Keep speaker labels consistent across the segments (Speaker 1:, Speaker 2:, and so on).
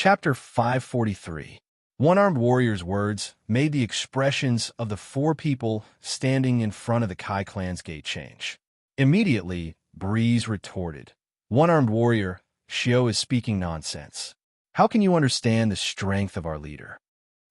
Speaker 1: Chapter 543. One-armed warrior's words made the expressions of the four people standing in front of the Kai clan's gate change. Immediately, Breeze retorted, "One-armed warrior, Xiao is speaking nonsense. How can you understand the strength of our leader?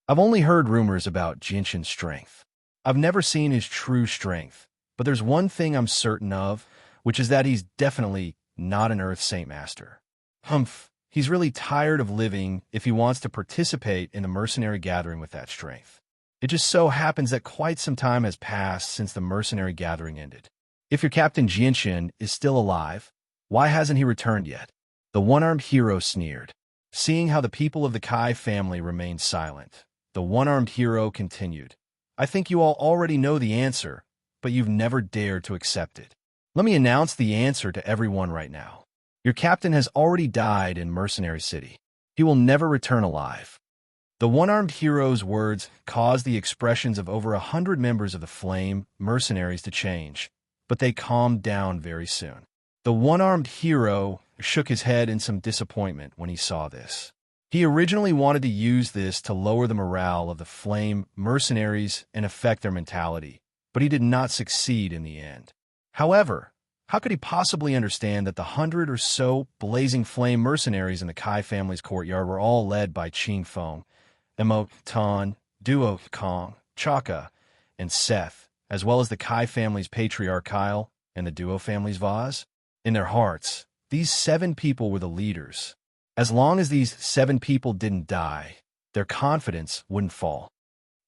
Speaker 1: I've only heard rumors about Jinshin's strength. I've never seen his true strength, but there's one thing I'm certain of, which is that he's definitely not an Earth Saint Master. Humph. He's really tired of living if he wants to participate in the mercenary gathering with that strength. It just so happens that quite some time has passed since the mercenary gathering ended. If your Captain Jinshin is still alive, why hasn't he returned yet?" The one-armed hero sneered. Seeing how the people of the Kai family remained silent, the one-armed hero continued, "I think you all already know the answer, but you've never dared to accept it. Let me announce the answer to everyone right now. Your captain has already died in Mercenary City. He will never return alive." The one-armed hero's words caused the expressions of over 100 members of the Flame mercenaries to change, but they calmed down very soon. The one-armed hero shook his head in some disappointment when he saw this. He originally wanted to use this to lower the morale of the Flame mercenaries and affect their mentality, but he did not succeed in the end. However, how could he possibly understand that the 100 or so blazing flame mercenaries in the Kai family's courtyard were all led by Qing Feng, Emo Tan, Duo Kong, Chaka, and Seth, as well as the Kai family's patriarch Kyle and the Duo family's Vaz? In their hearts, these 7 people were the leaders. As long as these 7 people didn't die, their confidence wouldn't fall.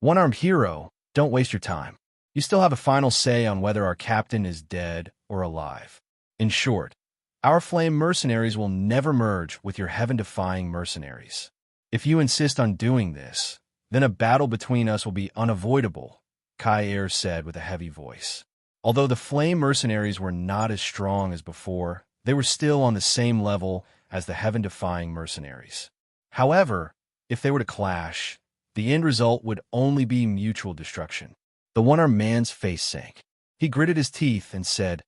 Speaker 1: One-armed hero, don't waste your time. You still have a final say on whether our captain is dead or alive. In short, our flame mercenaries will never merge with your heaven-defying mercenaries. If you insist on doing this, then a battle between us will be unavoidable, Kai Er said with a heavy voice. Although the flame mercenaries were not as strong as before, they were still on the same level as the heaven-defying mercenaries. However, if they were to clash, the end result would only be mutual destruction. The one-armed man's face sank. He gritted his teeth and said,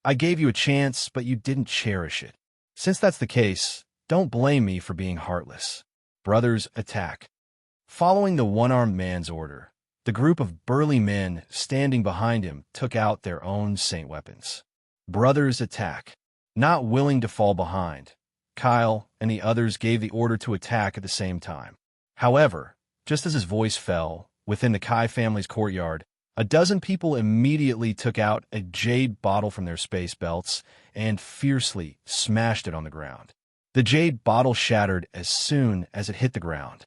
Speaker 1: "I gave you a chance, but you didn't cherish it. Since that's the case, don't blame me for being heartless. Brothers, attack." Following the one-armed man's order, the group of burly men standing behind him took out their own saint weapons. Brothers, attack. Not willing to fall behind, Kyle and the others gave the order to attack at the same time. However, just as his voice fell, within the Kai family's courtyard, a dozen people immediately took out a jade bottle from their space belts and fiercely smashed it on the ground. The jade bottle shattered as soon as it hit the ground.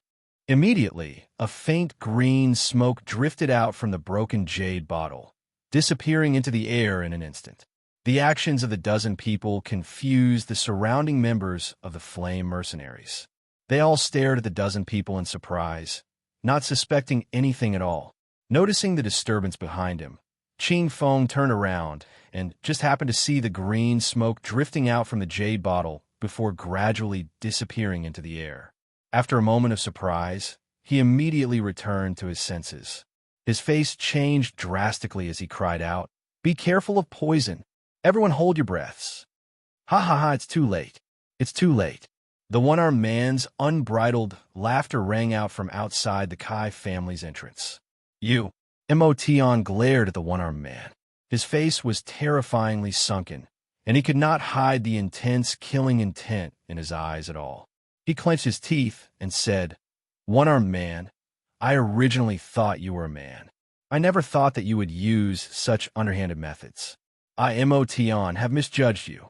Speaker 1: Immediately, a faint green smoke drifted out from the broken jade bottle, disappearing into the air in an instant. The actions of the dozen people confused the surrounding members of the Flame mercenaries. They all stared at the dozen people in surprise, not suspecting anything at all. Noticing the disturbance behind him, Qing Feng turned around and just happened to see the green smoke drifting out from the jade bottle before gradually disappearing into the air. After a moment of surprise, he immediately returned to his senses. His face changed drastically as he cried out, "Be careful of poison. Everyone hold your breaths." "Ha ha ha, it's too late. It's too late." The one-armed man's unbridled laughter rang out from outside the Kai family's entrance. "You!" Emotion glared at the one-armed man. His face was terrifyingly sunken, and he could not hide the intense, killing intent in his eyes at all. He clenched his teeth and said, "One-armed man, I originally thought you were a man. I never thought that you would use such underhanded methods. I, Emotion, have misjudged you.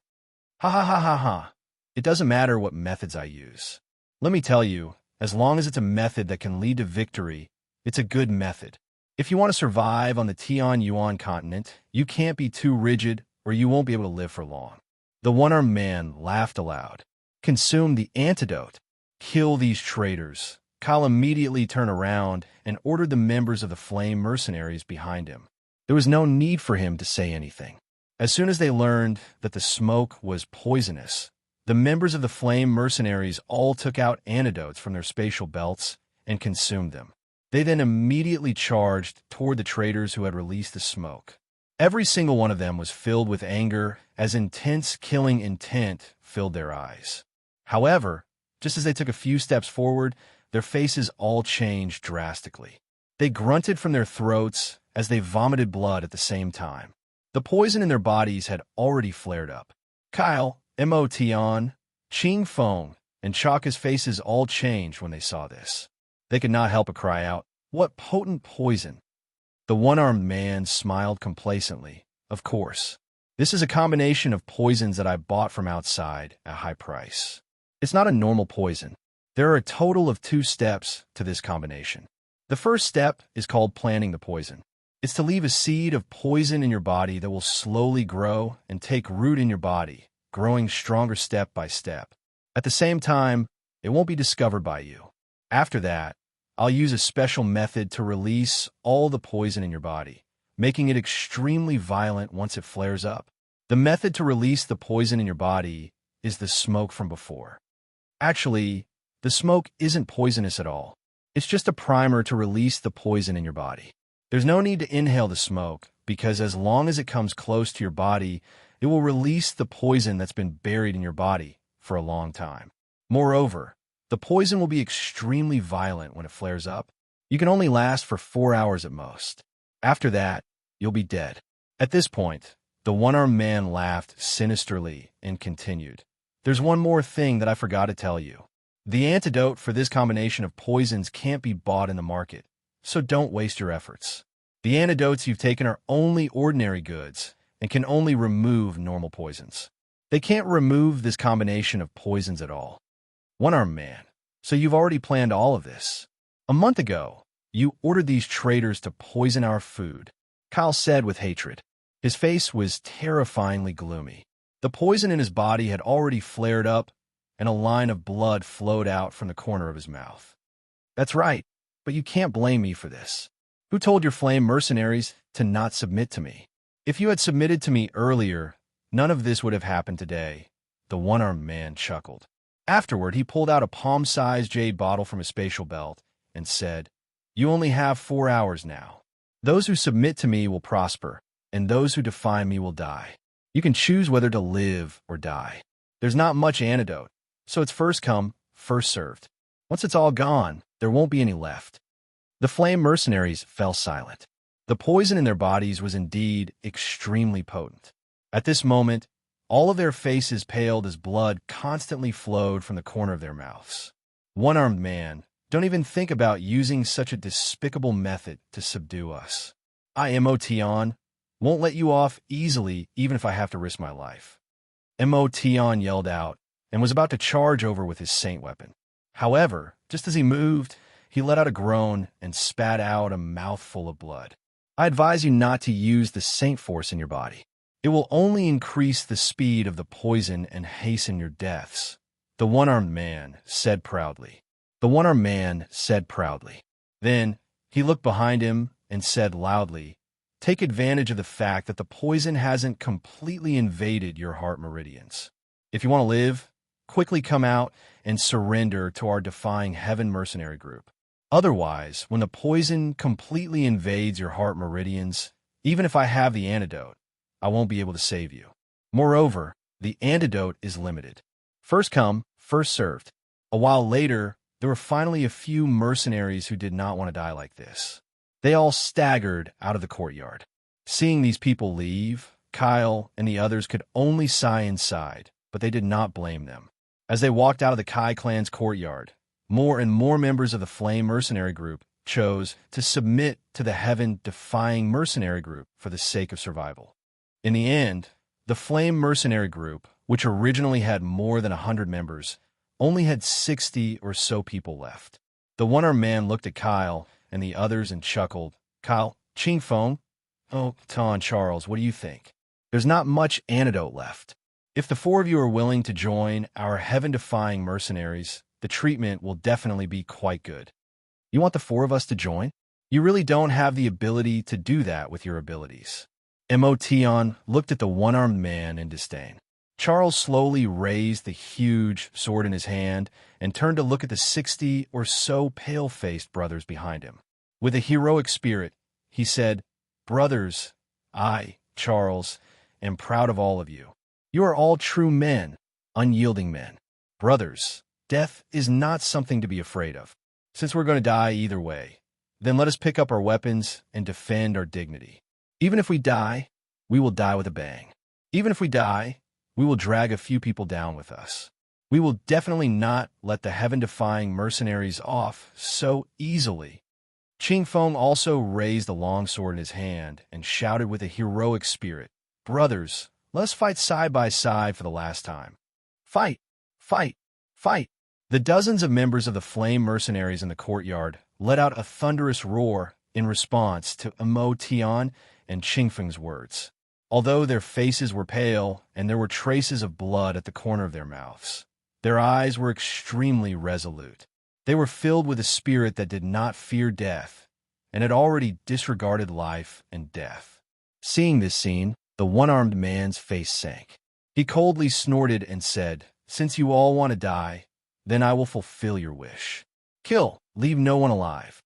Speaker 1: Ha ha ha ha ha. It doesn't matter what methods I use. Let me tell you, as long as it's a method that can lead to victory, it's a good method. If you want to survive on the Tian Yuan continent, you can't be too rigid or you won't be able to live for long." The one-armed man laughed aloud. "Consume the antidote. Kill these traitors." Kyle immediately turned around and ordered the members of the Flame mercenaries behind him. There was no need for him to say anything. As soon as they learned that the smoke was poisonous, the members of the Flame mercenaries all took out antidotes from their spatial belts and consumed them. They then immediately charged toward the traitors who had released the smoke. Every single one of them was filled with anger as intense killing intent filled their eyes. However, Just as they took a few steps forward, their faces all changed drastically. They grunted from their throats as they vomited blood at the same time. The poison in their bodies had already flared up. Kyle, Emotion, Ching Feng, and Chaka's faces all changed when they saw this. They could not help but cry out, "What potent poison!" The one-armed man smiled complacently. "Of course. This is a combination of poisons that I bought from outside at a high price. It's not a normal poison. There are a total of 2 steps to this combination. The first step is called planting the poison. It's to leave a seed of poison in your body that will slowly grow and take root in your body, growing stronger step by step. At the same time, it won't be discovered by you. After that, I'll use a special method to release all the poison in your body, making it extremely violent once it flares up. The method to release the poison in your body is the smoke from before. Actually, the smoke isn't poisonous at all. It's just a primer to release the poison in your body. There's no need to inhale the smoke, because as long as it comes close to your body, it will release the poison that's been buried in your body for a long time. Moreover, the poison will be extremely violent when it flares up. You can only last for 4 hours at most. After that, you'll be dead." At this point, the one-armed man laughed sinisterly and continued, "There's one more thing that I forgot to tell you. The antidote for this combination of poisons can't be bought in the market, so don't waste your efforts. The antidotes you've taken are only ordinary goods and can only remove normal poisons. They can't remove this combination of poisons at all." One-armed man, "So you've already planned all of this? A month ago, you ordered these traitors to poison our food," Kyle said with hatred. His face was terrifyingly gloomy. The poison in his body had already flared up, and a line of blood flowed out from the corner of his mouth. "That's right, but you can't blame me for this. Who told your flame mercenaries to not submit to me? If you had submitted to me earlier, none of this would have happened today." The one-armed man chuckled. Afterward, he pulled out a palm-sized jade bottle from his spatial belt and said, "You only have 4 hours now. Those who submit to me will prosper, and those who defy me will die. You can choose whether to live or die. There's not much antidote, so it's first come, first served. Once it's all gone, there won't be any left." The flame mercenaries fell silent. The poison in their bodies was indeed extremely potent. At this moment, all of their faces paled as blood constantly flowed from the corner of their mouths. "One-armed man, don't even think about using such a despicable method to subdue us. I, Emotion, won't let you off easily even if I have to risk my life." Emotion yelled out and was about to charge over with his saint weapon. However, just as he moved, he let out a groan and spat out a mouthful of blood. "I advise you not to use the saint force in your body. It will only increase the speed of the poison and hasten your deaths," the one-armed man said proudly. Then he looked behind him and said loudly, "Take advantage of the fact that the poison hasn't completely invaded your heart meridians. If you want to live, quickly come out and surrender to our Defying Heaven mercenary group. Otherwise, when the poison completely invades your heart meridians, even if I have the antidote, I won't be able to save you. Moreover, the antidote is limited. First come, first served." A while later, there were finally a few mercenaries who did not want to die like this. They all staggered out of the courtyard. Seeing these people leave, Kyle and the others could only sigh inside, but they did not blame them. As they walked out of the Kai clan's courtyard, more and more members of the Flame Mercenary Group chose to submit to the Heaven-defying mercenary group for the sake of survival. In the end, the Flame Mercenary Group, which originally had more than 100 members, only had 60 or so people left. The one-armed man looked at Kyle and the others and chuckled. "Kyle, Ching Feng, oh, Ton, Charles, what do you think? There's not much antidote left. If the 4 of you are willing to join our heaven-defying mercenaries, the treatment will definitely be quite good." "You want the 4 of us to join? You really don't have the ability to do that with your abilities." Emotion looked at the one-armed man in disdain. Charles slowly raised the huge sword in his hand and turned to look at the 60 or so pale-faced brothers behind him. With a heroic spirit, he said, "Brothers, I, Charles, am proud of all of you. You are all true men, unyielding men. Brothers, Death is not something to be afraid of. Since we're going to die either way, then let us pick up our weapons and defend our dignity. Even if we die, we will die with a bang. Even if we die, we will drag a few people down with us. We will definitely not let the heaven-defying mercenaries off so easily. Ching Feng also raised a long sword in his hand and shouted with a heroic spirit, "Brothers, let us fight side by side for the last time. Fight! Fight! Fight!" The dozens of members of the flame mercenaries in the courtyard let out a thunderous roar in response to Amo Tian and Ching Feng's words. Although their faces were pale and there were traces of blood at the corner of their mouths, their eyes were extremely resolute. They were filled with a spirit that did not fear death and had already disregarded life and death. Seeing this scene, the one-armed man's face sank. He coldly snorted and said, "Since you all want to die, then I will fulfill your wish. Kill, leave no one alive."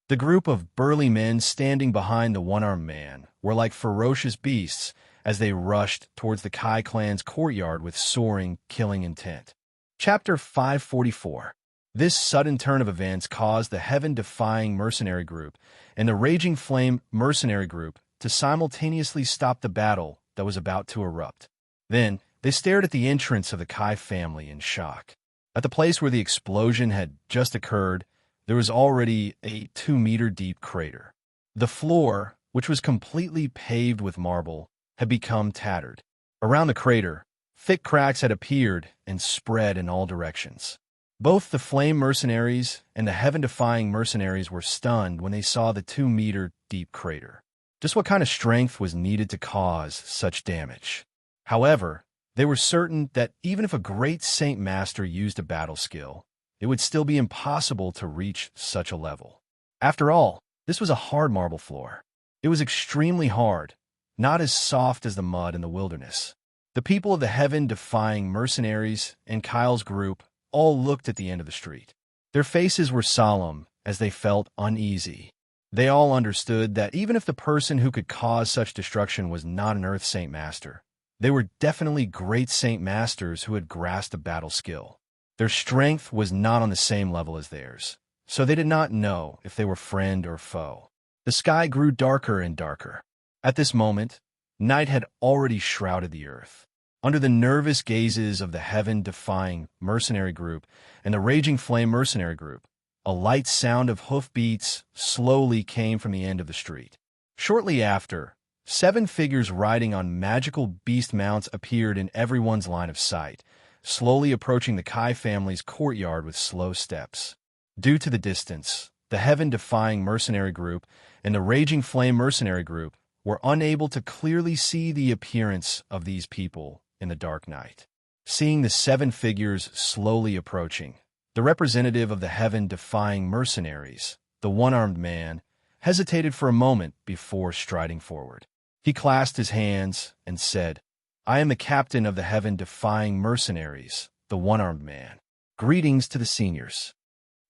Speaker 1: The group of burly men standing behind the one-armed man were like ferocious beasts as they rushed towards the Kai clan's courtyard with soaring, killing intent. Chapter 544. This sudden turn of events caused the heaven-defying mercenary group and the raging flame mercenary group to simultaneously stop the battle that was about to erupt. Then, they stared at the entrance of the Kai family in shock. At the place where the explosion had just occurred, there was already a 2-meter-deep crater. The floor, which was completely paved with marble, had become tattered. Around the crater, thick cracks had appeared and spread in all directions. Both the flame mercenaries and the heaven-defying mercenaries were stunned when they saw the 2-meter-deep crater. Just what kind of strength was needed to cause such damage? However, they were certain that even if a great Saint Master used a battle skill, it would still be impossible to reach such a level. After all, this was a hard marble floor. It was extremely hard, not as soft as the mud in the wilderness. The people of the heaven-defying mercenaries and Kyle's group all looked at the end of the street. Their faces were solemn as they felt uneasy. They all understood that even if the person who could cause such destruction was not an Earth Saint Master, they were definitely great Saint Masters who had grasped a battle skill. Their strength was not on the same level as theirs, so they did not know if they were friend or foe. The sky grew darker and darker. At this moment, night had already shrouded the earth. Under the nervous gazes of the heaven-defying mercenary group and the raging flame mercenary group, a light sound of hoofbeats slowly came from the end of the street. Shortly after, 7 figures riding on magical beast mounts appeared in everyone's line of sight, slowly approaching the Kai family's courtyard with slow steps. Due to the distance, the heaven-defying mercenary group and the raging flame mercenary group were unable to clearly see the appearance of these people in the dark night. Seeing the 7 figures slowly approaching, the representative of the heaven-defying mercenaries, the one-armed man, hesitated for a moment before striding forward. He clasped his hands and said, "I am the captain of the heaven-defying mercenaries, the one-armed man. Greetings to the seniors."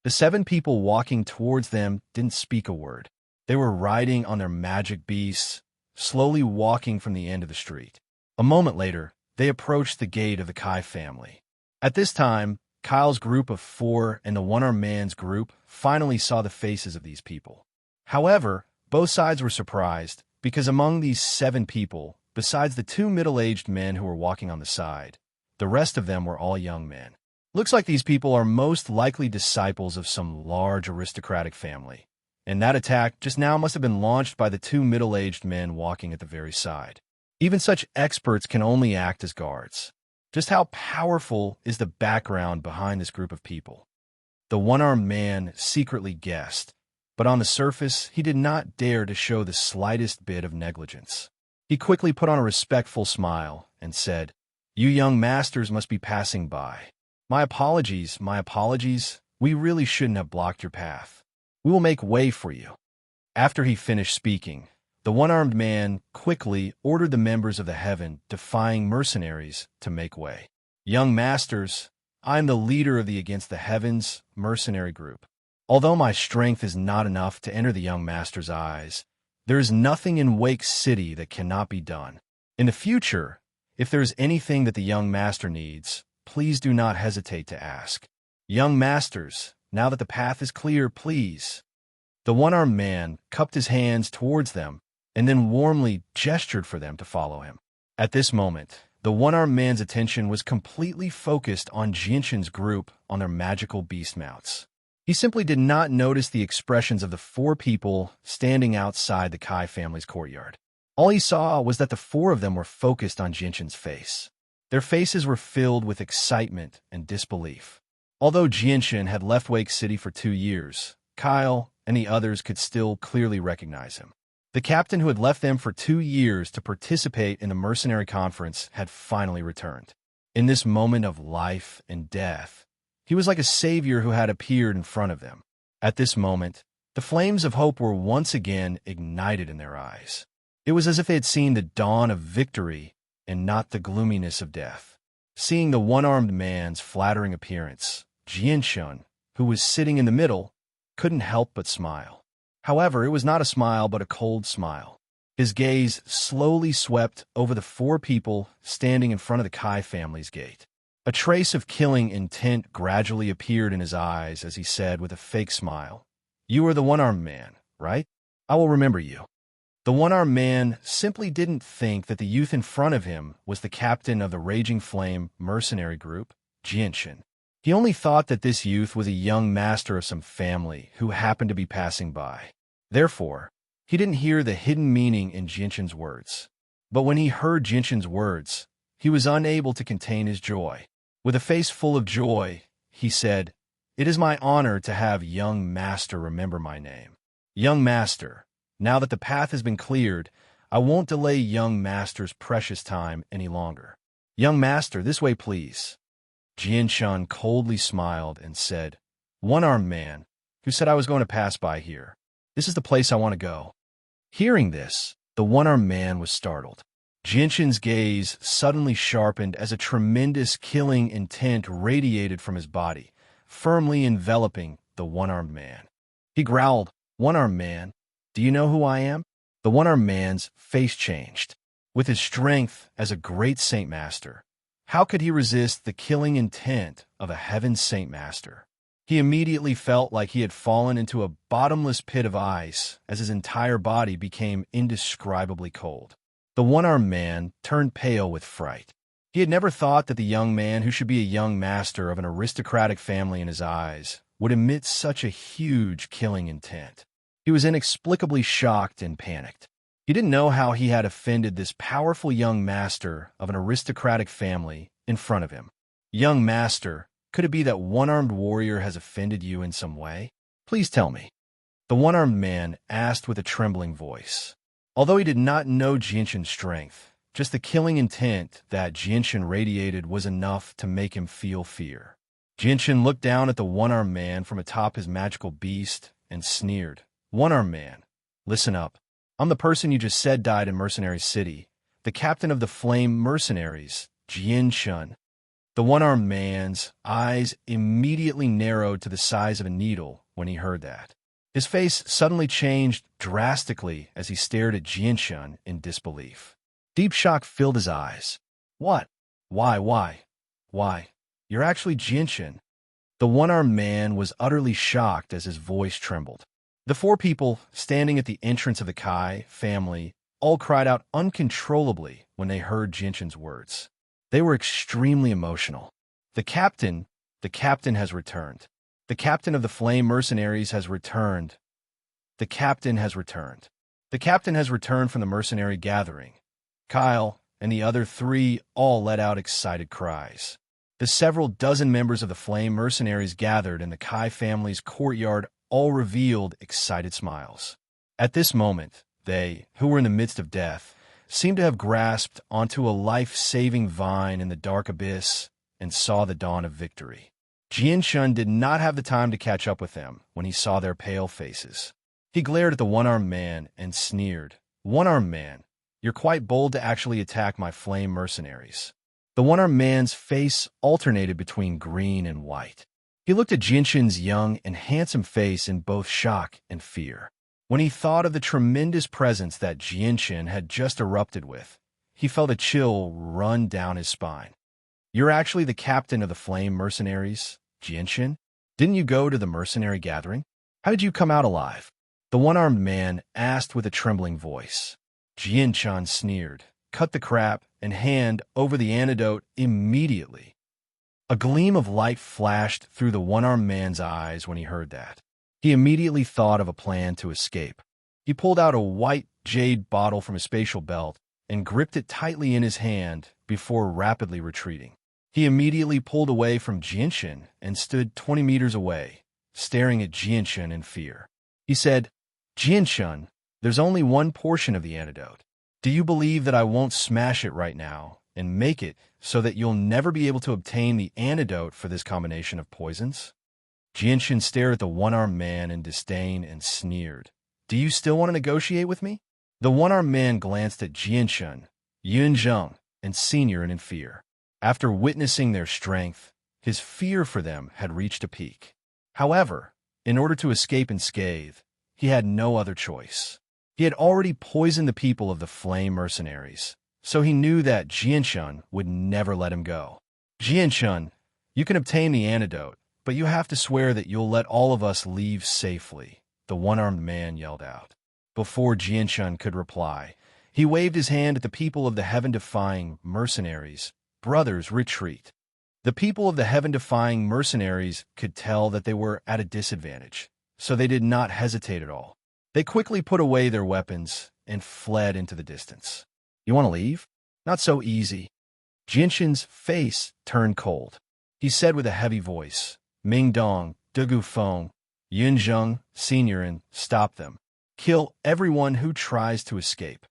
Speaker 1: The 7 people walking towards them didn't speak a word. They were riding on their magic beasts, slowly walking from the end of the street. A moment later, they approached the gate of the Kai family. At this time, Kyle's group of 4 and the one-armed man's group finally saw the faces of these people. However, both sides were surprised, because among these 7 people, besides the 2 middle-aged men who were walking on the side, the rest of them were all young men. Looks like these people are most likely disciples of some large aristocratic family, and that attack just now must have been launched by the 2 middle-aged men walking at the very side. Even such experts can only act as guards. Just how powerful is the background behind this group of people? The one-armed man secretly guessed, but on the surface, he did not dare to show the slightest bit of negligence. He quickly put on a respectful smile and said, "You young masters must be passing by. My apologies, my apologies. We really shouldn't have blocked your path. We will make way for you." After he finished speaking, the one-armed man quickly ordered the members of the heaven-defying mercenaries to make way. "Young masters, I am the leader of the Against the Heavens mercenary group. Although my strength is not enough to enter the young master's eyes, there is nothing in Wake City that cannot be done. In the future, if there is anything that the young master needs, please do not hesitate to ask. Young masters, now that the path is clear, please. The one-armed man cupped his hands towards them and then warmly gestured for them to follow him. At this moment, the one-armed man's attention was completely focused on Jinshin's group on their magical beast mounts. He simply did not notice the expressions of the four people standing outside the Kai family's courtyard. All he saw was that the four of them were focused on Jinshin's face. Their faces were filled with excitement and disbelief. Although Jinshin had left Wake City for 2 years, Kyle and the others could still clearly recognize him. The captain who had left them for 2 years to participate in the mercenary conference had finally returned. In this moment of life and death, he was like a savior who had appeared in front of them. At this moment, the flames of hope were once again ignited in their eyes. It was as if they had seen the dawn of victory and not the gloominess of death. Seeing the one-armed man's flattering appearance, Jinshin, who was sitting in the middle, couldn't help but smile. However, it was not a smile but a cold smile. His gaze slowly swept over the four people standing in front of the Kai family's gate. A trace of killing intent gradually appeared in his eyes as he said with a fake smile, "You are the one-armed man, right? I will remember you." The one-armed man simply didn't think that the youth in front of him was the captain of the Raging Flame mercenary group, Jinshin. He only thought that this youth was a young master of some family who happened to be passing by. Therefore, he didn't hear the hidden meaning in Jinshin's words. But when he heard Jinshin's words, he was unable to contain his joy. With a face full of joy, he said, "It is my honor to have young master remember my name. Young master, now that the path has been cleared, I won't delay young master's precious time any longer. Young master, this way please." Jinshin coldly smiled and said, "One-armed man, who said I was going to pass by here. This is the place I want to go." Hearing this, the one-armed man was startled. Jinshin's gaze suddenly sharpened as a tremendous killing intent radiated from his body, firmly enveloping the one-armed man. He growled, "One-armed man, do you know who I am?" The one-armed man's face changed. With his strength as a great Saint Master, how could he resist the killing intent of a Heaven Saint Master? He immediately felt like he had fallen into a bottomless pit of ice as his entire body became indescribably cold. The one-armed man turned pale with fright. He had never thought that the young man who should be a young master of an aristocratic family in his eyes would emit such a huge killing intent. He was inexplicably shocked and panicked. He didn't know how he had offended this powerful young master of an aristocratic family in front of him. "Young master, could it be that one-armed warrior has offended you in some way? Please tell me." The one-armed man asked with a trembling voice. Although he did not know Jinshin's strength, just the killing intent that Jinshin radiated was enough to make him feel fear. Jinshin looked down at the one-armed man from atop his magical beast and sneered. "One-armed man, listen up. I'm the person you just said died in Mercenary City, the captain of the Flame Mercenaries, Jinshin." The one-armed man's eyes immediately narrowed to the size of a needle when he heard that. His face suddenly changed drastically as he stared at Jinshin in disbelief. Deep shock filled his eyes. "What? Why? You're actually Jinshin." The one-armed man was utterly shocked as his voice trembled. The four people standing at the entrance of the Kai family all cried out uncontrollably when they heard Jinshin's words. They were extremely emotional. The captain has returned. The captain of the Flame Mercenaries has returned. The captain has returned. The captain has returned from the mercenary gathering. Kyle and the other three all let out excited cries. The several dozen members of the Flame Mercenaries gathered in the Kai family's courtyard all revealed excited smiles. At this moment, they, who were in the midst of death, seemed to have grasped onto a life-saving vine in the dark abyss and saw the dawn of victory. Jinshin did not have the time to catch up with them when he saw their pale faces. He glared at the one-armed man and sneered, "One-armed man, you're quite bold to actually attack my Flame Mercenaries." The one-armed man's face alternated between green and white. He looked at Jinshin's young and handsome face in both shock and fear. When he thought of the tremendous presence that Jinshin had just erupted with, he felt a chill run down his spine. "You're actually the captain of the Flame Mercenaries, Jinshin?" Didn't you go to the mercenary gathering? How did you come out alive? The one-armed man asked with a trembling voice. Jian sneered, cut the crap, and hand over the antidote immediately. A gleam of light flashed through the one-armed man's eyes when he heard that. He immediately thought of a plan to escape. He pulled out a white jade bottle from his spatial belt and gripped it tightly in his hand before rapidly retreating. He immediately pulled away from Jianshan and stood 20 meters away, staring at Jianshan in fear. He said, Jianshan, there's only one portion of the antidote. Do you believe that I won't smash it right now and make it so that you'll never be able to obtain the antidote for this combination of poisons? Jianshan stared at the one-armed man in disdain and sneered. Do you still want to negotiate with me? The one-armed man glanced at Jianshan, Yunzheng, and Senior in fear. After witnessing their strength, his fear for them had reached a peak. However, in order to escape unscathed, he had no other choice. He had already poisoned the people of the Flame Mercenaries, so he knew that Jianshan would never let him go. Jianshan, you can obtain the antidote, but you have to swear that you'll let all of us leave safely, the one-armed man yelled out. Before Jianshan could reply, he waved his hand at the people of the Heaven-defying Mercenaries. Brothers, retreat. The people of the Heaven-defying Mercenaries could tell that they were at a disadvantage, so they did not hesitate at all. They quickly put away their weapons and fled into the distance. You want to leave? Not so easy. Jianshan's face turned cold. He said with a heavy voice, Ming Dong, Dugu Feng, Yunzheng, Senior, and stop them. Kill everyone who tries to escape.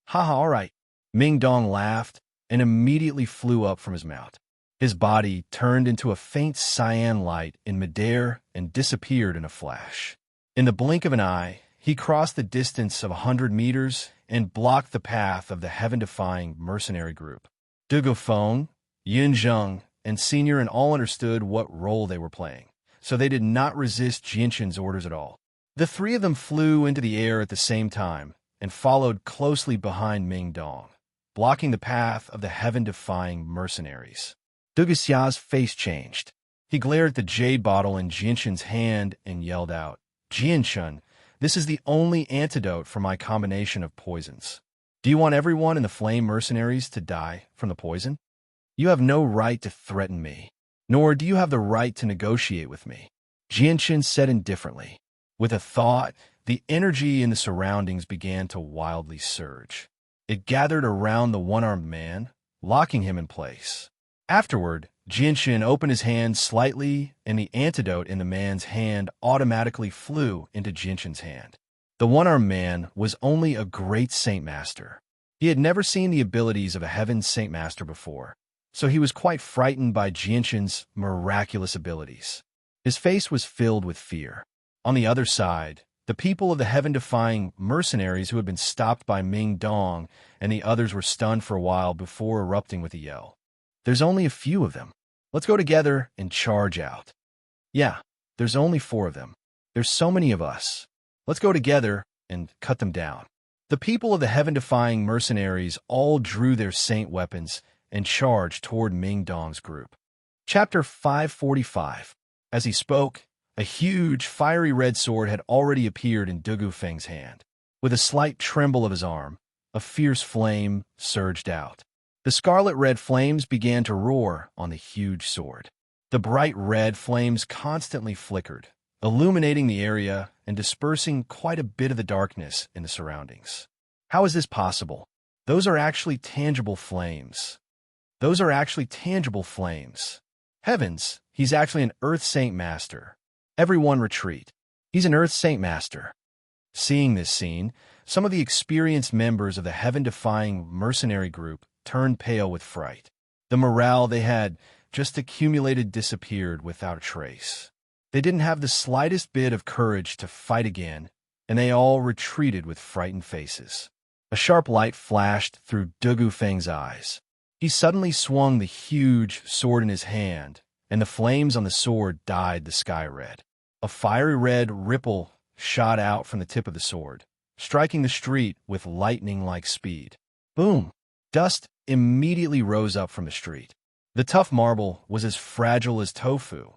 Speaker 1: Haha, all right. Ming Dong laughed and immediately flew up from his mount. His body turned into a faint cyan light in midair and disappeared in a flash. In the blink of an eye, he crossed the distance of 100 meters and blocked the path of the heaven-defying mercenary group. Dugu Feng, Yunzheng, and Senior and all understood what role they were playing, so they did not resist Jianshan's orders at all. The three of them flew into the air at the same time and followed closely behind Ming Dong, blocking the path of the heaven-defying mercenaries. Dugu Xia's face changed. He glared at the jade bottle in Jianshan's hand and yelled out, Jianshan, this is the only antidote for my combination of poisons. Do you want everyone in the Flame Mercenaries to die from the poison? You have no right to threaten me, nor do you have the right to negotiate with me. Jianshan said indifferently. With a thought, the energy in the surroundings began to wildly surge. It gathered around the one-armed man, locking him in place. Afterward, Jianshan opened his hand slightly, and the antidote in the man's hand automatically flew into Jianshan's hand. The one-armed man was only a great Saint Master. He had never seen the abilities of a Heaven Saint Master before, so he was quite frightened by Jianshan's miraculous abilities. His face was filled with fear. On the other side, the people of the Heaven-defying Mercenaries who had been stopped by Ming Dong and the others were stunned for a while before erupting with a yell. There's only a few of them. Let's go together and charge out. Yeah, there's only 4 of them. There's so many of us. Let's go together and cut them down. The people of the Heaven-defying Mercenaries all drew their saint weapons and charged toward Ming Dong's group. Chapter 545. As he spoke, a huge, fiery red sword had already appeared in Dugu Feng's hand. With a slight tremble of his arm, a fierce flame surged out. The scarlet-red flames began to roar on the huge sword. The bright red flames constantly flickered, illuminating the area and dispersing quite a bit of the darkness in the surroundings. How is this possible? Those are actually tangible flames. Heavens, he's actually an Earth Saint Master. Everyone retreat. He's an Earth Saint Master. Seeing this scene, some of the experienced members of the Heaven-defying mercenary group turned pale with fright. The morale they had just accumulated disappeared without a trace. They didn't have the slightest bit of courage to fight again, and they all retreated with frightened faces. A sharp light flashed through Dugu Feng's eyes. He suddenly swung the huge sword in his hand, and the flames on the sword dyed the sky red. A fiery red ripple shot out from the tip of the sword, striking the street with lightning-like speed. Boom! Dust immediately rose up from the street. The tough marble was as fragile as tofu,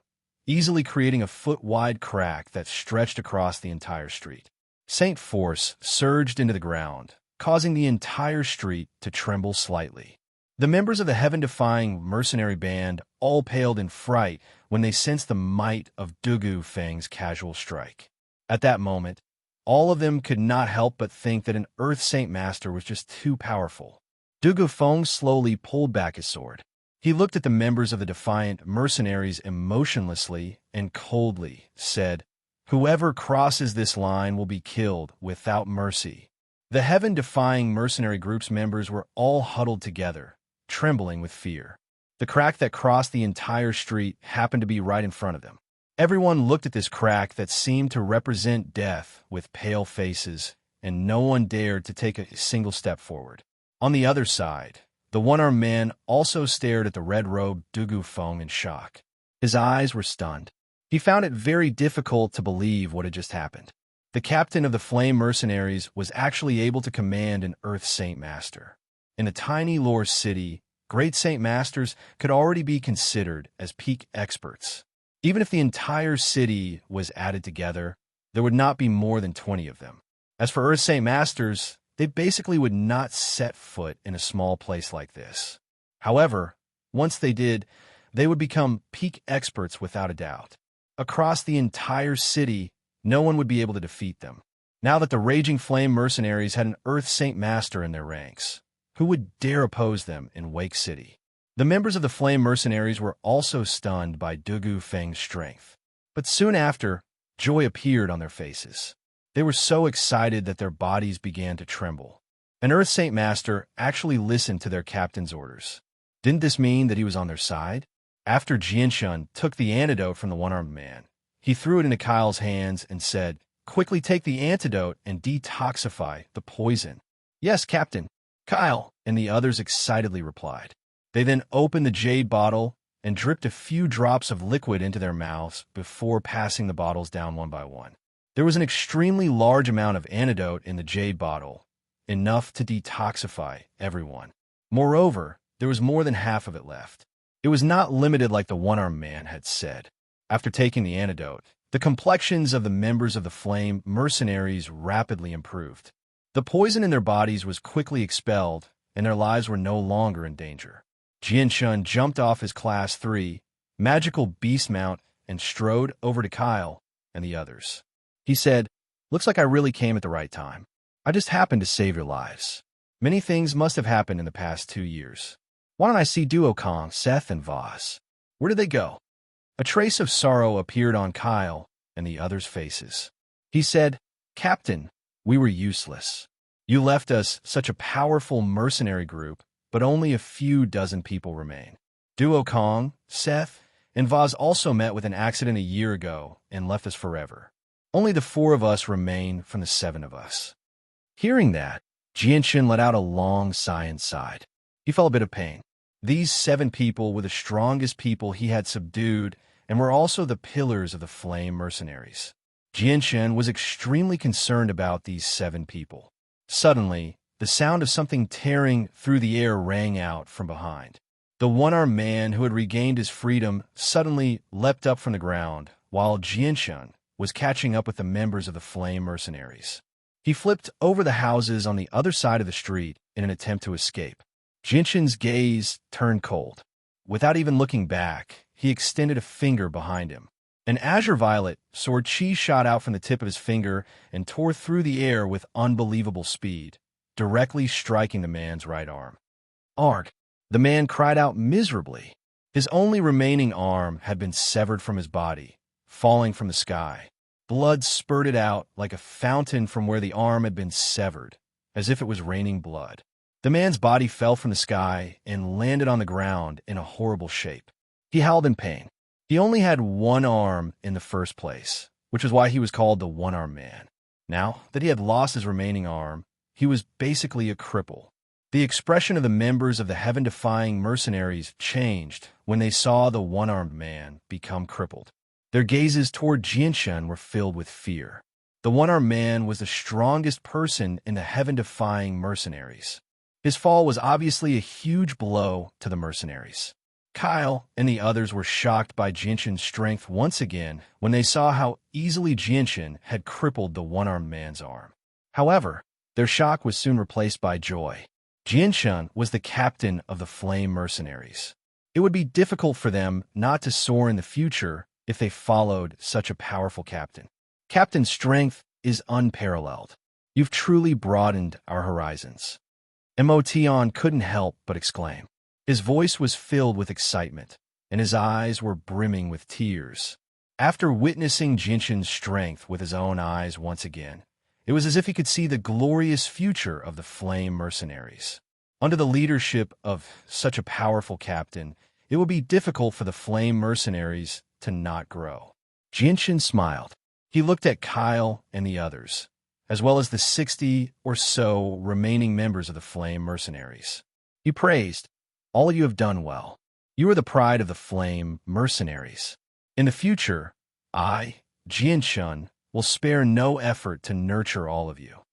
Speaker 1: easily creating a foot-wide crack that stretched across the entire street. Saint Force surged into the ground, causing the entire street to tremble slightly. The members of the heaven-defying mercenary band all paled in fright when they sensed the might of Dugu Feng's casual strike. At that moment, all of them could not help but think that an Earth Saint Master was just too powerful. Dugu Feng slowly pulled back his sword. He looked at the members of the defiant mercenaries emotionlessly and coldly, said, "Whoever crosses this line will be killed without mercy." The heaven-defying mercenary group's members were all huddled together, trembling with fear. The crack that crossed the entire street happened to be right in front of them. Everyone looked at this crack that seemed to represent death with pale faces, and no one dared to take a single step forward. On the other side, the one-armed man also stared at the red-robed Dugu Feng in shock. His eyes were stunned. He found it very difficult to believe what had just happened. The captain of the Flame Mercenaries was actually able to command an Earth Saint Master. In a tiny lore city, great Saint Masters could already be considered as peak experts. Even if the entire city was added together, there would not be more than 20 of them. As for Earth Saint Masters, they basically would not set foot in a small place like this. However, once they did, they would become peak experts without a doubt. Across the entire city, no one would be able to defeat them. Now that the Raging Flame Mercenaries had an Earth Saint Master in their ranks, who would dare oppose them in Wake City? The members of the Flame Mercenaries were also stunned by Dugu Feng's strength. But soon after, joy appeared on their faces. They were so excited that their bodies began to tremble. An Earth Saint Master actually listened to their captain's orders. Didn't this mean that he was on their side? After Jianshun took the antidote from the one-armed man, he threw it into Kyle's hands and said, "Quickly take the antidote and detoxify the poison." "Yes, Captain." Kyle and the others excitedly replied. They then opened the jade bottle and dripped a few drops of liquid into their mouths before passing the bottles down one by one. There was an extremely large amount of antidote in the jade bottle, enough to detoxify everyone. Moreover, there was more than half of it left. It was not limited like the one-armed man had said. After taking the antidote, the complexions of the members of the Flame Mercenaries rapidly improved. The poison in their bodies was quickly expelled, and their lives were no longer in danger. Jianshun jumped off his Class 3 magical beast mount and strode over to Kyle and the others. He said, "Looks like I really came at the right time. I just happened to save your lives. Many things must have happened in the past 2 years. Why don't I see Duokong, Seth, and Voz? Where did they go?" A trace of sorrow appeared on Kyle and the others' faces. He said, "Captain, we were useless. You left us such a powerful mercenary group, but only a few dozen people remain. Duokong, Seth, and Voz also met with an accident a year ago and left us forever. Only the 4 of us remain from the 7 of us." Hearing that, Jianshun let out a long sigh and sighed. He felt a bit of pain. These 7 people were the strongest people he had subdued and were also the pillars of the Flame Mercenaries. Jianshun was extremely concerned about these 7 people. Suddenly, the sound of something tearing through the air rang out from behind. The one-armed man who had regained his freedom suddenly leapt up from the ground, while Jianshun was catching up with the members of the Flame Mercenaries. He flipped over the houses on the other side of the street in an attempt to escape. Jianshun's gaze turned cold. Without even looking back, he extended a finger behind him. An azure violet sword chi shot out from the tip of his finger and tore through the air with unbelievable speed, directly striking the man's right arm. "Arg!" The man cried out miserably. His only remaining arm had been severed from his body, falling from the sky. Blood spurted out like a fountain from where the arm had been severed, as if it was raining blood. The man's body fell from the sky and landed on the ground in a horrible shape. He howled in pain. He only had one arm in the first place, which is why he was called the One-Armed Man. Now that he had lost his remaining arm, he was basically a cripple. The expression of the members of the heaven-defying mercenaries changed when they saw the One-Armed Man become crippled. Their gazes toward Jianshun were filled with fear. The One-Armed Man was the strongest person in the heaven-defying mercenaries. His fall was obviously a huge blow to the mercenaries. Kyle and the others were shocked by Jinshin's strength once again when they saw how easily Jinshin had crippled the one-armed man's arm. However, their shock was soon replaced by joy. Jinshin was the captain of the Flame Mercenaries. It would be difficult for them not to soar in the future if they followed such a powerful captain. Captain's strength is unparalleled. You've truly broadened our horizons. Emotion couldn't help but exclaim. His voice was filled with excitement, and his eyes were brimming with tears. After witnessing Jinshin's strength with his own eyes once again, it was as if he could see the glorious future of the Flame Mercenaries. Under the leadership of such a powerful captain, it would be difficult for the Flame Mercenaries to not grow. Jinshin smiled. He looked at Kyle and the others, as well as the 60 or so remaining members of the Flame Mercenaries. He praised, "All of you have done well. You are the pride of the Flame Mercenaries. In the future, I, Jinshin, will spare no effort to nurture all of you."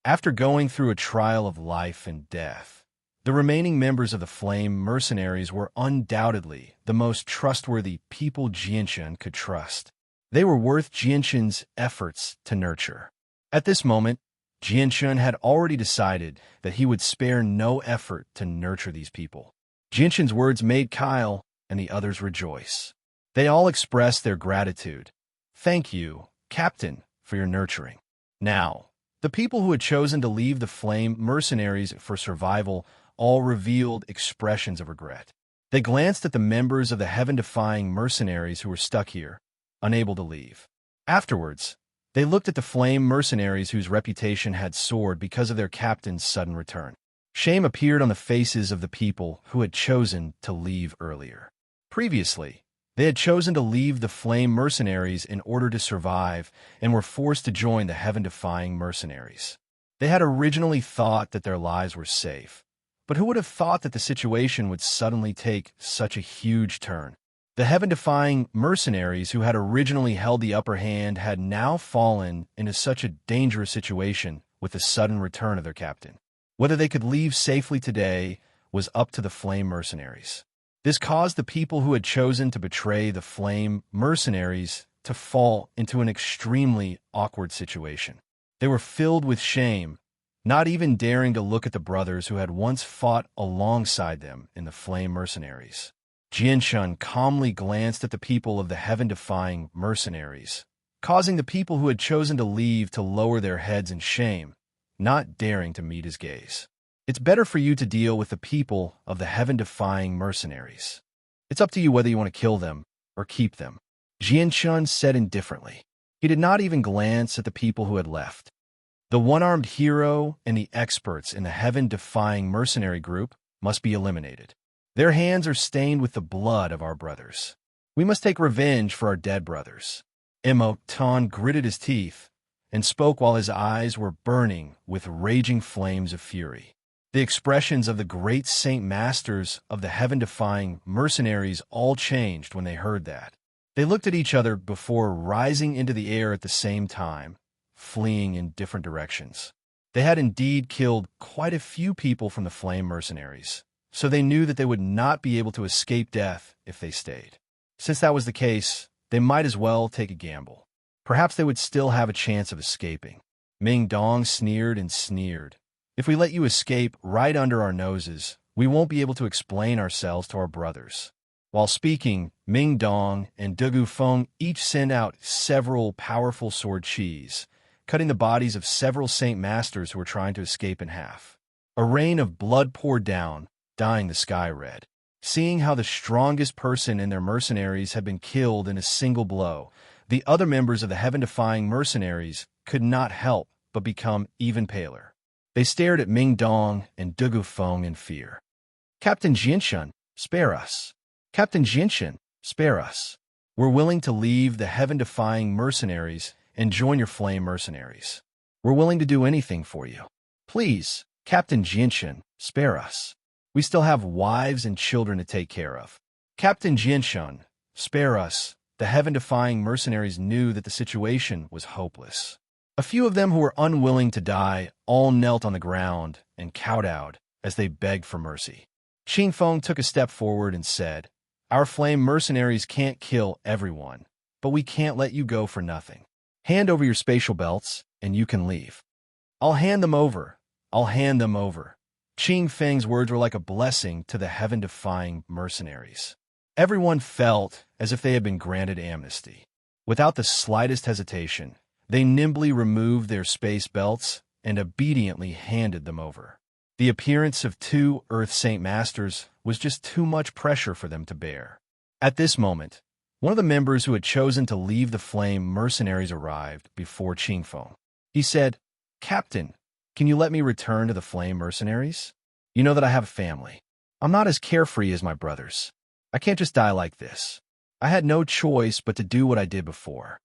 Speaker 1: After going through a trial of life and death, the remaining members of the Flame Mercenaries were undoubtedly the most trustworthy people Jinshin could trust. They were worth Jinshin's efforts to nurture. At this moment, Jinshin had already decided that he would spare no effort to nurture these people. Jinshin's words made Kyle and the others rejoice. They all expressed their gratitude. "Thank you, Captain, for your nurturing." Now, the people who had chosen to leave the Flame Mercenaries for survival all revealed expressions of regret. They glanced at the members of the heaven-defying mercenaries who were stuck here, unable to leave. Afterwards, they looked at the Flame Mercenaries whose reputation had soared because of their captain's sudden return. Shame appeared on the faces of the people who had chosen to leave earlier. Previously, they had chosen to leave the Flame Mercenaries in order to survive and were forced to join the heaven-defying mercenaries. They had originally thought that their lives were safe, but who would have thought that the situation would suddenly take such a huge turn? The heaven-defying mercenaries who had originally held the upper hand had now fallen into such a dangerous situation with the sudden return of their captain. Whether they could leave safely today was up to the Flame Mercenaries. This caused the people who had chosen to betray the Flame Mercenaries to fall into an extremely awkward situation. They were filled with shame, not even daring to look at the brothers who had once fought alongside them in the Flame Mercenaries. Jinshin calmly glanced at the people of the heaven-defying mercenaries, causing the people who had chosen to leave to lower their heads in shame, not daring to meet his gaze. "It's better for you to deal with the people of the heaven-defying mercenaries. It's up to you whether you want to kill them or keep them," Jinshin said indifferently. He did not even glance at the people who had left. The one-armed hero and the experts in the heaven-defying mercenary group must be eliminated. Their hands are stained with the blood of our brothers. We must take revenge for our dead brothers. Emoton gritted his teeth and spoke while his eyes were burning with raging flames of fury. The expressions of the great Saint Masters of the heaven-defying mercenaries all changed when they heard that. They looked at each other before rising into the air at the same time, fleeing in different directions. They had indeed killed quite a few people from the Flame Mercenaries, so they knew that they would not be able to escape death if they stayed. Since that was the case, they might as well take a gamble. Perhaps they would still have a chance of escaping. Ming Dong sneered and sneered. "If we let you escape right under our noses, we won't be able to explain ourselves to our brothers." While speaking, Ming Dong and Dugu Feng each sent out several powerful sword chis, cutting the bodies of several Saint Masters who were trying to escape in half. A rain of blood poured down, dyeing the sky red. Seeing how the strongest person in their mercenaries had been killed in a single blow, the other members of the heaven-defying mercenaries could not help but become even paler. They stared at Ming Dong and Dugu Feng in fear. "Captain Jinshin, spare us. Captain Jinshin, spare us. We're willing to leave the heaven-defying mercenaries and join your Flame Mercenaries. We're willing to do anything for you. Please, Captain Jinshin, spare us. We still have wives and children to take care of. Captain Jinshin, spare us." The heaven-defying mercenaries knew that the situation was hopeless. A few of them who were unwilling to die all knelt on the ground and kowtowed as they begged for mercy. Qingfeng took a step forward and said, Our flame mercenaries can't kill everyone, but we can't let you go for nothing. Hand over your spatial belts, and you can leave. I'll hand them over. I'll hand them over. Qing Feng's words were like a blessing to the heaven-defying mercenaries. Everyone felt as if they had been granted amnesty. Without the slightest hesitation, they nimbly removed their space belts and obediently handed them over. The appearance of two Earth Saint Masters was just too much pressure for them to bear. At this moment, one of the members who had chosen to leave the Flame mercenaries arrived before Qing Feng. He said, "Captain, can you let me return to the Flame mercenaries? You know that I have a family. I'm not as carefree as my brothers. I can't just die like this. I had no choice but to do what I did before."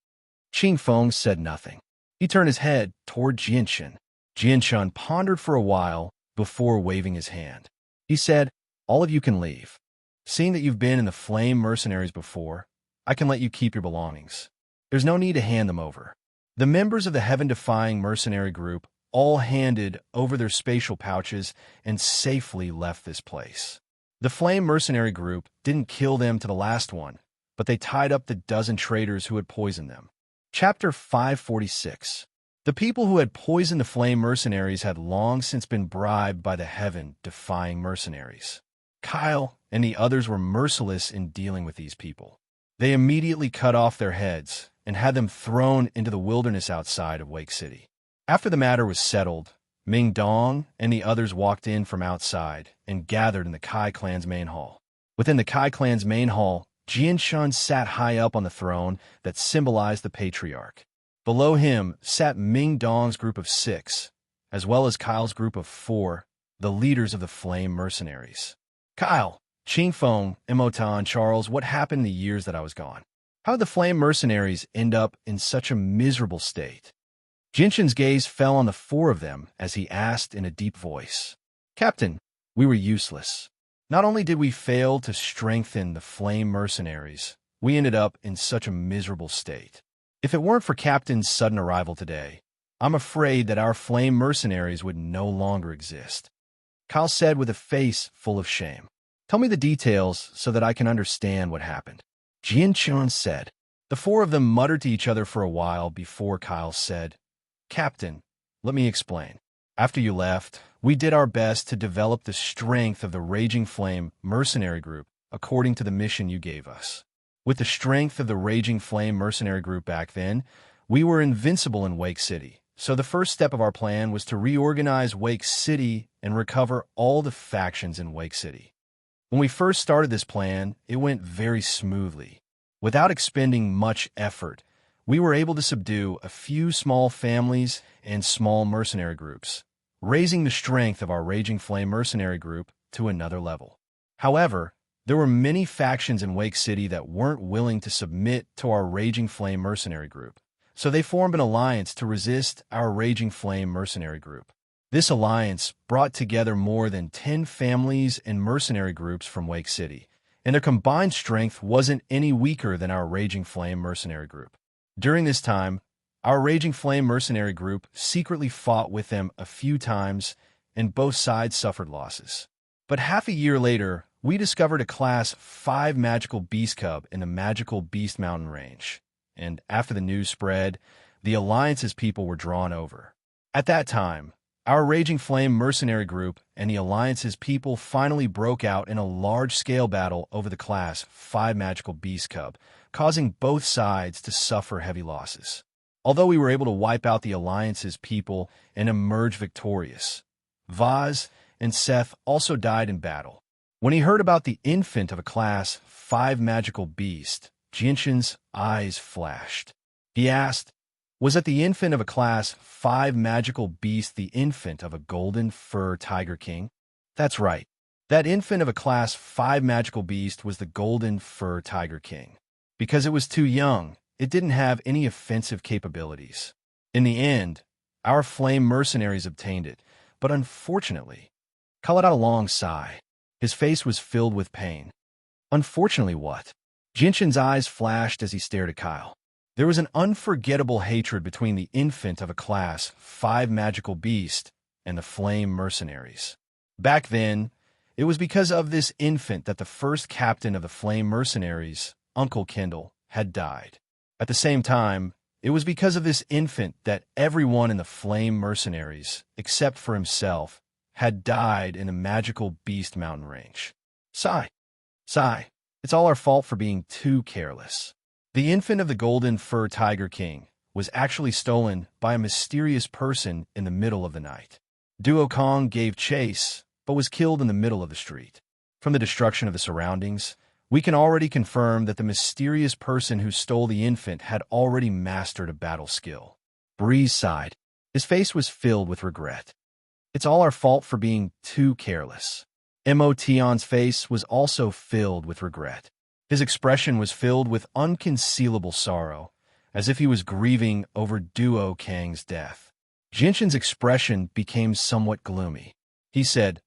Speaker 1: Qing Feng said nothing. He turned his head toward Jianshan. Jianshan pondered for a while before waving his hand. He said, "All of you can leave. Seeing that you've been in the Flame mercenaries before, I can let you keep your belongings. There's no need to hand them over." The members of the heaven-defying mercenary group all handed over their spatial pouches and safely left this place. The Flame mercenary group didn't kill them to the last one, but they tied up the dozen traitors who had poisoned them. Chapter 546. The people who had poisoned the Flame mercenaries had long since been bribed by the heaven-defying mercenaries. Kyle and the others were merciless in dealing with these people. They immediately cut off their heads and had them thrown into the wilderness outside of Wake City. After the matter was settled, Ming Dong and the others walked in from outside and gathered in the Kai clan's main hall. Within the Kai clan's main hall, Jianshan sat high up on the throne that symbolized the patriarch. Below him sat Ming Dong's group of 6, as well as Kyle's group of 4, the leaders of the Flame mercenaries. "Kyle, Qing Feng, Emotan, Charles, what happened in the years that I was gone? How did the Flame mercenaries end up in such a miserable state?" Jinshan's gaze fell on the 4 of them as he asked in a deep voice. "Captain, we were useless. Not only did we fail to strengthen the Flame mercenaries, we ended up in such a miserable state. If it weren't for Captain's sudden arrival today, I'm afraid that our Flame mercenaries would no longer exist," Kyle said with a face full of shame. "Tell me the details so that I can understand what happened," Jianshan said. The 4 of them muttered to each other for a while before Kyle said, "Captain, let me explain. After you left, we did our best to develop the strength of the Raging Flame mercenary group according to the mission you gave us. With the strength of the Raging Flame mercenary group back then, we were invincible in Wake City. So the first step of our plan was to reorganize Wake City and recover all the factions in Wake City. When we first started this plan, it went very smoothly. Without expending much effort, we were able to subdue a few small families and small mercenary groups, raising the strength of our Raging Flame mercenary group to another level. However, there were many factions in Wake City that weren't willing to submit to our Raging Flame mercenary group, so they formed an alliance to resist our Raging Flame mercenary group. This alliance brought together more than 10 families and mercenary groups from Wake City, and their combined strength wasn't any weaker than our Raging Flame mercenary group. During this time, our Raging Flame mercenary group secretly fought with them a few times, and both sides suffered losses. But half a year later, we discovered a Class 5 magical beast cub in the magical Beast Mountain range, and after the news spread, the Alliance's people were drawn over. At that time, our Raging Flame mercenary group and the Alliance's people finally broke out in a large-scale battle over the Class 5 magical beast cub, causing both sides to suffer heavy losses. Although we were able to wipe out the Alliance's people and emerge victorious, Vaz and Seth also died in battle. When he heard about the infant of a Class 5 magical beast, Jinshan's eyes flashed. He asked, "Was it the infant of a Class 5 magical beast the infant of a golden fur tiger king?" "That's right. That infant of a Class 5 magical beast was the golden fur tiger king. Because it was too young, it didn't have any offensive capabilities. In the end, our Flame mercenaries obtained it, but unfortunately," Kyle let out a long sigh. His face was filled with pain. "Unfortunately what?" Jinshan's eyes flashed as he stared at Kyle. There was an unforgettable hatred between the infant of a Class 5 magical beast and the Flame mercenaries. Back then, It was because of this infant that the first captain of the Flame Mercenaries, Uncle Kendall, had died. At the same time, it was because of this infant that everyone in the Flame Mercenaries, except for himself, had died in the magical Beast Mountain range. Sigh. Sigh. It's all our fault for being too careless. The infant of the Golden Fur Tiger King was actually stolen by a mysterious person in the middle of the night. Duo Kong gave chase, but was killed in the middle of the street. From the destruction of the surroundings, we can already confirm that the mysterious person who stole the infant had already mastered a battle skill. Breeze sighed. His face was filled with regret. It's all our fault for being too careless. Tion's face was also filled with regret. His expression was filled with unconcealable sorrow, as if he was grieving over Duo Kang's death. Jinshin's expression became somewhat gloomy. He said,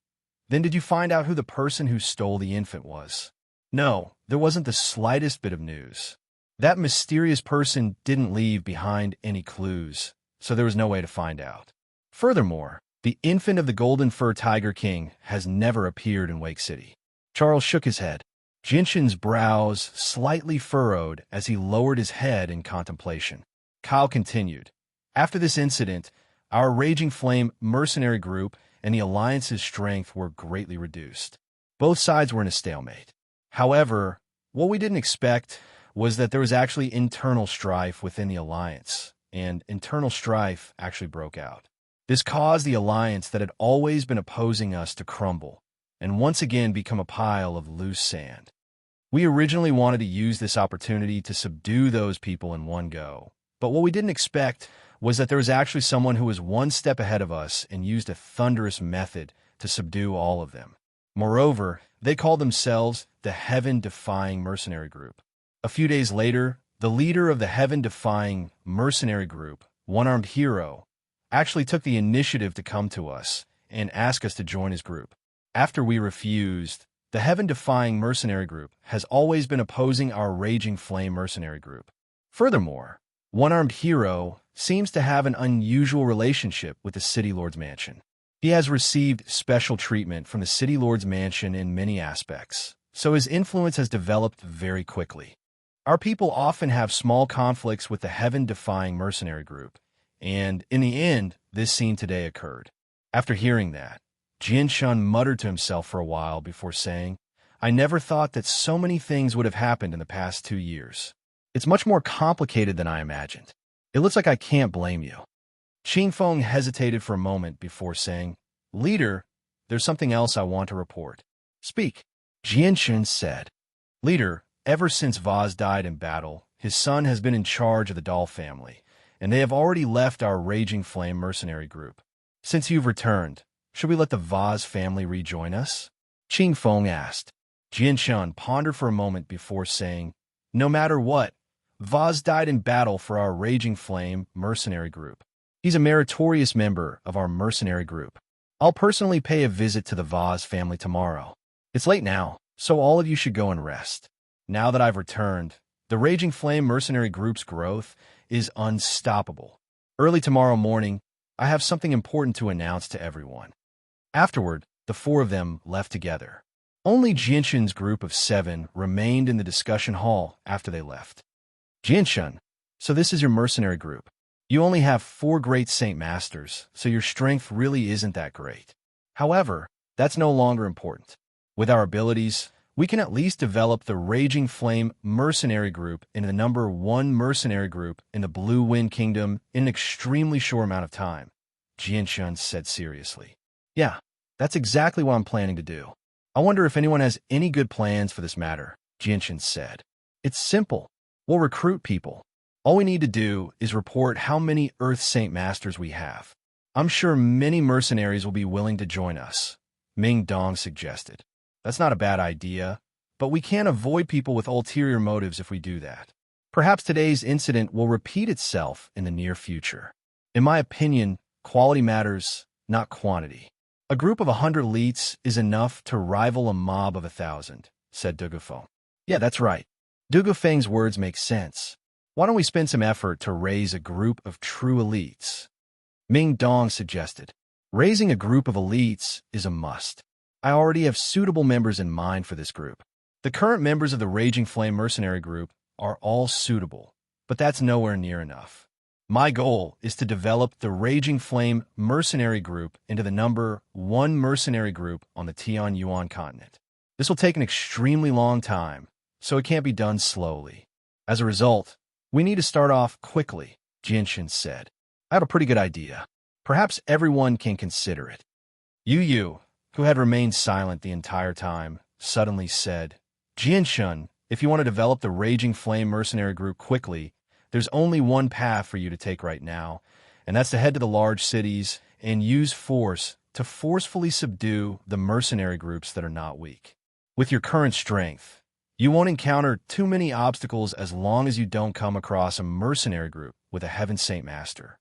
Speaker 1: "Then did you find out who the person who stole the infant was?" No, there wasn't the slightest bit of news. That mysterious person didn't leave behind any clues, so there was no way to find out. Furthermore, the infant of the Golden Fur Tiger King has never appeared in Wake City. Charles shook his head. Jinshin's brows slightly furrowed as he lowered his head in contemplation. Kyle continued, "After this incident, our Raging Flame mercenary group and the Alliance's strength were greatly reduced. Both sides were in a stalemate. However, what we didn't expect was that there was actually internal strife within the Alliance, and internal strife actually broke out. This caused the Alliance that had always been opposing us to crumble, and once again become a pile of loose sand. We originally wanted to use this opportunity to subdue those people in one go, but what we didn't expect was that there was actually someone who was one step ahead of us and used a thunderous method to subdue all of them. Moreover, they called themselves the Heaven-Defying Mercenary Group. A few days later, the leader of the Heaven-Defying Mercenary Group, One-Armed Hero, actually took the initiative to come to us and ask us to join his group. After we refused, the Heaven-Defying Mercenary Group has always been opposing our Raging Flame Mercenary Group. Furthermore, One-Armed Hero seems to have an unusual relationship with the City Lord's Mansion. He has received special treatment from the City Lord's Mansion in many aspects, so his influence has developed very quickly. Our people often have small conflicts with the Heaven-Defying Mercenary Group, and in the end, this scene today occurred. After hearing that, Jinshin muttered to himself for a while before saying, "I never thought that so many things would have happened in the past 2 years. It's much more complicated than I imagined. It looks like I can't blame you." Qingfeng hesitated for a moment before saying, "Leader, there's something else I want to report." "Speak," Jinshin said. "Leader, ever since Vaz died in battle, his son has been in charge of the Doll family, and they have already left our Raging Flame mercenary group. Since you've returned, should we let the Vaz family rejoin us?" Qingfeng asked. Jinshin pondered for a moment before saying, "No matter what, Vaz died in battle for our Raging Flame mercenary group. He's a meritorious member of our mercenary group. I'll personally pay a visit to the Vaz family tomorrow. It's late now, so all of you should go and rest. Now that I've returned, the Raging Flame mercenary group's growth is unstoppable. Early tomorrow morning, I have something important to announce to everyone." Afterward, the four of them left together. Only Jinshin's group of 7 remained in the discussion hall after they left. "Jinshin, so this is your mercenary group. You only have 4 great Saint Masters, so your strength really isn't that great. However, that's no longer important. With our abilities, we can at least develop the Raging Flame mercenary group into the number 1 mercenary group in the Blue Wind Kingdom in an extremely short amount of time," Jinshin said seriously. "Yeah, that's exactly what I'm planning to do. I wonder if anyone has any good plans for this matter," Jinshin said. "It's simple. We'll recruit people. All we need to do is report how many Earth Saint Masters we have. I'm sure many mercenaries will be willing to join us," Ming Dong suggested. "That's not a bad idea, but we can't avoid people with ulterior motives if we do that. Perhaps today's incident will repeat itself in the near future. In my opinion, quality matters, not quantity. A group of 100 elites is enough to rival a mob of 1,000, said Dugufeng. "Yeah, that's right. Dugufeng's words make sense. Why don't we spend some effort to raise a group of true elites?" Ming Dong suggested. "Raising a group of elites is a must. I already have suitable members in mind for this group. The current members of the Raging Flame Mercenary Group are all suitable, but that's nowhere near enough. My goal is to develop the Raging Flame Mercenary Group into the #1 mercenary group on the Tian Yuan continent. This will take an extremely long time, so it can't be done slowly. As a result, we need to start off quickly, Jinshin said. I have a pretty good idea. Perhaps everyone can consider it. Yu, who had remained silent the entire time, suddenly said, Jinshin, if you want to develop the Raging Flame Mercenary Group quickly, there's only one path for you to take right now, and that's to head to the large cities and use force to forcefully subdue the mercenary groups that are not weak. With your current strength, you won't encounter too many obstacles as long as you don't come across a mercenary group with a Heaven Saint Master.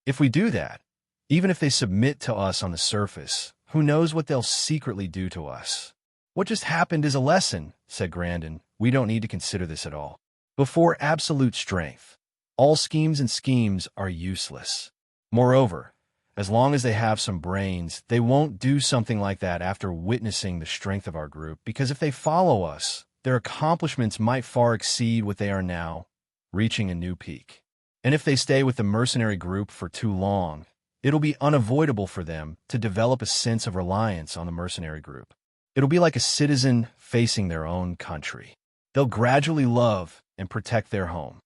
Speaker 1: If we do that, even if they submit to us on the surface, who knows what they'll secretly do to us? What just happened is a lesson, said Grandin. We don't need to consider this at all. Before absolute strength, all schemes are useless. Moreover, as long as they have some brains, they won't do something like that after witnessing the strength of our group, because if they follow us, their accomplishments might far exceed what they are now, reaching a new peak. And if they stay with the mercenary group for too long, it'll be unavoidable for them to develop a sense of reliance on the mercenary group. It'll be like a citizen facing their own country. They'll gradually love and protect their home.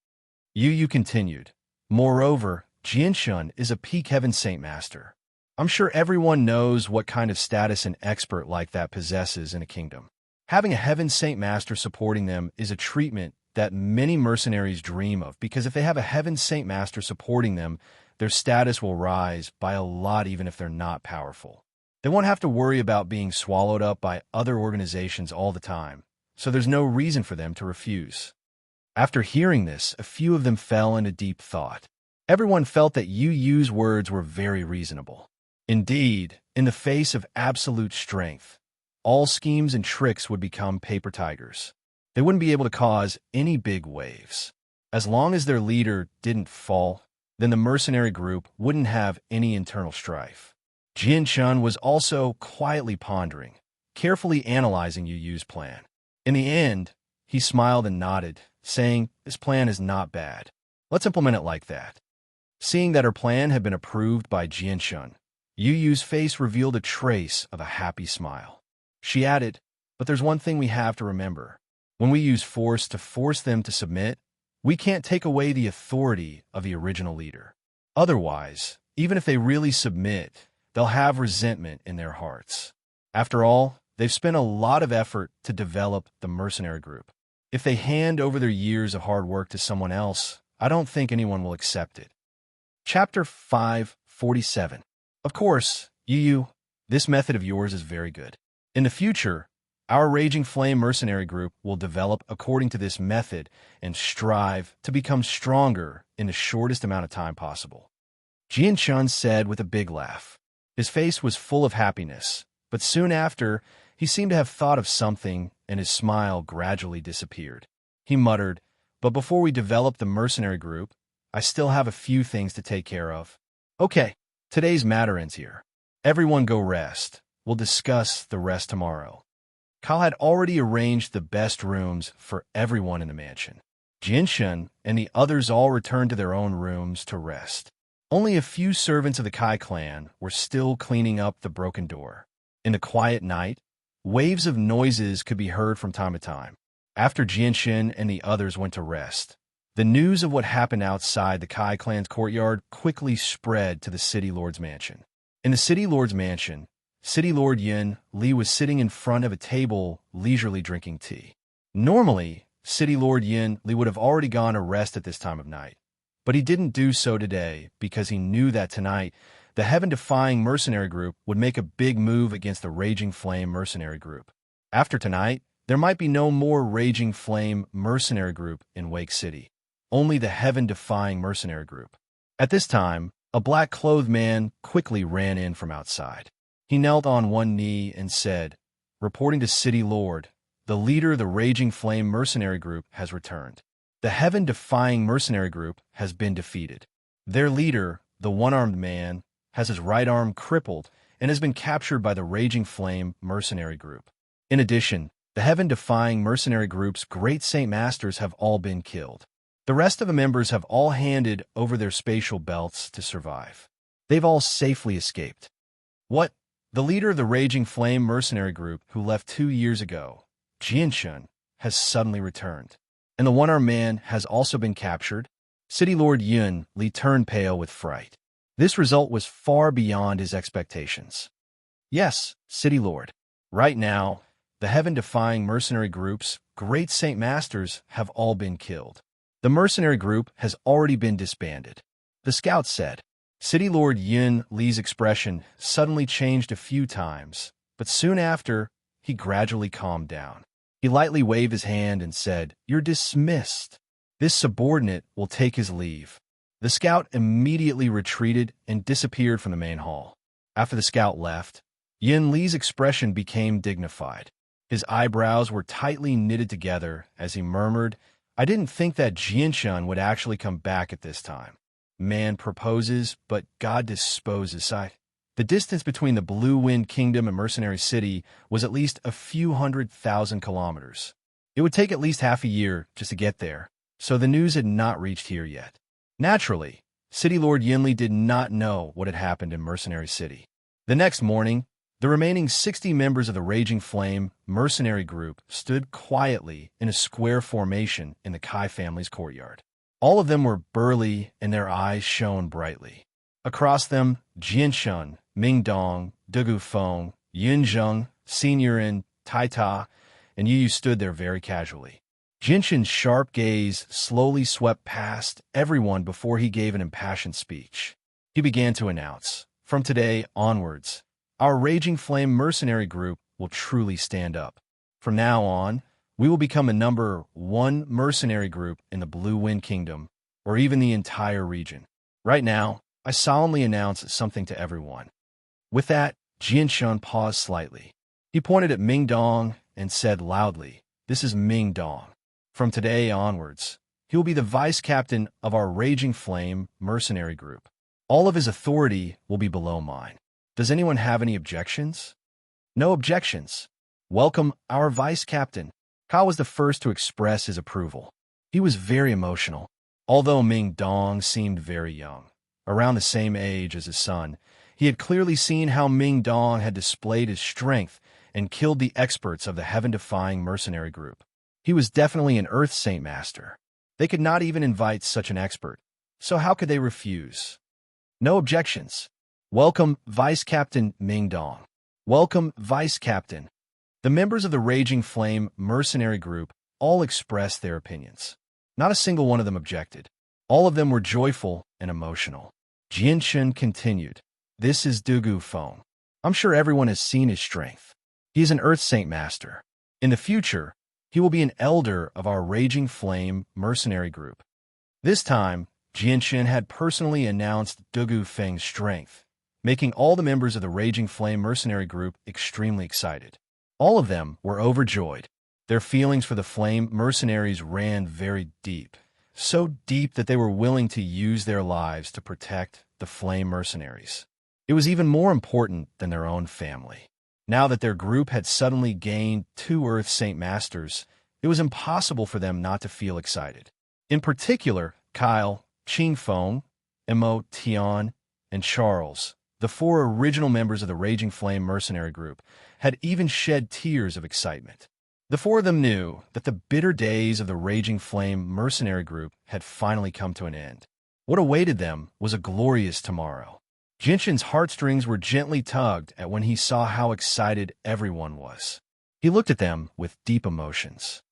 Speaker 1: Yu continued. Moreover, Jinshin is a peak Heaven Saint Master. I'm sure everyone knows what kind of status an expert like that possesses in a kingdom. Having a Heaven Saint Master supporting them is a treatment that many mercenaries dream of, because if they have a Heaven Saint Master supporting them, their status will rise by a lot even if they're not powerful. They won't have to worry about being swallowed up by other organizations all the time, so there's no reason for them to refuse. After hearing this, a few of them fell into deep thought. Everyone felt that Yu's words were very reasonable. Indeed, in the face of absolute strength, all schemes and tricks would become paper tigers. They wouldn't be able to cause any big waves. As long as their leader didn't fall, then the mercenary group wouldn't have any internal strife. Jinshin was also quietly pondering, carefully analyzing Yu's plan. In the end, he smiled and nodded, saying, This plan is not bad. Let's implement it like that. Seeing that her plan had been approved by Jinshin, Yu's face revealed a trace of a happy smile. She added, But there's one thing we have to remember. When we use force to force them to submit, we can't take away the authority of the original leader. Otherwise, even if they really submit, they'll have resentment in their hearts. After all, they've spent a lot of effort to develop the mercenary group. If they hand over their years of hard work to someone else, I don't think anyone will accept it. Chapter 547. Of course, Yu, this method of yours is very good. In the future, our Raging Flame Mercenary Group will develop according to this method and strive to become stronger in the shortest amount of time possible. Jinshin said with a big laugh. His face was full of happiness, but soon after, he seemed to have thought of something and his smile gradually disappeared. He muttered, But before we develop the mercenary group, I still have a few things to take care of. Okay, today's matter ends here. Everyone go rest. We'll discuss the rest tomorrow. Kyle had already arranged the best rooms for everyone in the mansion. Jinshin and the others all returned to their own rooms to rest. Only a few servants of the Kai clan were still cleaning up the broken door. In the quiet night, waves of noises could be heard from time to time. After Jinshin and the others went to rest, the news of what happened outside the Kai clan's courtyard quickly spread to the City Lord's mansion. In the City Lord's mansion, City Lord Yin Li was sitting in front of a table, leisurely drinking tea. Normally, City Lord Yin Li would have already gone to rest at this time of night, but he didn't do so today because he knew that tonight the heaven-defying mercenary group would make a big move against the Raging Flame mercenary group. After tonight, there might be no more Raging Flame mercenary group in Wake City, only the heaven-defying mercenary group. At this time, a black-clothed man quickly ran in from outside. He knelt on one knee and said, Reporting to City Lord, the leader of the Raging Flame mercenary group has returned. The heaven-defying mercenary group has been defeated. Their leader, the one-armed man, has his right arm crippled and has been captured by the Raging Flame mercenary group. In addition, the heaven-defying mercenary group's great Saint Masters have all been killed. The rest of the members have all handed over their spatial belts to survive. They've all safely escaped. What? The leader of the Raging Flame mercenary group, who left 2 years ago, Jianshun, has suddenly returned. And the one-armed man has also been captured. City Lord Yun Li turned pale with fright. This result was far beyond his expectations. Yes, City Lord. Right now, the heaven-defying mercenary group's great Saint Masters have all been killed. The mercenary group has already been disbanded. The scout said. City Lord Yun Li's expression suddenly changed a few times, but soon after, he gradually calmed down. He lightly waved his hand and said, "You're dismissed. This subordinate will take his leave." The scout immediately retreated and disappeared from the main hall. After the scout left, Yun Li's expression became dignified. His eyebrows were tightly knitted together as he murmured, "I didn't think that Jianshun would actually come back at this time. Man proposes, but God disposes." The distance between the Blue Wind Kingdom and Mercenary City was at least a few 100,000 kilometers. It would take at least half a year just to get there, so the news had not reached here yet. Naturally, City Lord Yunli did not know what had happened in Mercenary City. The next morning, the remaining 60 members of the Raging Flame mercenary group stood quietly in a square formation in the Kai family's courtyard. All of them were burly and their eyes shone brightly. Across them, Jianshun, Mingdong, Dugu Feng, Yunzheng, Senior and Taita, and Yu stood there very casually. Jianshun's sharp gaze slowly swept past everyone before he gave an impassioned speech. He began to announce, "From today onwards, our Raging Flame mercenary group will truly stand up. From now on, we will become a #1 mercenary group in the Blue Wind Kingdom, or even the entire region. Right now, I solemnly announce something to everyone." With that, Jianshun paused slightly. He pointed at Mingdong and said loudly, "This is Mingdong. From today onwards, he will be the vice captain of our Raging Flame mercenary group. All of his authority will be below mine. Does anyone have any objections?" "No objections. Welcome, our vice captain." Ka was the first to express his approval. He was very emotional. Although Ming Dong seemed very young, around the same age as his son, he had clearly seen how Ming Dong had displayed his strength and killed the experts of the heaven-defying mercenary group. He was definitely an Earth Saint Master. They could not even invite such an expert, so how could they refuse? "No objections. Welcome, Vice Captain Ming Dong." "Welcome, Vice Captain." The members of the Raging Flame mercenary group all expressed their opinions. Not a single one of them objected. All of them were joyful and emotional. Jianshun continued, "This is Dugu Feng. I'm sure everyone has seen his strength. He is an Earth Saint Master. In the future, he will be an elder of our Raging Flame mercenary group." This time, Jianshun had personally announced Dugu Feng's strength, making all the members of the Raging Flame mercenary group extremely excited. All of them were overjoyed. Their feelings for the Flame mercenaries ran very deep, so deep that they were willing to use their lives to protect the Flame mercenaries. It was even more important than their own family. Now that their group had suddenly gained 2 Earth Saint Masters, it was impossible for them not to feel excited. In particular, Kyle, Qing Feng, Emo Tian, and Charles, the 4 original members of the Raging Flame mercenary group, had even shed tears of excitement. The 4 of them knew that the bitter days of the Raging Flame mercenary group had finally come to an end. What awaited them was a glorious tomorrow. Jianshun's heartstrings were gently tugged at when he saw how excited everyone was. He looked at them with deep emotions.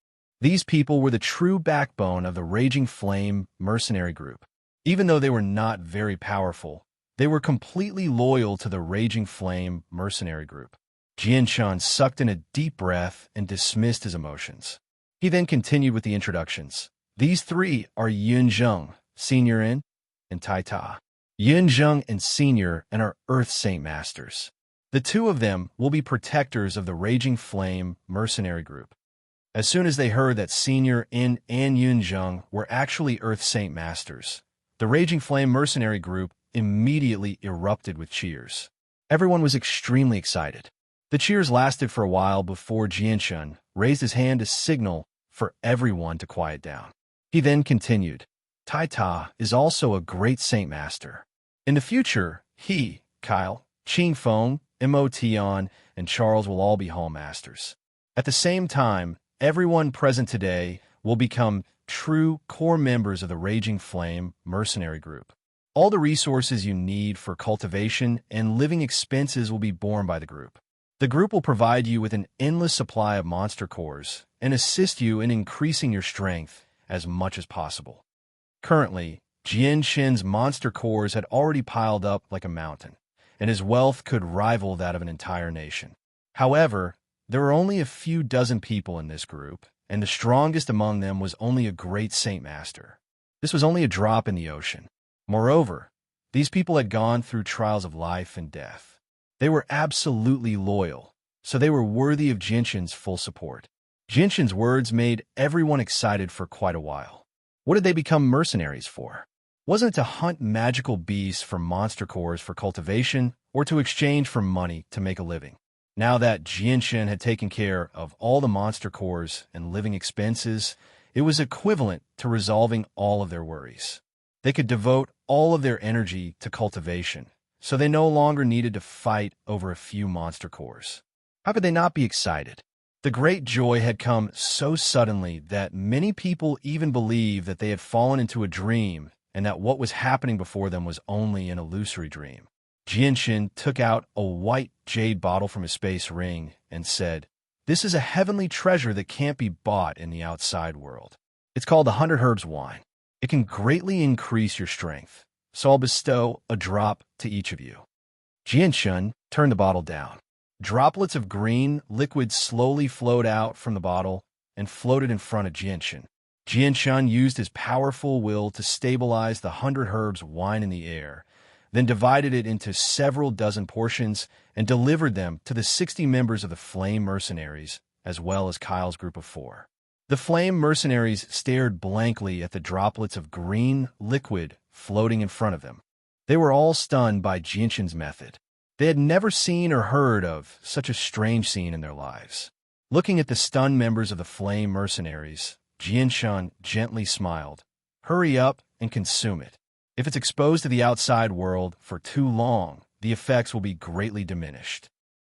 Speaker 1: These people were the true backbone of the Raging Flame mercenary group. Even though they were not very powerful, they were completely loyal to the Raging Flame mercenary group. Jianshun sucked in a deep breath and dismissed his emotions. He then continued with the introductions. These 3 are Yunzheng, Senior and Taita. Yunzheng and Senior and are Earth Saint Masters. The 2 of them will be protectors of the Raging Flame mercenary group. As soon as they heard that Senior and Yunzheng were actually Earth Saint Masters, the Raging Flame mercenary group immediately erupted with cheers. Everyone was extremely excited. The cheers lasted for a while before Jianshun raised his hand to signal for everyone to quiet down. He then continued, Tai Ta is also a great Saint Master. In the future, he, Kyle, Qing Feng, Mo Tian, and Charles will all be Hall Masters. At the same time, everyone present today will become true core members of the Raging Flame mercenary group. All the resources you need for cultivation and living expenses will be borne by the group. The group will provide you with an endless supply of monster cores and assist you in increasing your strength as much as possible. Currently, Jian Shin's monster cores had already piled up like a mountain, and his wealth could rival that of an entire nation. However, there were only a few dozen people in this group, and the strongest among them was only a great Saint Master. This was only a drop in the ocean. Moreover, these people had gone through trials of life and death. They were absolutely loyal, so they were worthy of Jinshin's full support. Jinshin's words made everyone excited for quite a while. What did they become mercenaries for? Wasn't it to hunt magical beasts for monster cores for cultivation, or to exchange for money to make a living? Now that Jinshin had taken care of all the monster cores and living expenses, it was equivalent to resolving all of their worries. They could devote all of their energy to cultivation, so they no longer needed to fight over a few monster cores. How could they not be excited? The great joy had come so suddenly that many people even believed that they had fallen into a dream and that what was happening before them was only an illusory dream. Jinshin took out a white jade bottle from his space ring and said, "This is a heavenly treasure that can't be bought in the outside world. It's called the 100 Herbs Wine. It can greatly increase your strength, so I'll bestow a drop to each of you." Jianshun turned the bottle down. Droplets of green liquid slowly flowed out from the bottle and floated in front of Jianshun. Jianshun used his powerful will to stabilize the 100 Herbs Wine in the air, then divided it into several dozen portions and delivered them to the 60 members of the Flame Mercenaries, as well as Kyle's group of 4. The Flame Mercenaries stared blankly at the droplets of green liquid floating in front of them. They were all stunned by Jinshin's method. They had never seen or heard of such a strange scene in their lives. Looking at the stunned members of the Flame Mercenaries, Jinshin gently smiled. "Hurry up and consume it. If it's exposed to the outside world for too long, the effects will be greatly diminished."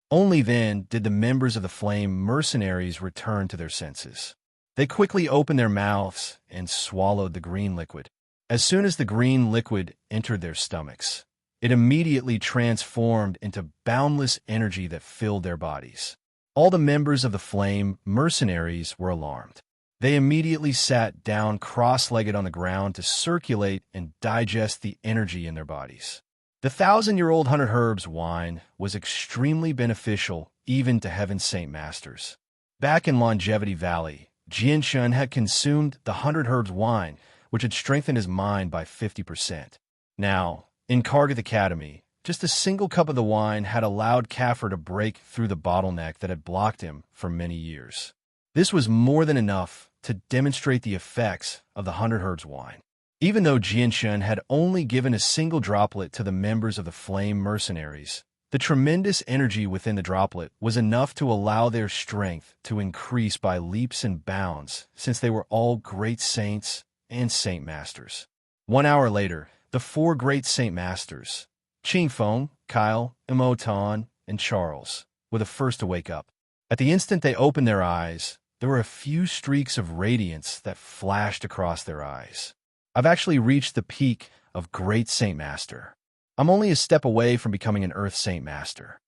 Speaker 1: Only then did the members of the Flame Mercenaries return to their senses. They quickly opened their mouths and swallowed the green liquid. As soon as the green liquid entered their stomachs, it immediately transformed into boundless energy that filled their bodies. All the members of the Flame Mercenaries were alarmed. They immediately sat down cross-legged on the ground to circulate and digest the energy in their bodies. The 1,000-year-old 100 Herbs Wine was extremely beneficial even to Heaven's Saint Masters. Back in Longevity Valley, Jianshun had consumed the 100 Herbs Wine, which had strengthened his mind by 50%. Now, in Kargath Academy, just a single cup of the wine had allowed Kaffir to break through the bottleneck that had blocked him for many years. This was more than enough to demonstrate the effects of the 100 Herbs Wine. Even though Jianshun had only given a single droplet to the members of the Flame Mercenaries, the tremendous energy within the droplet was enough to allow their strength to increase by leaps and bounds, since they were all great saints and Saint Masters. 1 hour later, the 4 great Saint Masters, Qing Feng, Kyle, Mo Tan, and Charles, were the first to wake up. At the instant they opened their eyes, there were a few streaks of radiance that flashed across their eyes. "I've actually reached the peak of Great Saint Master. I'm only a step away from becoming an Earth Saint Master."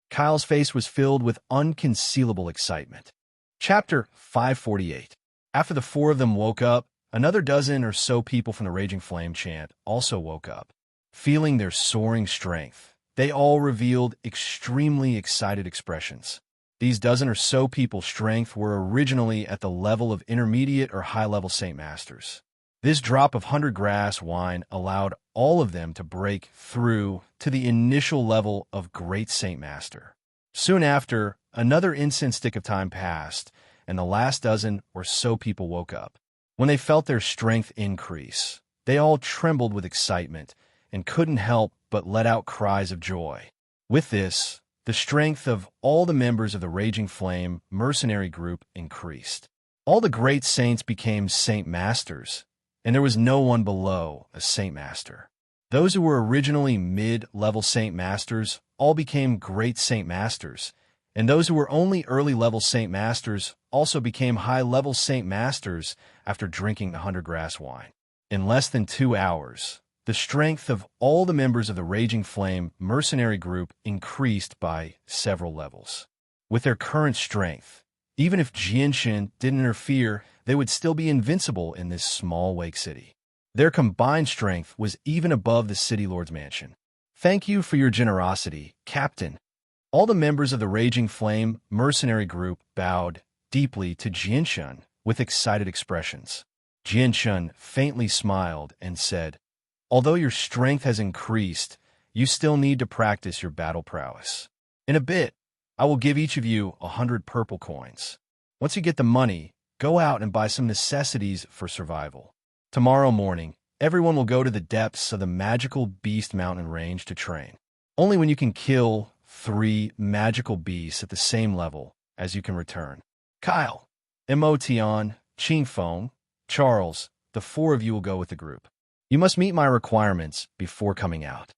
Speaker 1: Kyle's face was filled with unconcealable excitement. Chapter 548. After the 4 of them woke up, another dozen or so people from the Raging Flame chant also woke up. Feeling their soaring strength, they all revealed extremely excited expressions. These dozen or so people's strength were originally at the level of intermediate or high-level Saint Masters. This drop of 100 grass wine allowed all of them to break through to the initial level of Great Saint Master. Soon after, another incense stick of time passed, and the last dozen or so people woke up. When they felt their strength increase, they all trembled with excitement and couldn't help but let out cries of joy. With this, the strength of all the members of the Raging Flame mercenary group increased. All the great saints became Saint Masters, and there was no one below a Saint Master. Those who were originally mid-level Saint Masters all became great Saint Masters, and those who were only early-level Saint Masters also became high-level Saint Masters after drinking the 100-grass wine. In less than 2 hours, the strength of all the members of the Raging Flame mercenary group increased by several levels. With their current strength, even if Jianshan didn't interfere, they would still be invincible in this small wake city. Their combined strength was even above the City Lord's mansion. Thank you for your generosity, Captain. All the members of the Raging Flame mercenary group bowed deeply to Jianshan with excited expressions. Jianshan faintly smiled and said, "Although your strength has increased, you still need to practice your battle prowess. In a bit, I will give each of you 100 purple coins. Once you get the money, go out and buy some necessities for survival. Tomorrow morning, everyone will go to the depths of the magical beast mountain range to train. Only when you can kill 3 magical beasts at the same level as you can return. Kyle, Emotion, Qingfeng, Charles, the 4 of you will go with the group. You must meet my requirements before coming out."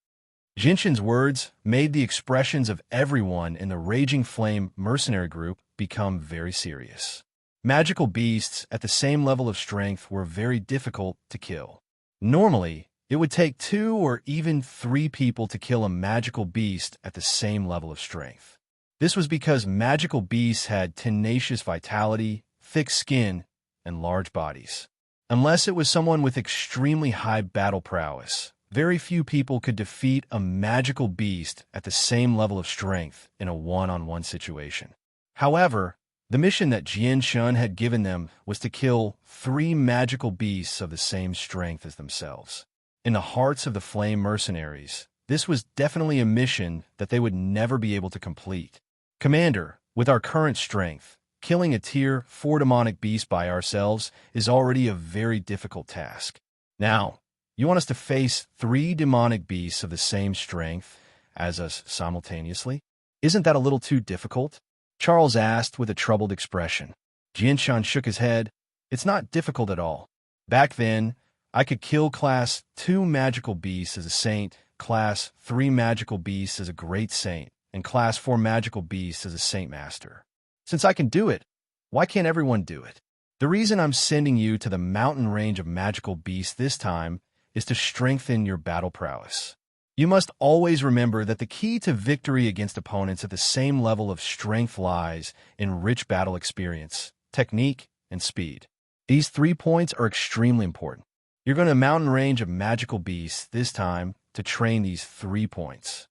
Speaker 1: Jinshan's words made the expressions of everyone in the Raging Flame mercenary group become very serious. Magical beasts at the same level of strength were very difficult to kill. Normally, it would take 2 or even 3 people to kill a magical beast at the same level of strength. This was because magical beasts had tenacious vitality, thick skin, and large bodies. Unless it was someone with extremely high battle prowess, very few people could defeat a magical beast at the same level of strength in a one-on-one situation. However, the mission that Jianshan had given them was to kill 3 magical beasts of the same strength as themselves. In the hearts of the Flame mercenaries, this was definitely a mission that they would never be able to complete. "Commander, with our current strength, killing a tier 4 demonic beast by ourselves is already a very difficult task. Now, you want us to face 3 demonic beasts of the same strength as us simultaneously? Isn't that a little too difficult?" Charles asked with a troubled expression. Jianshan shook his head. "It's not difficult at all. Back then, I could kill Class 2 magical beasts as a saint, Class 3 magical beasts as a great saint, and Class 4 magical beasts as a Saint Master. Since I can do it, why can't everyone do it? The reason I'm sending you to the mountain range of magical beasts this time is to strengthen your battle prowess. You must always remember that the key to victory against opponents at the same level of strength lies in rich battle experience, technique, and speed. These 3 points are extremely important. You're going to mountain range of magical beasts this time to train these 3 points."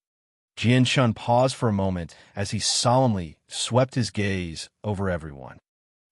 Speaker 1: Jianshan paused for a moment as he solemnly swept his gaze over everyone.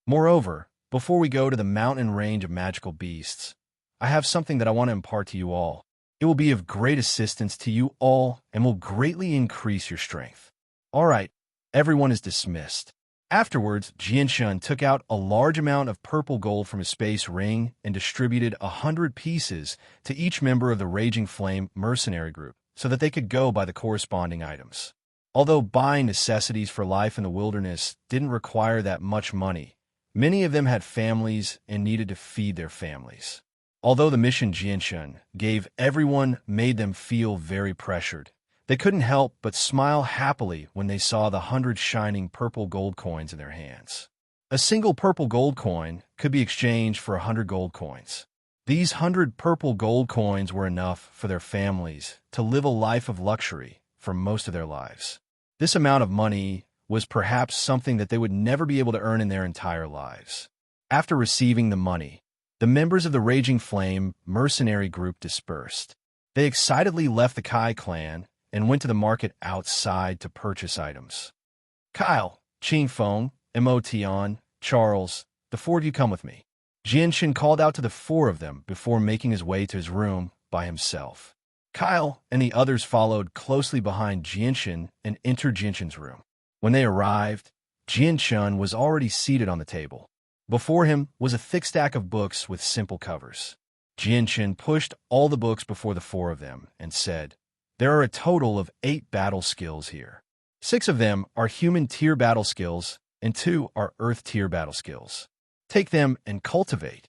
Speaker 1: "Moreover, before we go to the mountain range of magical beasts, I have something that I want to impart to you all. It will be of great assistance to you all and will greatly increase your strength." "All right, everyone is dismissed." Afterwards, Jianshan took out a large amount of purple gold from his space ring and distributed 100 pieces to each member of the Raging Flame mercenary group so that they could go buy the corresponding items. Although buying necessities for life in the wilderness didn't require that much money, many of them had families and needed to feed their families. Although the mission Jianshan gave everyone made them feel very pressured, they couldn't help but smile happily when they saw the 100 shining purple gold coins in their hands. A single purple gold coin could be exchanged for 100 gold coins. These 100 purple gold coins were enough for their families to live a life of luxury for most of their lives. This amount of money was perhaps something that they would never be able to earn in their entire lives. After receiving the money, the members of the Raging Flame mercenary group dispersed. They excitedly left the Kai clan and went to the market outside to purchase items. "Kyle, Qingfeng, Emotion, Charles, the 4 of you come with me." Jianshan called out to the 4 of them before making his way to his room by himself. Kyle and the others followed closely behind Jianshan and entered Jianshan's room. When they arrived, Jianshan was already seated on the table. Before him was a thick stack of books with simple covers. Jianshan pushed all the books before the 4 of them and said, There are a total of 8 battle skills here. 6 of them are human tier battle skills, and 2 are earth tier battle skills. Take them and cultivate.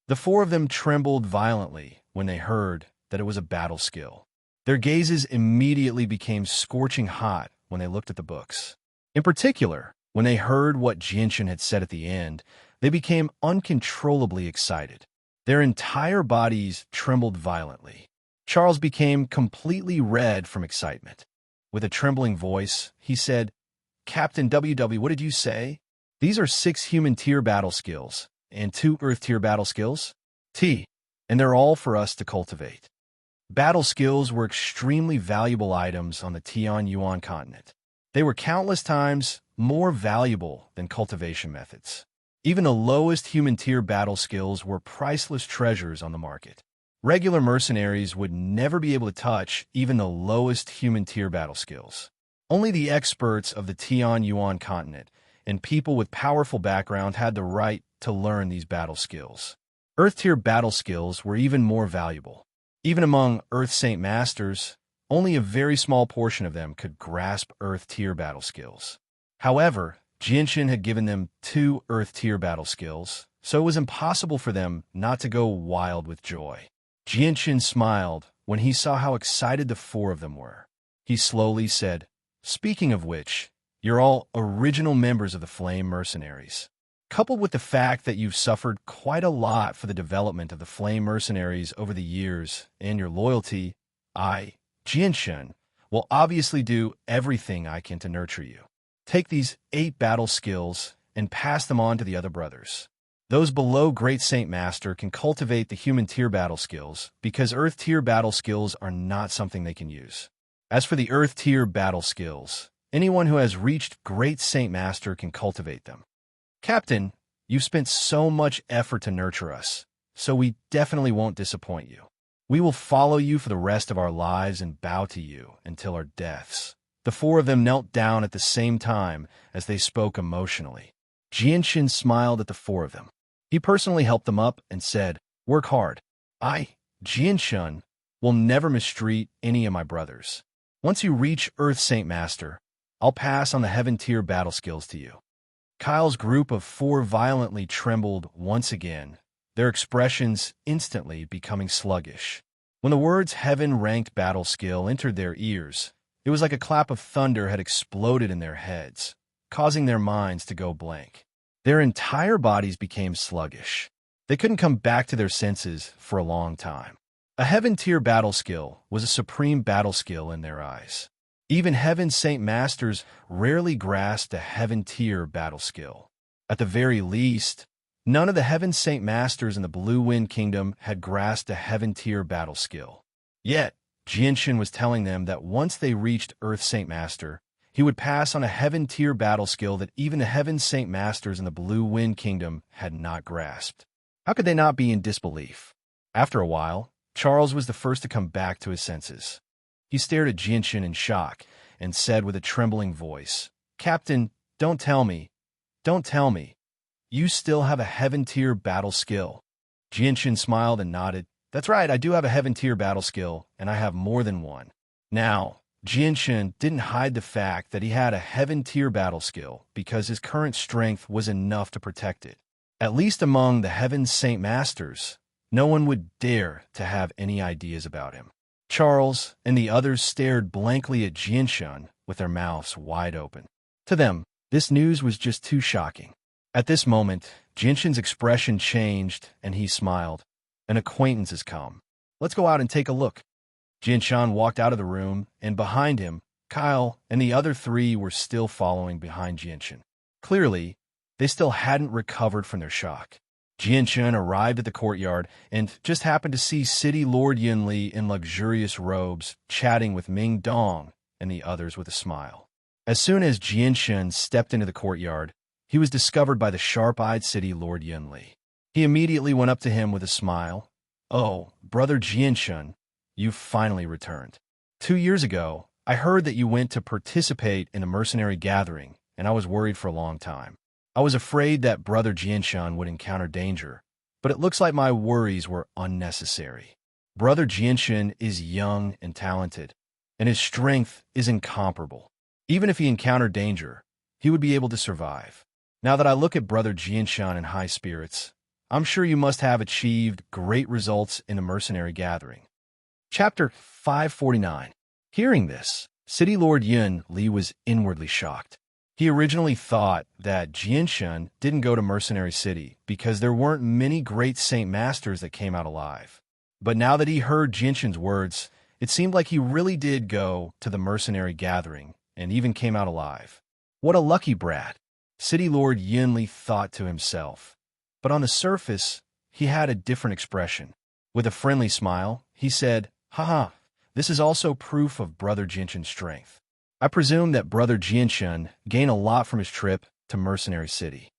Speaker 1: The 4 of them trembled violently when they heard that it was a battle skill. Their gazes immediately became scorching hot when they looked at the books. In particular, when they heard what Jinshin had said at the end, they became uncontrollably excited. Their entire bodies trembled violently. Charles became completely red from excitement. With a trembling voice, he said, "Captain WW, what did you say? These are 6 human tier battle skills and 2 earth tier battle skills? And they're all for us to cultivate." Battle skills were extremely valuable items on the Tian Yuan continent. They were countless times more valuable than cultivation methods. Even the lowest human tier battle skills were priceless treasures on the market. Regular mercenaries would never be able to touch even the lowest human tier battle skills. Only the experts of the Tian Yuan continent and people with powerful background had the right to learn these battle skills. Earth tier battle skills were even more valuable. Even among Earth Saint Masters, only a very small portion of them could grasp Earth tier battle skills. However, Jinshin had given them 2 Earth tier battle skills, so it was impossible for them not to go wild with joy. Jinshin smiled when he saw how excited the 4 of them were. He slowly said, "Speaking of which, you're all original members of the Flame Mercenaries. Coupled with the fact that you've suffered quite a lot for the development of the Flame Mercenaries over the years and your loyalty, I, Jinshin, will obviously do everything I can to nurture you. Take these 8 battle skills and pass them on to the other brothers. Those below Great Saint Master can cultivate the human tier battle skills because earth tier battle skills are not something they can use. As for the earth tier battle skills, anyone who has reached Great Saint Master can cultivate them. Captain, you've spent so much effort to nurture us, so we definitely won't disappoint you. We will follow you for the rest of our lives and bow to you until our deaths." The 4 of them knelt down at the same time as they spoke emotionally. Jinshin smiled at the 4 of them. He personally helped them up and said, "Work hard. I, Jinshin, will never mistreat any of my brothers. Once you reach Earth Saint Master, I'll pass on the Heaven tier battle skills to you." Kyle's group of 4 violently trembled once again, their expressions instantly becoming sluggish. When the words Heaven-ranked battle skill entered their ears, it was like a clap of thunder had exploded in their heads, causing their minds to go blank. Their entire bodies became sluggish. They couldn't come back to their senses for a long time. A Heaven-tier battle skill was a supreme battle skill in their eyes. Even Heaven Saint Masters rarely grasped a Heaven-tier battle skill. At the very least, none of the Heaven Saint Masters in the Blue Wind Kingdom had grasped a Heaven-tier battle skill. Yet, Jinshin was telling them that once they reached Earth Saint Master, he would pass on a Heaven-tier battle skill that even the Heaven Saint Masters in the Blue Wind Kingdom had not grasped. How could they not be in disbelief? After a while, Charles was the first to come back to his senses. He stared at Jinshin in shock and said with a trembling voice, "Captain, don't tell me. You still have a Heaven-tier battle skill." Jinshin smiled and nodded. "That's right, I do have a Heaven-tier battle skill, and I have more than one." Now, Jinshin didn't hide the fact that he had a Heaven-tier battle skill because his current strength was enough to protect it. At least among the Heaven Saint Masters, no one would dare to have any ideas about him. Charles and the others stared blankly at Jinshin with their mouths wide open. To them, this news was just too shocking. At this moment, Jinshin's expression changed and he smiled. "An acquaintance has come. Let's go out and take a look." Jinshin walked out of the room, and behind him, Kyle and the other 3 were still following behind Jinshin. Clearly, they still hadn't recovered from their shock. Jinshin arrived at the courtyard and just happened to see City Lord Yunli in luxurious robes chatting with Ming Dong and the others with a smile. As soon as Jinshin stepped into the courtyard, he was discovered by the sharp-eyed City Lord Yunli. He immediately went up to him with a smile. "Oh, brother Jinshin, you've finally returned. 2 years ago, I heard that you went to participate in a mercenary gathering, and I was worried for a long time. I was afraid that brother Jinshin would encounter danger, but it looks like my worries were unnecessary. Brother Jinshin is young and talented, and his strength is incomparable. Even if he encountered danger, he would be able to survive. Now that I look at Brother Jianshan in high spirits, I'm sure you must have achieved great results in the mercenary gathering. Chapter 549. Hearing this, City Lord Yun Li was inwardly shocked. He originally thought that Jianshan didn't go to Mercenary City because there weren't many great Saint Masters that came out alive. But now that he heard Jianshan's words, it seemed like he really did go to the mercenary gathering and even came out alive. What a lucky brat, City Lord Yun Li thought to himself. But on the surface, he had a different expression. With a friendly smile, he said, "Haha, this is also proof of Brother Jianshan's strength. I presume that Brother Jianshan gained a lot from his trip to Mercenary City."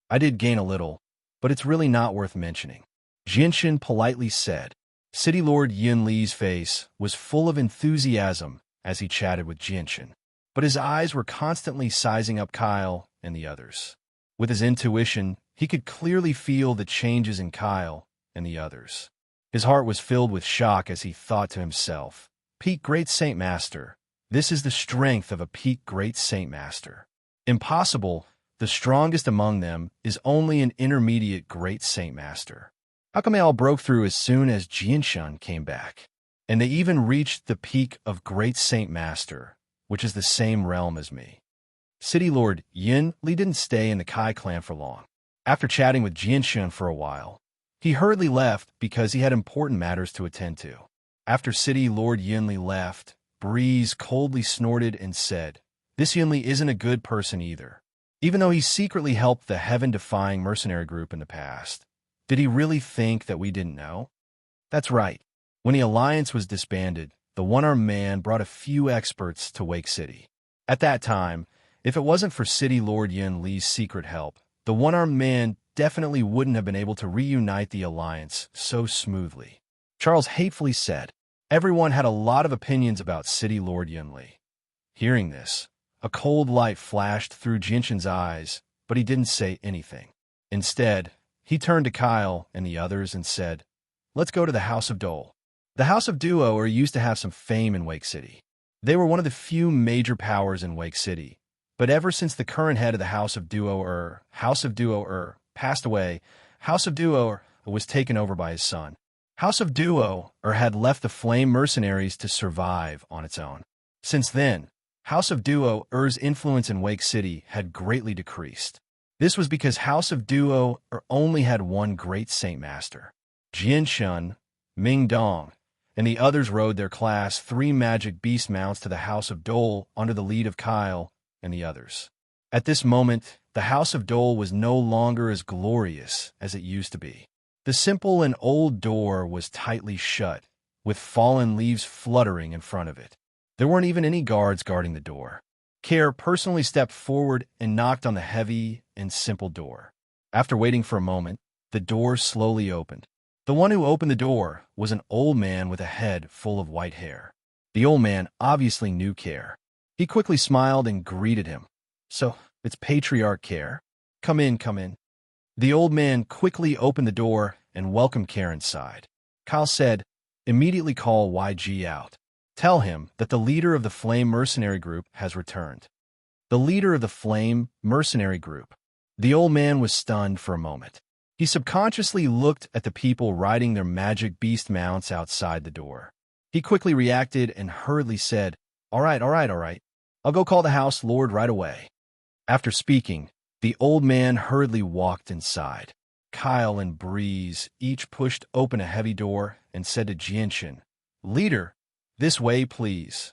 Speaker 1: "I did gain a little, but it's really not worth mentioning," Jianshan politely said. City Lord Yun Li's face was full of enthusiasm as he chatted with Jianshan, but his eyes were constantly sizing up Kyle and the others. With his intuition, he could clearly feel the changes in Kyle and the others. His heart was filled with shock as he thought to himself, "Peak Great Saint Master. This is the strength of a peak Great Saint Master. Impossible, the strongest among them is only an intermediate Great Saint Master. How come they all broke through as soon as Jianshan came back? And they even reached the peak of Great Saint Master, which is the same realm as me." City Lord Yun Li didn't stay in the Kai clan for long. After chatting with Jianshan for a while, he hurriedly left because he had important matters to attend to. After City Lord Yun Li left, Breeze coldly snorted and said, "This Yun Li isn't a good person either. Even though he secretly helped the heaven-defying mercenary group in the past, did he really think that we didn't know?" That's right. When the alliance was disbanded, the one-armed man brought a few experts to Wake City. At that time, if it wasn't for City Lord Yun Li's secret help, the one-armed man definitely wouldn't have been able to reunite the alliance so smoothly. Charles hatefully said. Everyone had a lot of opinions about City Lord Yun Li. Hearing this, a cold light flashed through Jianshan's eyes, but he didn't say anything. Instead, he turned to Kyle and the others and said, "Let's go to the House of Dole." The House of Duo used to have some fame in Wake City. They were one of the few major powers in Wake City, but ever since the current head of the House of Duo passed away, House of Duo was taken over by his son. House of Duo had left the Flame Mercenaries to survive on its own. Since then, House of Duo's influence in Wake City had greatly decreased. This was because House of Duo only had one great Saint Master. Jianshan, Ming Dong, and the others rode their Class 3 magic beast mounts to the House of Dole under the lead of Kyle and the others. At this moment, the House of Dole was no longer as glorious as it used to be. The simple and old door was tightly shut, with fallen leaves fluttering in front of it. There weren't even any guards guarding the door. Care personally stepped forward and knocked on the heavy and simple door. After waiting for a moment, the door slowly opened. The one who opened the door was an old man with a head full of white hair. The old man obviously knew Care. He quickly smiled and greeted him. "So, it's Patriarch Care. Come in, come in." The old man quickly opened the door and welcomed Care inside. Kyle said, "Immediately call YG out. Tell him that the leader of the Flame Mercenary Group has returned." The leader of the Flame Mercenary Group. The old man was stunned for a moment. He subconsciously looked at the people riding their magic beast mounts outside the door. He quickly reacted and hurriedly said, all right. I'll go call the House Lord right away." After speaking, the old man hurriedly walked inside. Kyle and Breeze each pushed open a heavy door and said to Jianshan, "Leader, this way, please."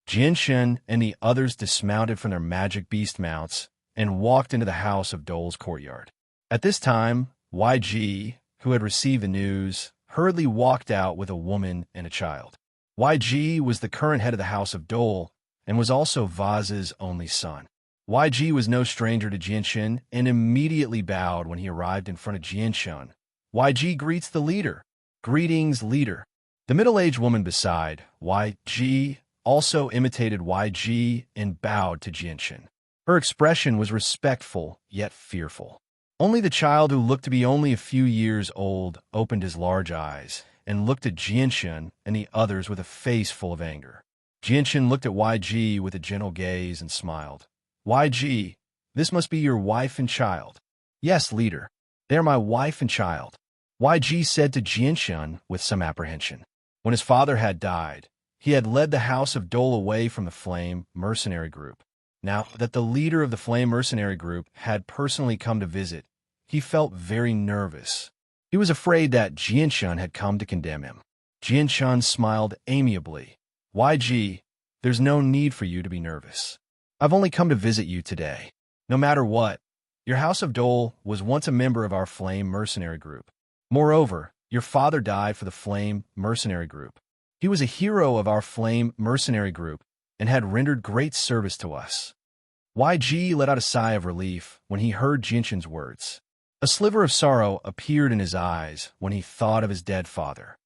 Speaker 1: Jianshan and the others dismounted from their magic beast mounts and walked into the House of Dole's courtyard. At this time, YG, who had received the news, hurriedly walked out with a woman and a child. YG was the current head of the House of Dole and was also Vaz's only son. YG was no stranger to Jianshan and immediately bowed when he arrived in front of Jianshan. YG greets the leader. "Greetings, leader." The middle-aged woman beside YG also imitated YG and bowed to Jianshan. Her expression was respectful yet fearful. Only the child, who looked to be only a few years old, opened his large eyes and looked at Jianshan and the others with a face full of anger. Jianchen looked at YG with a gentle gaze and smiled. YG, this must be your wife and child. Yes, leader. They are my wife and child, YG said to Jianchen with some apprehension. When his father had died, he had led the House of Dole away from the Flame mercenary group. Now that the leader of the Flame mercenary group had personally come to visit, he felt very nervous. He was afraid that Jianchen had come to condemn him. Jianchen smiled amiably. YG, there's no need for you to be nervous. I've only come to visit you today. No matter what, your House of Dole was once a member of our Flame mercenary group. Moreover, your father died for the Flame mercenary group. He was a hero of our Flame mercenary group and had rendered great service to us. YG let out a sigh of relief when he heard Jianchen's words. A sliver of sorrow appeared in his eyes when he thought of his dead father.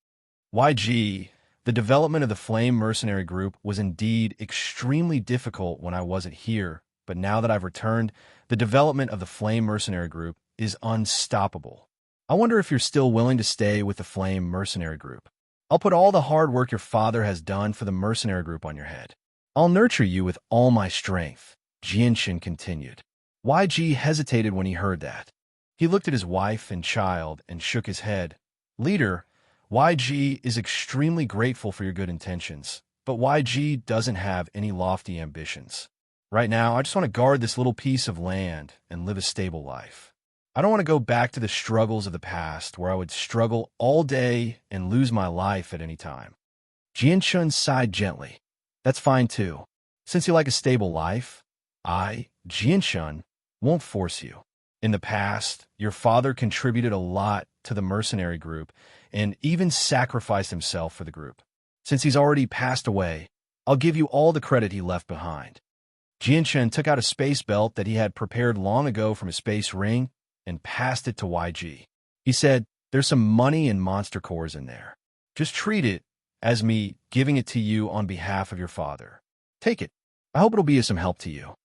Speaker 1: YG, the development of the Flame mercenary group was indeed extremely difficult when I wasn't here, but now that I've returned, the development of the Flame mercenary group is unstoppable. I wonder if you're still willing to stay with the Flame mercenary group. I'll put all the hard work your father has done for the mercenary group on your head. I'll nurture you with all my strength, Jianchen continued. YG hesitated when he heard that. He looked at his wife and child and shook his head. Leader, YG is extremely grateful for your good intentions, but YG doesn't have any lofty ambitions. Right now, I just want to guard this little piece of land and live a stable life. I don't want to go back to the struggles of the past where I would struggle all day and lose my life at any time. Jianchen sighed gently. That's fine too. Since you like a stable life, I, Jianchen, won't force you. In the past, your father contributed a lot to the mercenary group and even sacrificed himself for the group. Since he's already passed away, I'll give you all the credit he left behind. Jianchen took out a space belt that he had prepared long ago from a space ring and passed it to YG. He said, there's some money and monster cores in there. Just treat it as me giving it to you on behalf of your father. Take it. I hope it'll be of some help to you.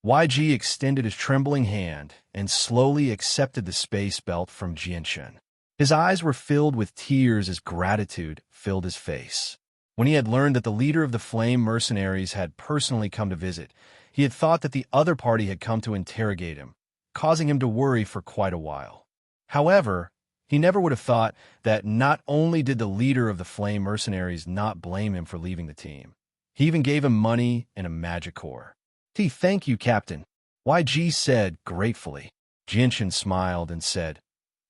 Speaker 1: YG extended his trembling hand and slowly accepted the space belt from Jianchen. His eyes were filled with tears as gratitude filled his face. When he had learned that the leader of the Flame mercenaries had personally come to visit, he had thought that the other party had come to interrogate him, causing him to worry for quite a while. However, he never would have thought that not only did the leader of the Flame mercenaries not blame him for leaving the team, he even gave him money and a magic core. Thank you, Captain, YG said gratefully. Jianchen smiled and said,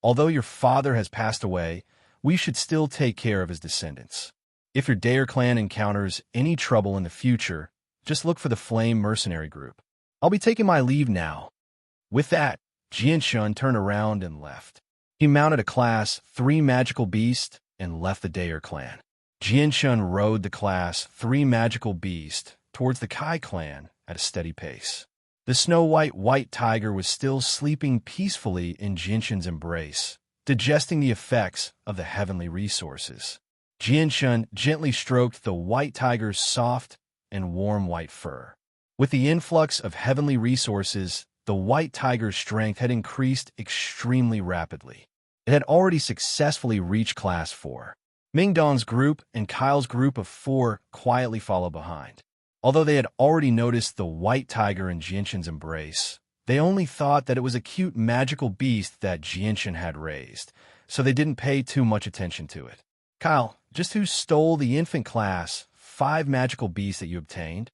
Speaker 1: although your father has passed away, we should still take care of his descendants. If your Daer clan encounters any trouble in the future, just look for the Flame mercenary group. I'll be taking my leave now. With that, Jianchen turned around and left. He mounted a Class 3 magical beast and left the Daer clan. Jianchen rode the Class 3 magical beast towards the Kai clan at a steady pace. The snow-white tiger was still sleeping peacefully in Jianchen's embrace, digesting the effects of the heavenly resources. Jianchen gently stroked the white tiger's soft and warm white fur. With the influx of heavenly resources, the white tiger's strength had increased extremely rapidly. It had already successfully reached Class 4. Mingdong's group and Kyle's group of 4 quietly followed behind. Although they had already noticed the white tiger in Jianchen's embrace, they only thought that it was a cute magical beast that Jianchen had raised, so they didn't pay too much attention to it. Kyle, just who stole the infant Class 5 magical beast that you obtained?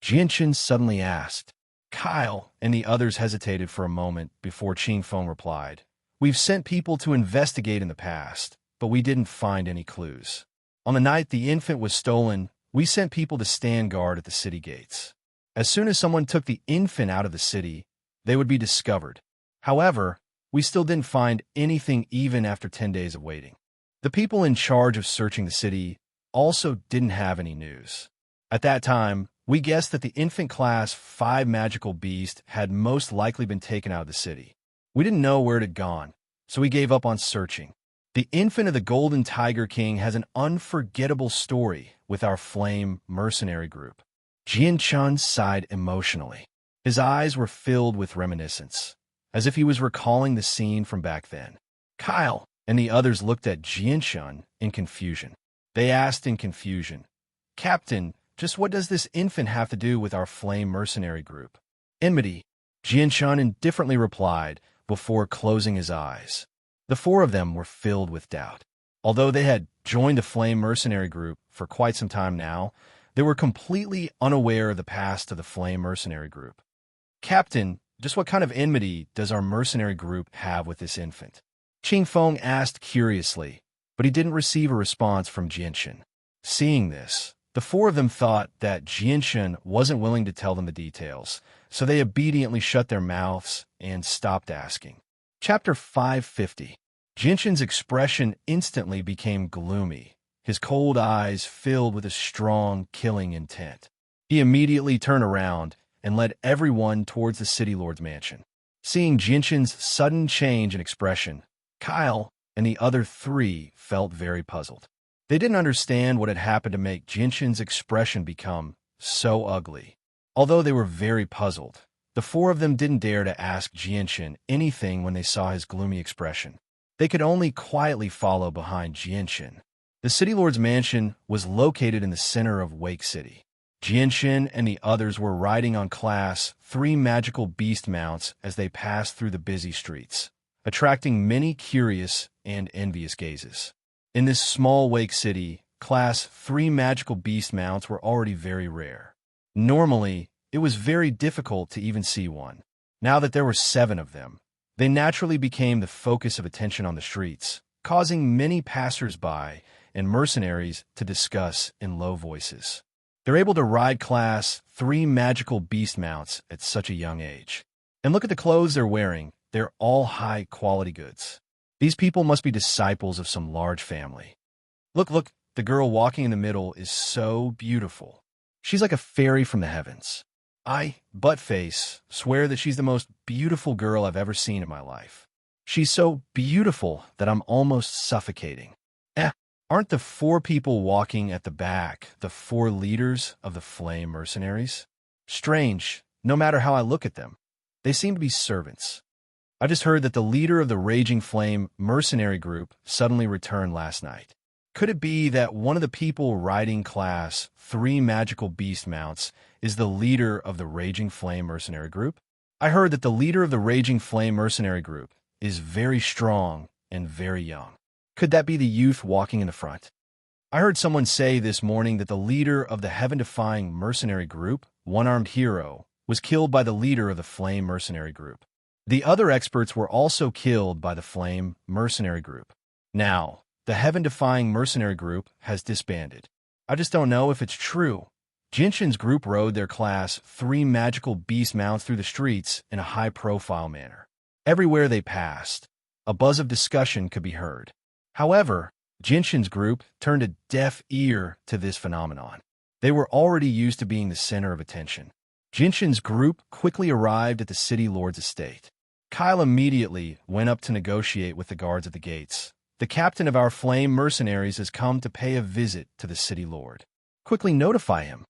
Speaker 1: Jianchen suddenly asked. Kyle and the others hesitated for a moment before Qingfeng replied. We've sent people to investigate in the past, but we didn't find any clues. On the night the infant was stolen, we sent people to stand guard at the city gates. As soon as someone took the infant out of the city, they would be discovered. However, we still didn't find anything even after 10 days of waiting. The people in charge of searching the city also didn't have any news. At that time, we guessed that the infant Class 5 magical beast had most likely been taken out of the city. We didn't know where it had gone, so we gave up on searching. The infant of the Golden Tiger King has an unforgettable story with our Flame mercenary group. Jianchen sighed emotionally. His eyes were filled with reminiscence, as if he was recalling the scene from back then. Kyle and the others looked at Jianchen in confusion. They asked in confusion, Captain, Just what does this infant have to do with our flame mercenary group? Enmity, Jianshun indifferently replied before closing his eyes. The four of them were filled with doubt. Although they had joined the flame mercenary group for quite some time now, they were completely unaware of the past of the flame mercenary group. Captain, just what kind of enmity does our mercenary group have with this infant? Qing Feng asked curiously, but he didn't receive a response from Jianshun. Seeing this, the four of them thought that Jianshun wasn't willing to tell them the details, so they obediently shut their mouths and stopped asking. Chapter 550. Jianshun's expression instantly became gloomy, his cold eyes filled with a strong, killing intent. He immediately turned around and led everyone towards the city lord's mansion. Seeing Jianshun's sudden change in expression, Kyle and the other three felt very puzzled. They didn't understand what had happened to make Jianshun's expression become so ugly. Although they were very puzzled, the four of them didn't dare to ask Jianshun anything when they saw his gloomy expression. They could only quietly follow behind Jianshun. The city lord's mansion was located in the center of Wake City. Jianshun and the others were riding on Class 3 magical beast mounts as they passed through the busy streets, attracting many curious and envious gazes. In this small Wake City, Class 3 magical beast mounts were already very rare. Normally, it was very difficult to even see one. Now that there were 7 of them, they naturally became the focus of attention on the streets, causing many passers-by and mercenaries to discuss in low voices. They're able to ride Class 3 magical beast mounts at such a young age. And look at the clothes they're wearing. They're all high-quality goods. These people must be disciples of some large family. Look, the girl walking in the middle is so beautiful. She's like a fairy from the heavens. I, Buttface, swear that she's the most beautiful girl I've ever seen in my life. She's so beautiful that I'm almost suffocating. Aren't the 4 people walking at the back the 4 leaders of the flame mercenaries? Strange, no matter how I look at them. They seem to be servants. I just heard that the leader of the Raging Flame mercenary group suddenly returned last night. Could it be that one of the people riding Class 3 magical beast mounts is the leader of the Raging Flame mercenary group? I heard that the leader of the Raging Flame mercenary group is very strong and very young. Could that be the youth walking in the front? I heard someone say this morning that the leader of the heaven-defying mercenary group, One-Armed Hero, was killed by the leader of the Flame mercenary group. The other experts were also killed by the Flame mercenary group. Now, the heaven-defying mercenary group has disbanded. I just don't know if it's true. Jianshun's group rode their Class 3 magical beast mounts through the streets in a high-profile manner. Everywhere they passed, a buzz of discussion could be heard. However, Jianshun's group turned a deaf ear to this phenomenon. They were already used to being the center of attention. Jianshun's group quickly arrived at the city lord's estate. Kyle immediately went up to negotiate with the guards at the gates. The captain of our flame mercenaries has come to pay a visit to the city lord. Quickly notify him.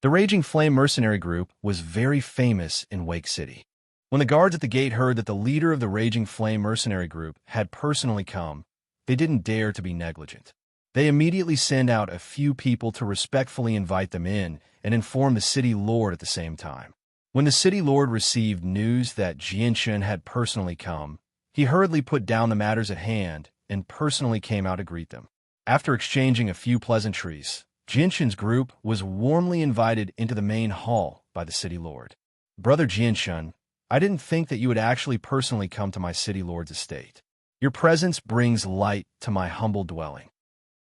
Speaker 1: The Raging Flame mercenary group was very famous in Wake City. When the guards at the gate heard that the leader of the Raging Flame mercenary group had personally come, they didn't dare to be negligent. They immediately sent out a few people to respectfully invite them in and inform the city lord at the same time. When the city lord received news that Jianshun had personally come, he hurriedly put down the matters at hand and personally came out to greet them. After exchanging a few pleasantries, Jianshun's group was warmly invited into the main hall by the city lord. Brother Jianshun, I didn't think that you would actually personally come to my city lord's estate. Your presence brings light to my humble dwelling.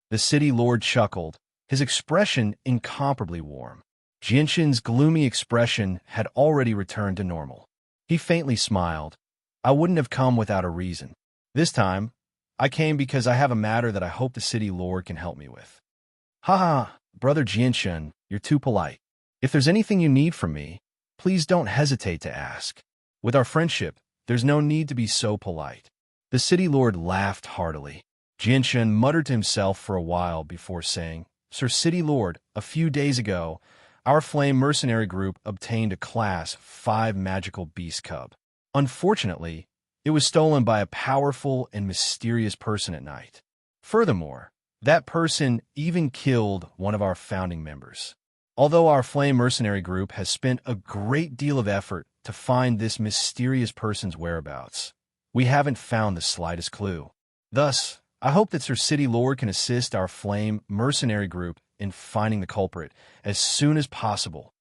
Speaker 1: The city lord chuckled, his expression incomparably warm. Jianshun's gloomy expression had already returned to normal. He faintly smiled. I wouldn't have come without a reason. This time, I came because I have a matter that I hope the city lord can help me with. Ha ha, Brother Jianshun, you're too polite. If there's anything you need from me, please don't hesitate to ask. With our friendship, there's no need to be so polite. The city lord laughed heartily. Jianshun muttered to himself for a while before saying, Sir City Lord, a few days ago, our flame mercenary group obtained a Class 5 magical beast cub. Unfortunately, it was stolen by a powerful and mysterious person at night. Furthermore, that person even killed one of our founding members. Although our flame mercenary group has spent a great deal of effort to find this mysterious person's whereabouts, we haven't found the slightest clue. Thus, I hope that Sir City Lord can assist our flame mercenary group in finding the culprit as soon as possible.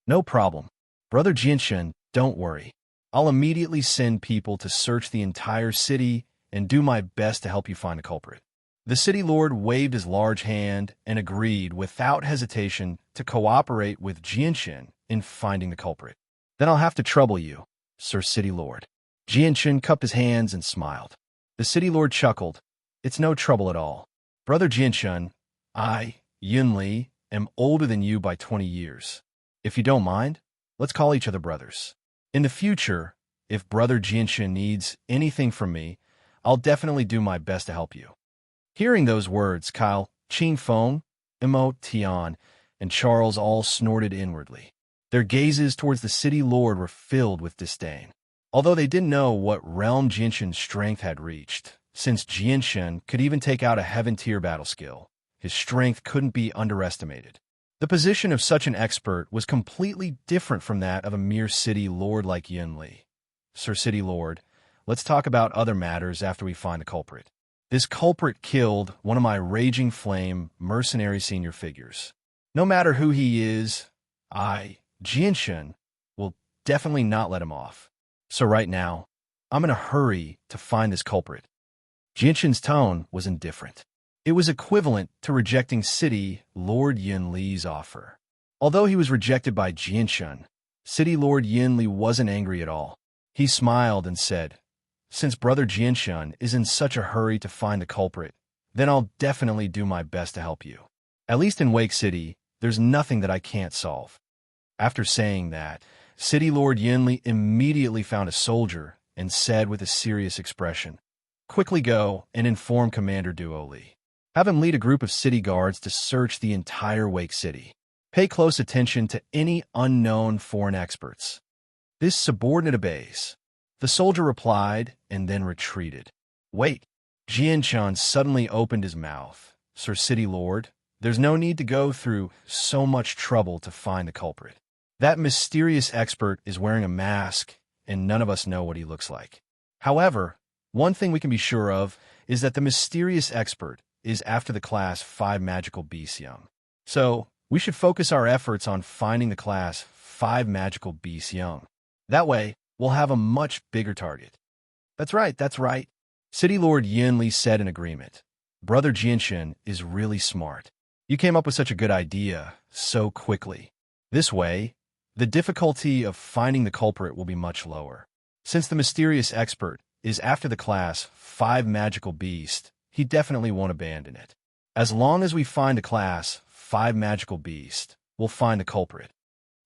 Speaker 1: No problem. Brother Jinshan, don't worry. I'll immediately send people to search the entire city and do my best to help you find the culprit. The city lord waved his large hand and agreed without hesitation to cooperate with Jinshan in finding the culprit. Then I'll have to trouble you, Sir City Lord. Jinshan cupped his hands and smiled. The city lord chuckled. It's no trouble at all. Brother Jinshan, I, Yunli, am older than you by 20 years. If you don't mind, let's call each other brothers. In the future, if Brother Jinshan needs anything from me, I'll definitely do my best to help you. Hearing those words, Kyle, Qing Feng, Imo, Tian, and Charles all snorted inwardly. Their gazes towards the city lord were filled with disdain. Although they didn't know what realm Jinshan's strength had reached, since Jinshan could even take out a heaven-tier battle skill, his strength couldn't be underestimated. The position of such an expert was completely different from that of a mere city lord like Yunli. Sir City Lord, let's talk about other matters after we find the culprit. This culprit killed one of my Raging Flame mercenary senior figures. No matter who he is, Jinshan, will definitely not let him off. So right now, I'm in a hurry to find this culprit. Jinshan's tone was indifferent. It was equivalent to rejecting City Lord Yunli's offer. Although he was rejected by Jinshan, City Lord Yunli wasn't angry at all. He smiled and said, since Brother Jinshan is in such a hurry to find the culprit, then I'll definitely do my best to help you. At least in Wake City, there's nothing that I can't solve. After saying that, City Lord Yunli immediately found a soldier and said with a serious expression, quickly go and inform Commander Duo Li. Have him lead a group of city guards to search the entire Wake City. Pay close attention to any unknown foreign experts. This subordinate obeys. The soldier replied and then retreated. Wait. Jinshan suddenly opened his mouth. Sir City Lord, there's no need to go through so much trouble to find the culprit. That mysterious expert is wearing a mask, and none of us know what he looks like. However, one thing we can be sure of is that the mysterious expert is after the class 5 magical beasts young. So, we should focus our efforts on finding the class 5 magical beasts young. That way, we'll have a much bigger target. That's right. City Lord Yunli said in agreement. Brother Jinshan is really smart. You came up with such a good idea so quickly. This way, the difficulty of finding the culprit will be much lower. Since the mysterious expert is after the class 5 magical beast, he definitely won't abandon it. As long as we find the class 5 magical beast, we'll find the culprit.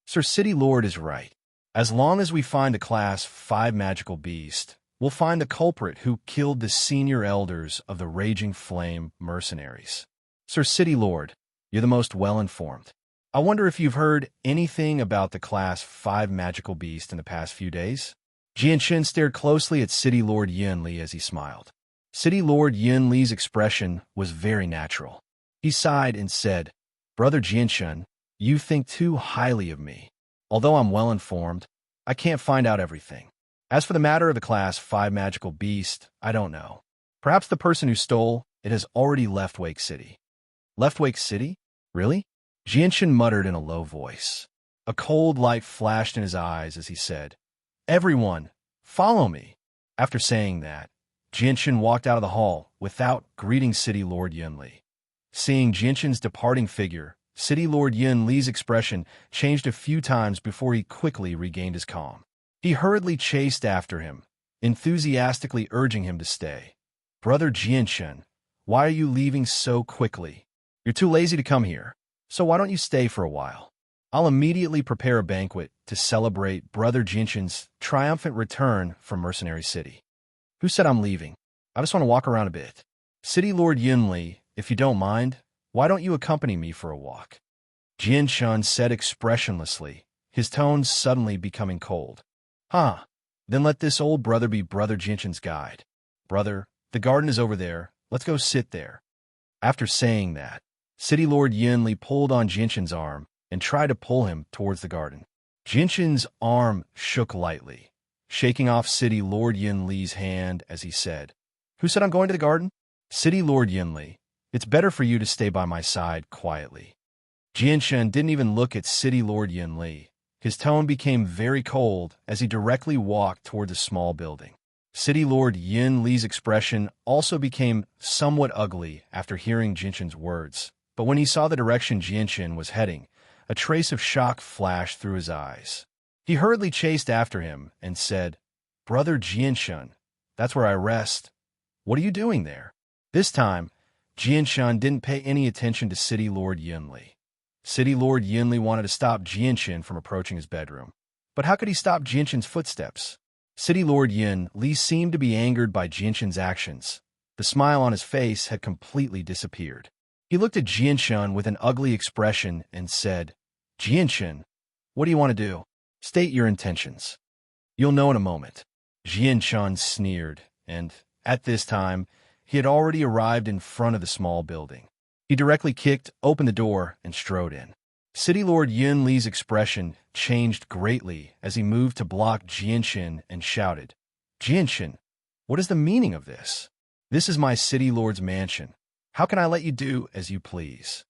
Speaker 1: Sir City Lord is right. As long as we find the class 5 magical beast, we'll find the culprit who killed the senior elders of the Raging Flame mercenaries. Sir City Lord, you're the most well-informed. I wonder if you've heard anything about the class 5 magical beast in the past few days? Jinshan stared closely at City Lord Yunli as he smiled. City Lord Yunli's expression was very natural. He sighed and said, Brother Jinshan, you think too highly of me. Although I'm well-informed, I can't find out everything. As for the matter of the class 5 magical beast, I don't know. Perhaps the person who stole it has already left Wake City. Left Wake City? Really? Jinshan muttered in a low voice. A cold light flashed in his eyes as he said, Everyone, follow me. After saying that, Jinshan walked out of the hall without greeting City Lord Yunli. Seeing Jinshan's departing figure, City Lord Yunli's expression changed a few times before he quickly regained his calm. He hurriedly chased after him, enthusiastically urging him to stay. Brother Jinshan, why are you leaving so quickly? You're too lazy to come here, so why don't you stay for a while? I'll immediately prepare a banquet to celebrate Brother Jinshan's triumphant return from Mercenary City. Who said I'm leaving? I just want to walk around a bit. City Lord Yunli, if you don't mind, why don't you accompany me for a walk? Jinshan said expressionlessly, his tones suddenly becoming cold. Then let this old brother be Brother Jinshan's guide. Brother, the garden is over there. Let's go sit there. After saying that, City Lord Yunli pulled on Jinshan's arm and tried to pull him towards the garden. Jinshin's arm shook lightly, shaking off City Lord Yunli's hand as he said, "Who said I'm going to the garden?" "City Lord Yunli. It's better for you to stay by my side quietly." Jinshin didn't even look at City Lord Yunli. His tone became very cold as he directly walked toward the small building. City Lord Yunli's expression also became somewhat ugly after hearing Jinshin's words, but when he saw the direction Jinshin was heading, a trace of shock flashed through his eyes. He hurriedly chased after him and said, "Brother Jinshin, that's where I rest. What are you doing there?" This time, Jinshin didn't pay any attention to City Lord Yunli. City Lord Yunli wanted to stop Jinshin from approaching his bedroom. But how could he stop Jinshin's footsteps? City Lord Yunli seemed to be angered by Jinshin's actions. The smile on his face had completely disappeared. He looked at Jinshin with an ugly expression and said, "Jinshin, what do you want to do? State your intentions." "You'll know in a moment." Jinshin sneered, and, at this time, he had already arrived in front of the small building. He directly kicked open the door and strode in. City Lord Yunli's expression changed greatly as he moved to block Jinshin and shouted, "Jinshin, what is the meaning of this? This is my City Lord's mansion. How can I let you do as you please?"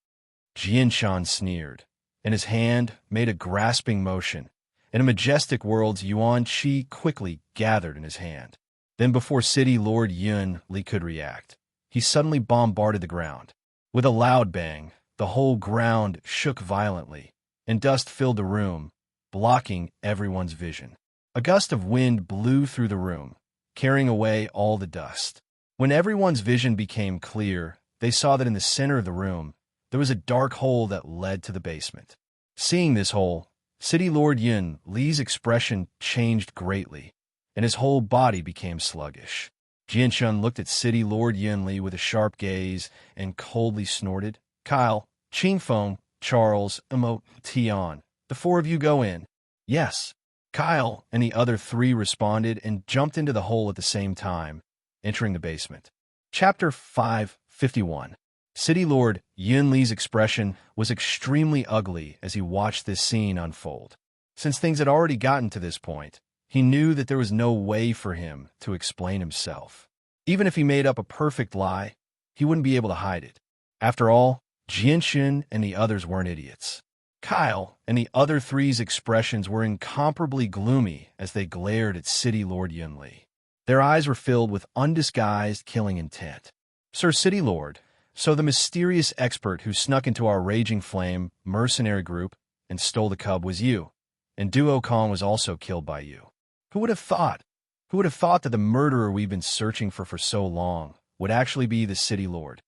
Speaker 1: Jinshin sneered, and his hand made a grasping motion. In a majestic world's Yuan Qi quickly gathered in his hand. Then before City Lord Yunli could react, he suddenly bombarded the ground. With a loud bang, the whole ground shook violently, and dust filled the room, blocking everyone's vision. A gust of wind blew through the room, carrying away all the dust. When everyone's vision became clear, they saw that in the center of the room, there was a dark hole that led to the basement. Seeing this hole, City Lord Yunli's expression changed greatly, and his whole body became sluggish. Jinshin looked at City Lord Yunli with a sharp gaze and coldly snorted, "Kyle, Qingfeng, Charles, Tian, the four of you go in." "Yes." Kyle and the other three responded and jumped into the hole at the same time, entering the basement. Chapter 551. City Lord Yunli's expression was extremely ugly as he watched this scene unfold. Since things had already gotten to this point, he knew that there was no way for him to explain himself. Even if he made up a perfect lie, he wouldn't be able to hide it. After all, Jinshin and the others weren't idiots. Kyle and the other three's expressions were incomparably gloomy as they glared at City Lord Yunli. Their eyes were filled with undisguised killing intent. "Sir City Lord, so the mysterious expert who snuck into our Raging Flame mercenary group and stole the cub was you, and Duo Kong was also killed by you. Who would have thought? Who would have thought that the murderer we've been searching for so long would actually be the City Lord?"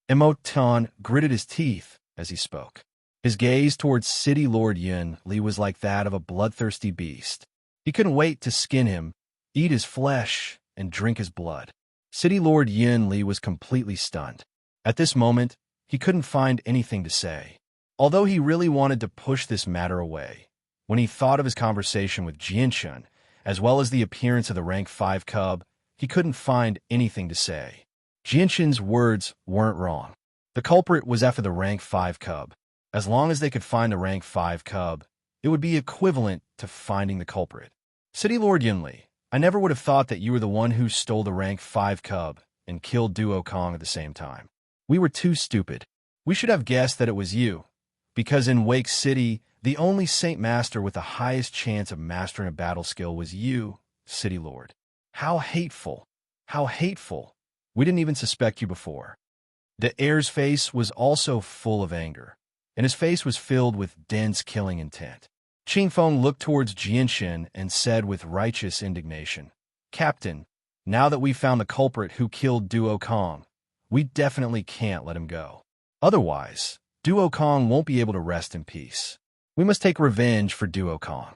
Speaker 1: Emoton gritted his teeth as he spoke. His gaze towards City Lord Yunli was like that of a bloodthirsty beast. He couldn't wait to skin him, eat his flesh, and drink his blood. City Lord Yunli was completely stunned. At this moment, he couldn't find anything to say. Although he really wanted to push this matter away, when he thought of his conversation with Jinshin, as well as the appearance of the rank 5 cub, he couldn't find anything to say. Jinshin's words weren't wrong. The culprit was after the rank 5 cub. As long as they could find the rank 5 cub, it would be equivalent to finding the culprit. "City Lord Yunli, I never would have thought that you were the one who stole the rank 5 cub and killed Duo Kong at the same time. We were too stupid. We should have guessed that it was you, because in Wake City, the only Saint Master with the highest chance of mastering a battle skill was you, City Lord. How hateful! How hateful! We didn't even suspect you before." The heir's face was also full of anger, and his face was filled with dense killing intent. Qingfeng looked towards Jinshin and said with righteous indignation, "Captain, now that we've found the culprit who killed Duo Kong, we definitely can't let him go. Otherwise, Duo Kong won't be able to rest in peace. We must take revenge for Duo Kong."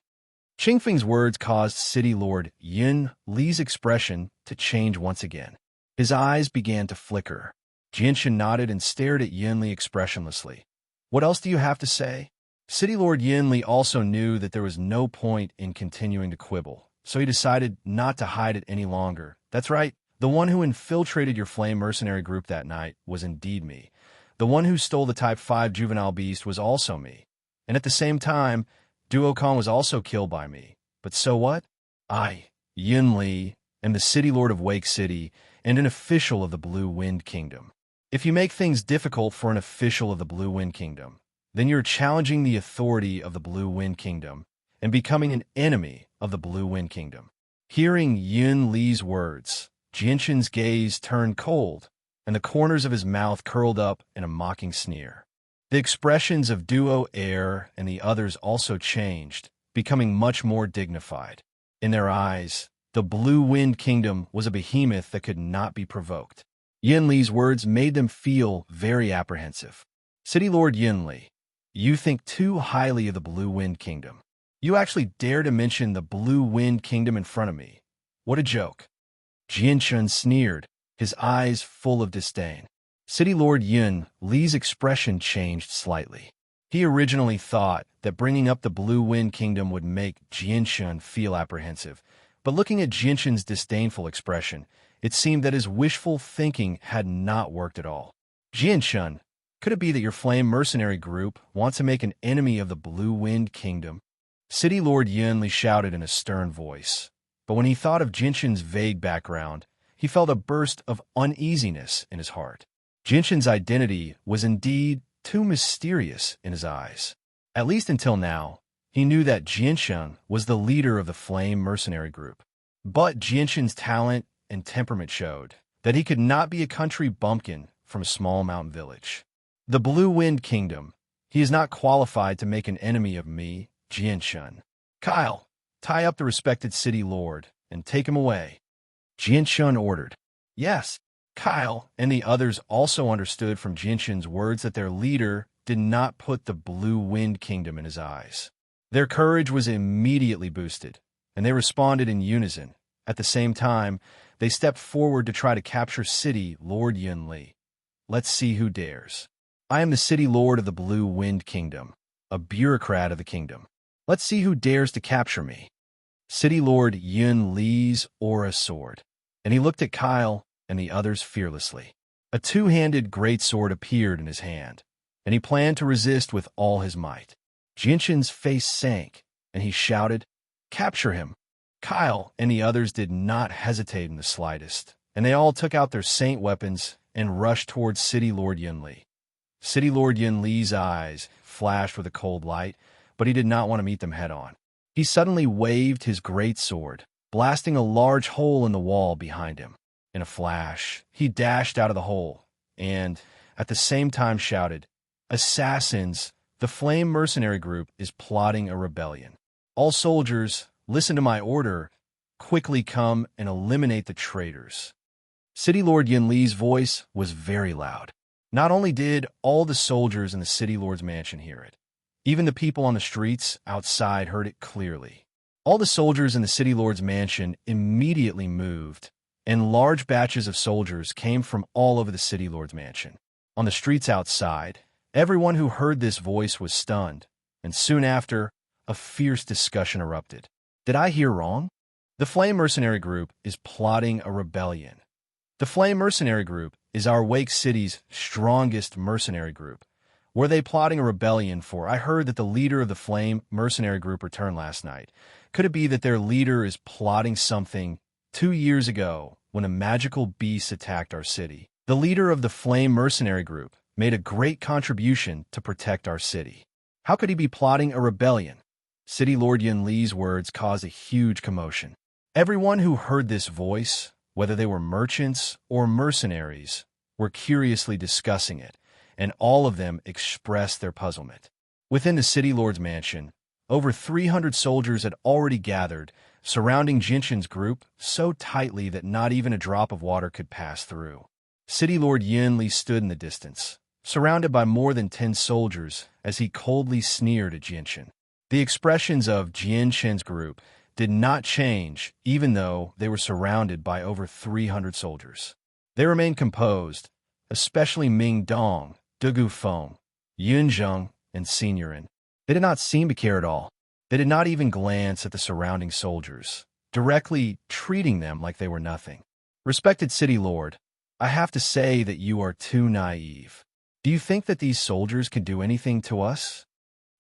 Speaker 1: Qingfeng's words caused City Lord Yunli's expression to change once again. His eyes began to flicker. Jinshin nodded and stared at Yunli expressionlessly. "What else do you have to say?" City Lord Yunli also knew that there was no point in continuing to quibble, so he decided not to hide it any longer. "That's right. The one who infiltrated your flame mercenary group that night was indeed me. The one who stole the Type 5 juvenile beast was also me. And at the same time, Duokong was also killed by me. But so what? I, Yun Li, am the City Lord of Wake City and an official of the Blue Wind Kingdom. If you make things difficult for an official of the Blue Wind Kingdom, then you're challenging the authority of the Blue Wind Kingdom and becoming an enemy of the Blue Wind Kingdom. Hearing Yun Li's words, Jinshin's gaze turned cold, and the corners of his mouth curled up in a mocking sneer. The expressions of Duo Air and the others also changed, becoming much more dignified. In their eyes, the Blue Wind Kingdom was a behemoth that could not be provoked. Yun Li's words made them feel very apprehensive. City Lord Yun Li, you think too highly of the Blue Wind Kingdom. You actually dare to mention the Blue Wind Kingdom in front of me. What a joke. Jinshin sneered, his eyes full of disdain. City Lord Yun Li's expression changed slightly. He originally thought that bringing up the Blue Wind Kingdom would make Jinshin feel apprehensive, but looking at Jinshin's disdainful expression, it seemed that his wishful thinking had not worked at all. Jinshin, could it be that your flame mercenary group wants to make an enemy of the Blue Wind Kingdom? City Lord Yun Li shouted in a stern voice, but when he thought of Jinshin's vague background, he felt a burst of uneasiness in his heart. Jinshin's identity was indeed too mysterious in his eyes. At least until now, he knew that Jinshin was the leader of the Flame Mercenary Group. But Jinshin's talent and temperament showed that he could not be a country bumpkin from a small mountain village. The Blue Wind Kingdom, he is not qualified to make an enemy of me, Jinshin. Kyle, tie up the respected city lord and take him away. Jinshin ordered. Yes. Kyle and the others also understood from Jinshin's words that their leader did not put the Blue Wind Kingdom in his eyes. Their courage was immediately boosted, and they responded in unison. At the same time, they stepped forward to try to capture City Lord Yun Li. Let's see who dares. I am the City Lord of the Blue Wind Kingdom, a bureaucrat of the kingdom. Let's see who dares to capture me. City Lord Yun Li's aura soared, and he looked at Kyle and the others fearlessly. A two-handed greatsword appeared in his hand, and he planned to resist with all his might. Jinshin's face sank, and he shouted, "Capture him!" Kyle and the others did not hesitate in the slightest, and they all took out their saint weapons and rushed towards City Lord Yun Li. City Lord Yun Li's eyes flashed with a cold light, but he did not want to meet them head-on. He suddenly waved his great sword, blasting a large hole in the wall behind him. In a flash, he dashed out of the hole and, at the same time, shouted, "Assassins! The Flame Mercenary Group is plotting a rebellion. All soldiers, listen to my order. Quickly come and eliminate the traitors." City Lord Yun Li's voice was very loud. Not only did all the soldiers in the City Lord's mansion hear it, even the people on the streets outside heard it clearly. All the soldiers in the City Lord's mansion immediately moved, and large batches of soldiers came from all over the City Lord's mansion. On the streets outside, everyone who heard this voice was stunned, and soon after, a fierce discussion erupted. Did I hear wrong? The Flame Mercenary Group is plotting a rebellion. The Flame Mercenary Group is our Wake City's strongest mercenary group. Were they plotting a rebellion for? I heard that the leader of the Flame Mercenary Group returned last night. Could it be that their leader is plotting something 2 years ago when a magical beast attacked our city? The leader of the Flame Mercenary Group made a great contribution to protect our city. How could he be plotting a rebellion? City Lord Yun Li's words caused a huge commotion. Everyone who heard this voice, whether they were merchants or mercenaries, were curiously discussing it, and all of them expressed their puzzlement. Within the City Lord's mansion, over 300 soldiers had already gathered, surrounding Jinshin's group so tightly that not even a drop of water could pass through. City Lord Yun Li stood in the distance, surrounded by more than 10 soldiers, as he coldly sneered at Jinshin. The expressions of Jinshin's group did not change, even though they were surrounded by over 300 soldiers. They remained composed, especially Ming Dong, Dugu Feng, Yun Zheng, and Signorin. They did not seem to care at all. They did not even glance at the surrounding soldiers, directly treating them like they were nothing. Respected City Lord, I have to say that you are too naive. Do you think that these soldiers can do anything to us?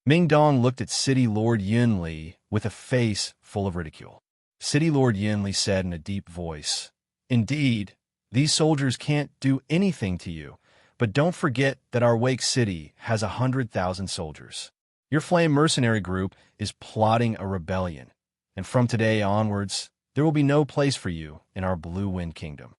Speaker 1: Ming Dong looked at City Lord Yun Li with a face full of ridicule. City Lord Yun Li said in a deep voice, "Indeed, these soldiers can't do anything to you, but don't forget that our Wake City has 100,000 soldiers. Your flame mercenary group is plotting a rebellion, and from today onwards, there will be no place for you in our Blue Wind Kingdom."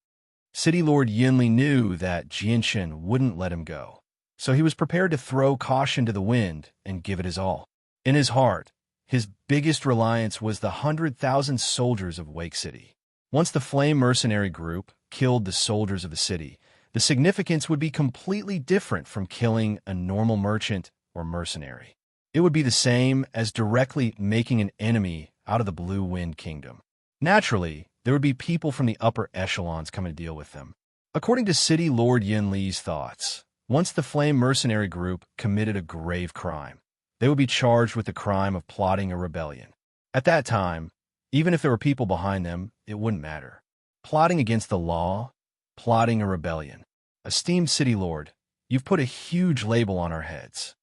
Speaker 1: City Lord Yunli knew that Jianshan wouldn't let him go, so he was prepared to throw caution to the wind and give it his all. In his heart, his biggest reliance was the 100,000 soldiers of Wake City. Once the flame mercenary group killed the soldiers of the city, the significance would be completely different from killing a normal merchant or mercenary. It would be the same as directly making an enemy out of the Blue Wind Kingdom. Naturally, there would be people from the upper echelons coming to deal with them. According to City Lord Yin Li's thoughts, once the Flame Mercenary Group committed a grave crime, they would be charged with the crime of plotting a rebellion. At that time, even if there were people behind them, it wouldn't matter. Plotting against the law, plotting a rebellion. Esteemed City Lord, you've put a huge label on our heads.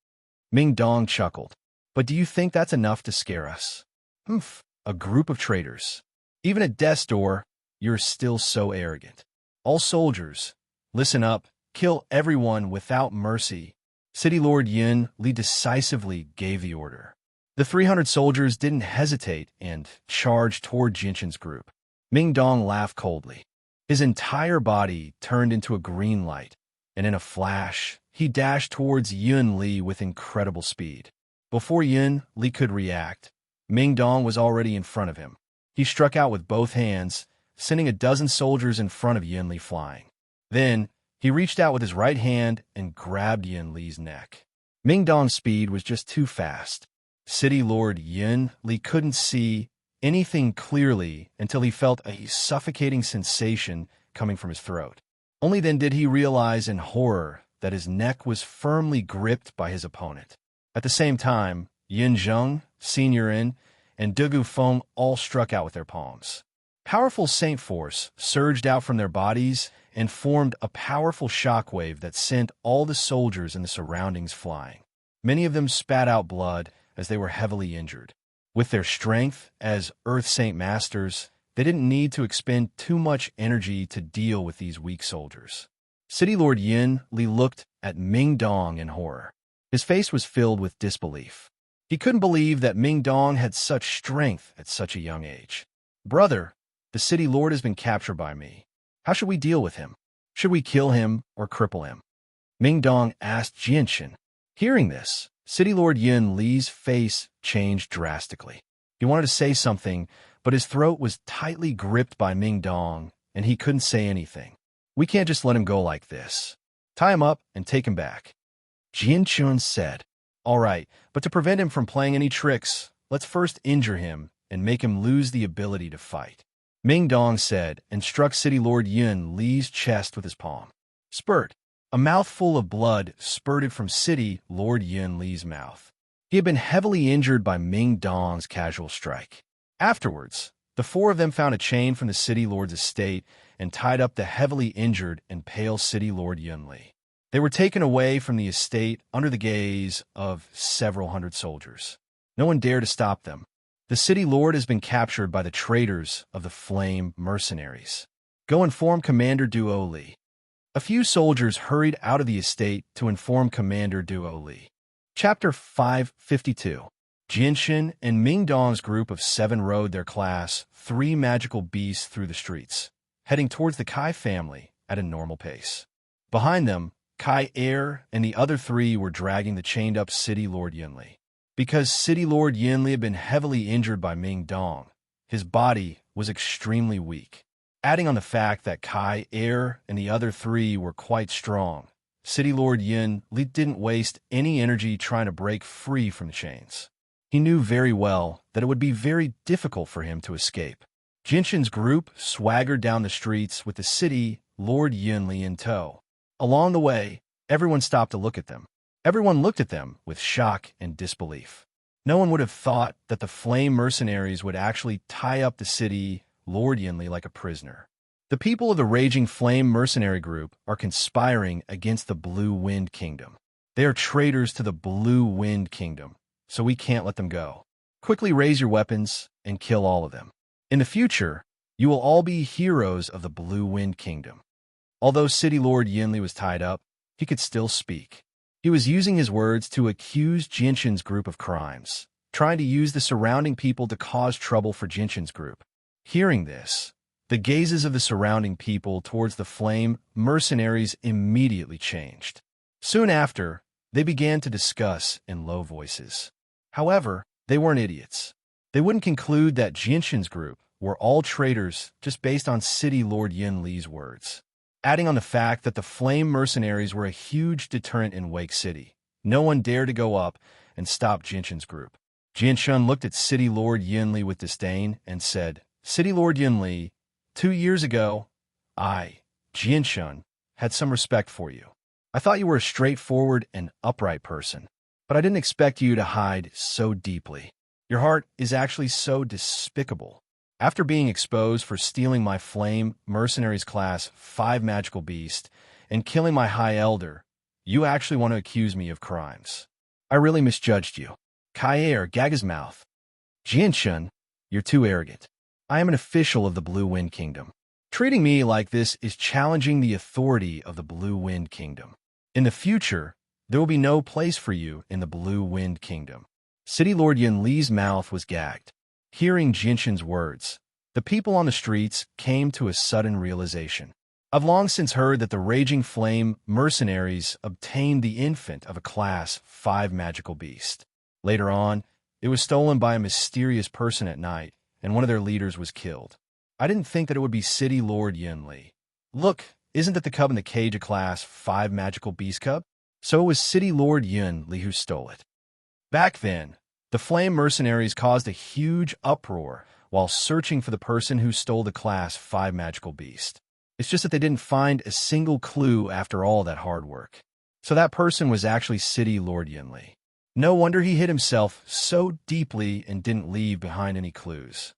Speaker 1: Ming Dong chuckled. But do you think that's enough to scare us? Humph, a group of traitors. Even at death's door, you're still so arrogant. All soldiers, listen up, kill everyone without mercy. City Lord Yin Li decisively gave the order. The 300 soldiers didn't hesitate and charged toward Jinshan's group. Ming Dong laughed coldly. His entire body turned into a green light, and in a flash, he dashed towards Yun Li with incredible speed. Before Yun Li could react, Ming Dong was already in front of him. He struck out with both hands, sending a dozen soldiers in front of Yun Li flying. Then, he reached out with his right hand and grabbed Yun Li's neck. Ming Dong's speed was just too fast. City Lord Yun Li couldn't see anything clearly until he felt a suffocating sensation coming from his throat. Only then did he realize in horror that his neck was firmly gripped by his opponent. At the same time, Yin Zheng, Seniorin, and Dugu Feng all struck out with their palms. Powerful Saint Force surged out from their bodies and formed a powerful shockwave that sent all the soldiers in the surroundings flying. Many of them spat out blood as they were heavily injured. With their strength as Earth Saint Masters, they didn't need to expend too much energy to deal with these weak soldiers. City Lord Yin Li looked at Ming Dong in horror. His face was filled with disbelief. He couldn't believe that Ming Dong had such strength at such a young age. "Brother, the City Lord has been captured by me. How should we deal with him? Should we kill him or cripple him?" Ming Dong asked Jianshan. Hearing this, City Lord Yin Li's face changed drastically. He wanted to say something, but his throat was tightly gripped by Ming Dong, and he couldn't say anything. "We can't just let him go like this. Tie him up and take him back." Jianshan said, "All right, but to prevent him from playing any tricks, let's first injure him and make him lose the ability to fight." Ming Dong said and struck City Lord Yun Li's chest with his palm. Spurt. A mouthful of blood spurted from City Lord Yun Li's mouth. He had been heavily injured by Ming Dong's casual strike. Afterwards, the four of them found a chain from the City Lord's estate and tied up the heavily injured and pale City Lord Yun Li. They were taken away from the estate under the gaze of several hundred soldiers. No one dared to stop them. The City Lord has been captured by the traitors of the Flame Mercenaries. Go inform Commander Duo Li. A few soldiers hurried out of the estate to inform Commander Duo Li. Chapter 552. Jianshan and Ming Dong's group of 7 rode their class 3 magical beasts through the streets, heading towards the Kai family at a normal pace. Behind them, Kai Air and the other 3 were dragging the chained-up City Lord Yunli. Because City Lord Yunli had been heavily injured by Ming Dong, his body was extremely weak. Adding on the fact that Kai Air and the other 3 were quite strong, City Lord Yunli didn't waste any energy trying to break free from the chains. He knew very well that it would be very difficult for him to escape. Jinshan's group swaggered down the streets with the City Lord Yunli in tow. Along the way, everyone stopped to look at them. Everyone looked at them with shock and disbelief. No one would have thought that the Flame Mercenaries would actually tie up the City Lord Yunli like a prisoner. The people of the Raging Flame Mercenary Group are conspiring against the Blue Wind Kingdom. They are traitors to the Blue Wind Kingdom, so we can't let them go. Quickly raise your weapons and kill all of them. In the future, you will all be heroes of the Blue Wind Kingdom." Although City Lord Yinli was tied up, he could still speak. He was using his words to accuse Jinshin's group of crimes, trying to use the surrounding people to cause trouble for Jinshin's group. Hearing this, the gazes of the surrounding people towards the flame mercenaries immediately changed. Soon after, they began to discuss in low voices. However, they weren't idiots. They wouldn't conclude that Jinshin's group were all traitors just based on City Lord Yin Li's words. Adding on the fact that the flame mercenaries were a huge deterrent in Wake City, no one dared to go up and stop Jinshin's group. Jinshin looked at City Lord Yin Li with disdain and said, "City Lord Yin Li, 2 years ago, I, Jinshin, had some respect for you. I thought you were a straightforward and upright person, but I didn't expect you to hide so deeply. Your heart is actually so despicable. After being exposed for stealing my Flame Mercenaries Class 5 magical beast and killing my High Elder, you actually want to accuse me of crimes. I really misjudged you." Kair gag his mouth. "Jinshin, you're too arrogant. I am an official of the Blue Wind Kingdom. Treating me like this is challenging the authority of the Blue Wind Kingdom. In the future, there will be no place for you in the Blue Wind Kingdom." City Lord Yin Li's mouth was gagged. Hearing Jinshin's words, the people on the streets came to a sudden realization. I've long since heard that the Raging Flame mercenaries obtained the infant of a Class 5 magical beast. Later on, it was stolen by a mysterious person at night, and one of their leaders was killed. I didn't think that it would be City Lord Yin Li. Look, isn't that the cub in the cage a Class 5 magical beast cub? So it was City Lord Yin Li who stole it. Back then, the Flame mercenaries caused a huge uproar while searching for the person who stole the Class 5 magical beast. It's just that they didn't find a single clue after all that hard work. So that person was actually City Lord Yin Li. No wonder he hid himself so deeply and didn't leave behind any clues.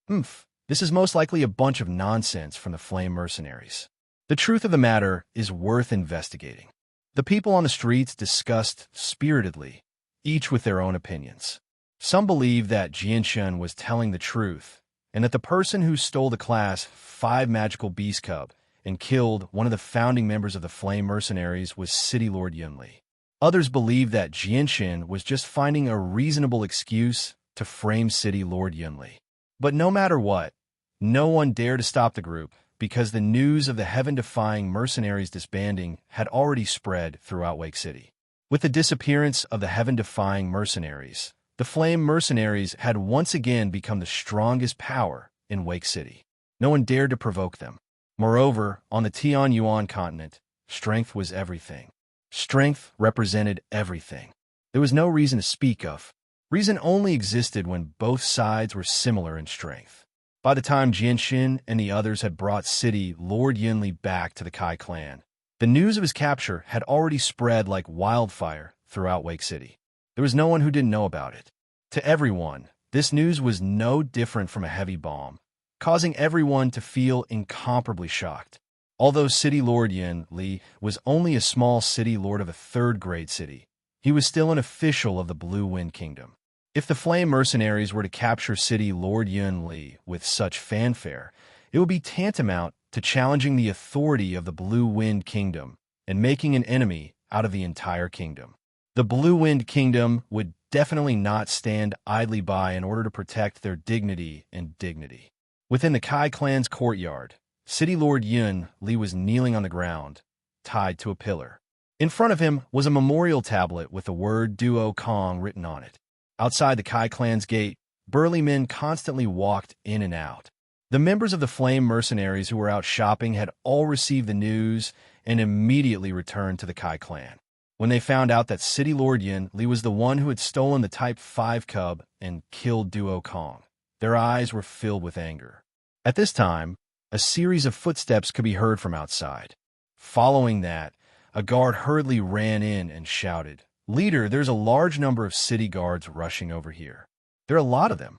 Speaker 1: This is most likely a bunch of nonsense from the Flame mercenaries. The truth of the matter is worth investigating. The people on the streets discussed spiritedly, each with their own opinions. Some believed that Jinshin was telling the truth, and that the person who stole the Class 5 magical beast cub and killed one of the founding members of the Flame mercenaries was City Lord Yin Li. Others believed that Jinshin was just finding a reasonable excuse to frame City Lord Yin Li. But no matter what, no one dared to stop the group because the news of the heaven-defying mercenaries disbanding had already spread throughout Wake City. With the disappearance of the heaven-defying mercenaries, the Flame mercenaries had once again become the strongest power in Wake City. No one dared to provoke them. Moreover, on the Tianyuan continent, strength was everything. Strength represented everything. There was no reason to speak of. Reason only existed when both sides were similar in strength. By the time Jinshin and the others had brought City Lord Yin Li back to the Kai clan, the news of his capture had already spread like wildfire throughout Wake City. There was no one who didn't know about it. To everyone, this news was no different from a heavy bomb, causing everyone to feel incomparably shocked. Although City Lord Yin Li was only a small city lord of a third-grade city, he was still an official of the Blue Wind Kingdom. If the Flame mercenaries were to capture City Lord Yin Li with such fanfare, it would be tantamount to challenging the authority of the Blue Wind Kingdom and making an enemy out of the entire kingdom. The Blue Wind Kingdom would definitely not stand idly by in order to protect their dignity and dignity. Within the Kai clan's courtyard, City Lord Yin Li was kneeling on the ground, tied to a pillar. In front of him was a memorial tablet with the word Duo Kong written on it. Outside the Kai clan's gate, burly men constantly walked in and out. The members of the Flame mercenaries who were out shopping had all received the news and immediately returned to the Kai clan. When they found out that City Lord Yin Li was the one who had stolen the Type 5 cub and killed Duo Kong, their eyes were filled with anger. At this time, a series of footsteps could be heard from outside. Following that, a guard hurriedly ran in and shouted, "Leader, there's a large number of city guards rushing over here. There are a lot of them."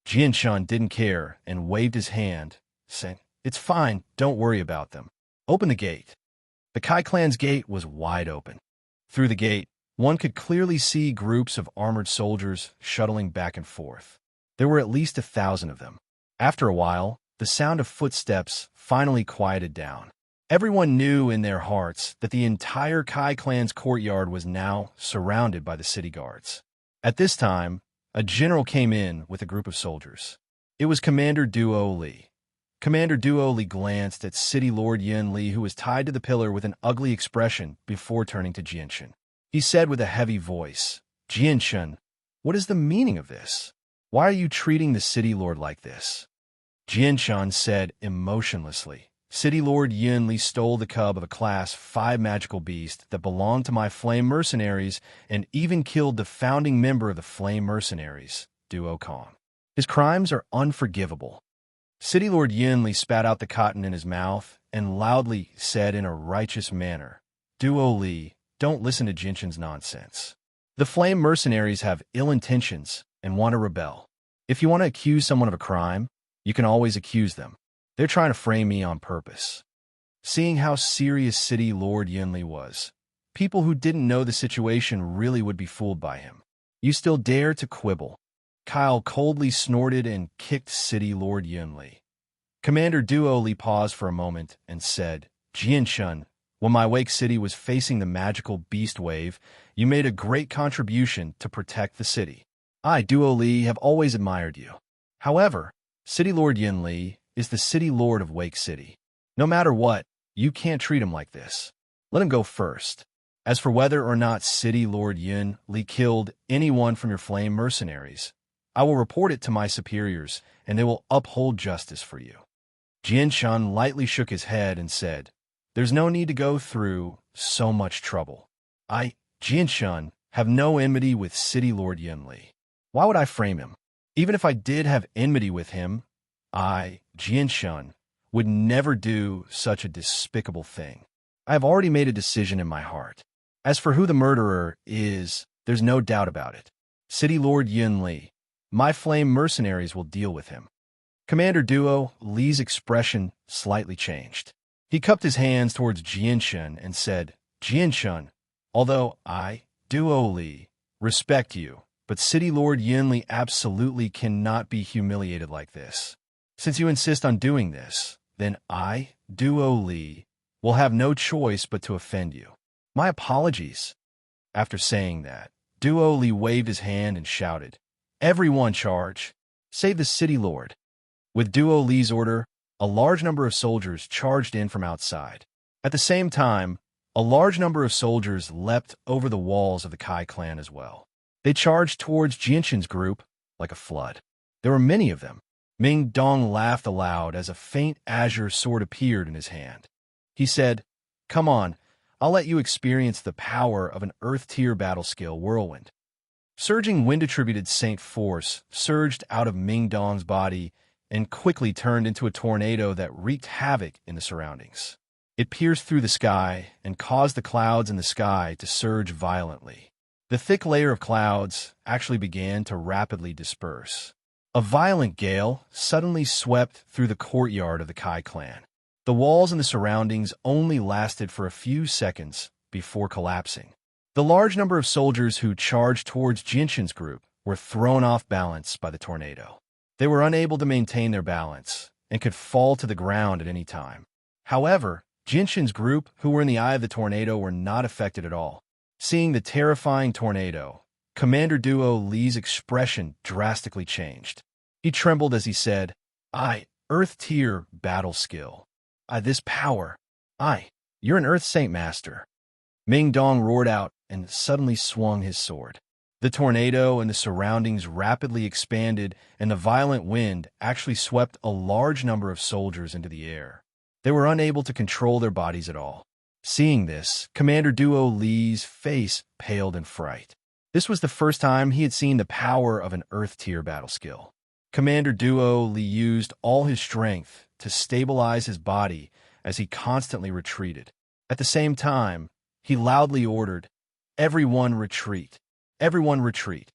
Speaker 1: Jinshin didn't care and waved his hand, saying, "It's fine, don't worry about them. Open the gate." The Kai clan's gate was wide open. Through the gate, One could clearly see groups of armored soldiers shuttling back and forth. There were at least 1,000 of them. After a while, the sound of footsteps finally quieted down. Everyone knew in their hearts that the entire Kai clan's courtyard was now surrounded by the city guards. At this time, a general came in with a group of soldiers. It was Commander Duo Li. Commander Duo Li glanced at City Lord Yin Li, who was tied to the pillar with an ugly expression, before turning to Jianshan. He said with a heavy voice, "Jianshan, what is the meaning of this? Why are you treating the city lord like this?" Jianshan said emotionlessly, "City Lord Yin Li stole the cub of a Class 5 magical beast that belonged to my flame mercenaries and even killed the founding member of the flame mercenaries, Duo Kong. His crimes are unforgivable." City Lord Yin Li spat out the cotton in his mouth and loudly said in a righteous manner, "Duo Li, don't listen to Jinshan's nonsense. The flame mercenaries have ill intentions and want to rebel. If you want to accuse someone of a crime, you can always accuse them. They're trying to frame me on purpose." Seeing how serious City Lord Yin Li was, people who didn't know the situation really would be fooled by him. "You still dare to quibble?" Kyle coldly snorted and kicked City Lord Yin Li. Commander Duo Li paused for a moment and said, "Jianshan, when my Wake City was facing the magical beast wave, you made a great contribution to protect the city. I, Duo Li, have always admired you. However, City Lord Yin Li is the City Lord of Wake City. No matter what, you can't treat him like this. Let him go first. As for whether or not City Lord Yin Li killed anyone from your flame mercenaries, I will report it to my superiors, and they will uphold justice for you." Jianshan lightly shook his head and said, "There's no need to go through so much trouble. I, Jianshan, have no enmity with City Lord Yin Li. Why would I frame him? Even if I did have enmity with him, I, Jianshan, would never do such a despicable thing. I have already made a decision in my heart. As for who the murderer is, there's no doubt about it. City Lord Yin Li. My flame mercenaries will deal with him." Commander Duo Li's expression slightly changed. He cupped his hands towards Jianshan and said, "Jianshan, although I, Duo Li, respect you, but City Lord Yin Li absolutely cannot be humiliated like this. Since you insist on doing this, then I, Duo Li, will have no choice but to offend you. My apologies." After saying that, Duo Li waved his hand and shouted, "Everyone charge! Save the city lord!" With Duo Li's order, a large number of soldiers charged in from outside. At the same time, a large number of soldiers leapt over the walls of the Kai clan as well. They charged towards Jianshan's group like a flood. There were many of them. Ming Dong laughed aloud as a faint azure sword appeared in his hand. He said, "Come on, I'll let you experience the power of an Earth-tier battle skill, Whirlwind." Surging wind-attributed Saint Force surged out of Ming Dong's body and quickly turned into a tornado that wreaked havoc in the surroundings. It pierced through the sky and caused the clouds in the sky to surge violently. The thick layer of clouds actually began to rapidly disperse. A violent gale suddenly swept through the courtyard of the Kai clan. The walls and the surroundings only lasted for a few seconds before collapsing. The large number of soldiers who charged towards Jianshan's group were thrown off balance by the tornado. They were unable to maintain their balance and could fall to the ground at any time. However, Jianshan's group, who were in the eye of the tornado, were not affected at all. Seeing the terrifying tornado, Commander Duo Li's expression drastically changed. He trembled as he said, "I, Earth-tier battle skill. This power. You're an Earth Saint Master." Ming Dong roared out and suddenly swung his sword. The tornado and the surroundings rapidly expanded, and the violent wind actually swept a large number of soldiers into the air. They were unable to control their bodies at all. Seeing this, Commander Duo Li's face paled in fright. This was the first time he had seen the power of an Earth-tier battle skill. Commander Duo Li used all his strength to stabilize his body as he constantly retreated. At the same time, he loudly ordered, "Everyone retreat! Everyone retreat!"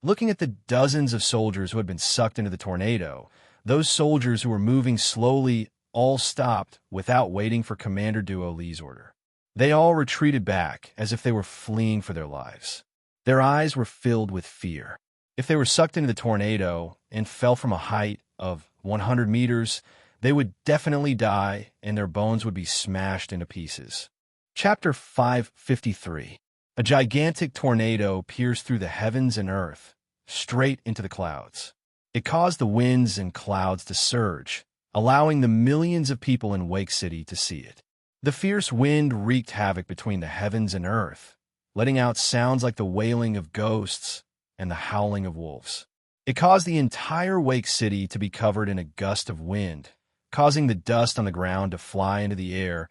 Speaker 1: Looking at the dozens of soldiers who had been sucked into the tornado, those soldiers who were moving slowly all stopped without waiting for Commander Duo Li's order. They all retreated back as if they were fleeing for their lives. Their eyes were filled with fear. If they were sucked into the tornado and fell from a height of 100 meters, they would definitely die and their bones would be smashed into pieces. Chapter 553. A gigantic tornado pierced through the heavens and earth, straight into the clouds. It caused the winds and clouds to surge, allowing the millions of people in Wake City to see it. The fierce wind wreaked havoc between the heavens and earth, letting out sounds like the wailing of ghosts and the howling of wolves. It caused the entire Wake City to be covered in a gust of wind, causing the dust on the ground to fly into the air,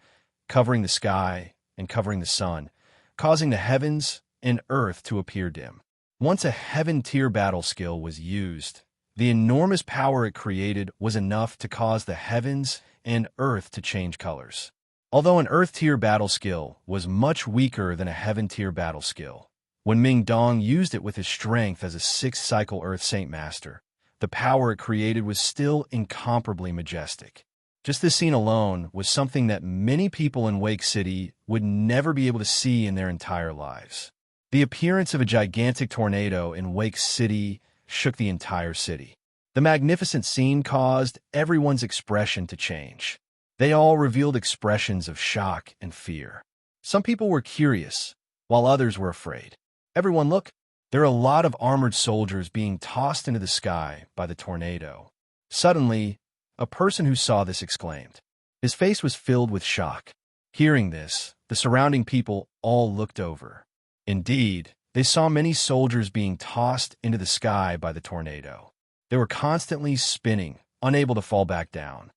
Speaker 1: covering the sky and covering the sun, causing the heavens and earth to appear dim. Once a heaven-tier battle skill was used, the enormous power it created was enough to cause the heavens and earth to change colors. Although an Earth-tier battle skill was much weaker than a Heaven-tier battle skill, when Ming Dong used it with his strength as a 6th-cycle Earth Saint Master, the power it created was still incomparably majestic. Just this scene alone was something that many people in Wake City would never be able to see in their entire lives. The appearance of a gigantic tornado in Wake City shook the entire city. The magnificent scene caused everyone's expression to change. They all revealed expressions of shock and fear. Some people were curious, while others were afraid. Everyone, look, there are a lot of armored soldiers being tossed into the sky by the tornado. Suddenly, a person who saw this exclaimed. His face was filled with shock. Hearing this, the surrounding people all looked over. Indeed, they saw many soldiers being tossed into the sky by the tornado. They were constantly spinning, unable to fall back down.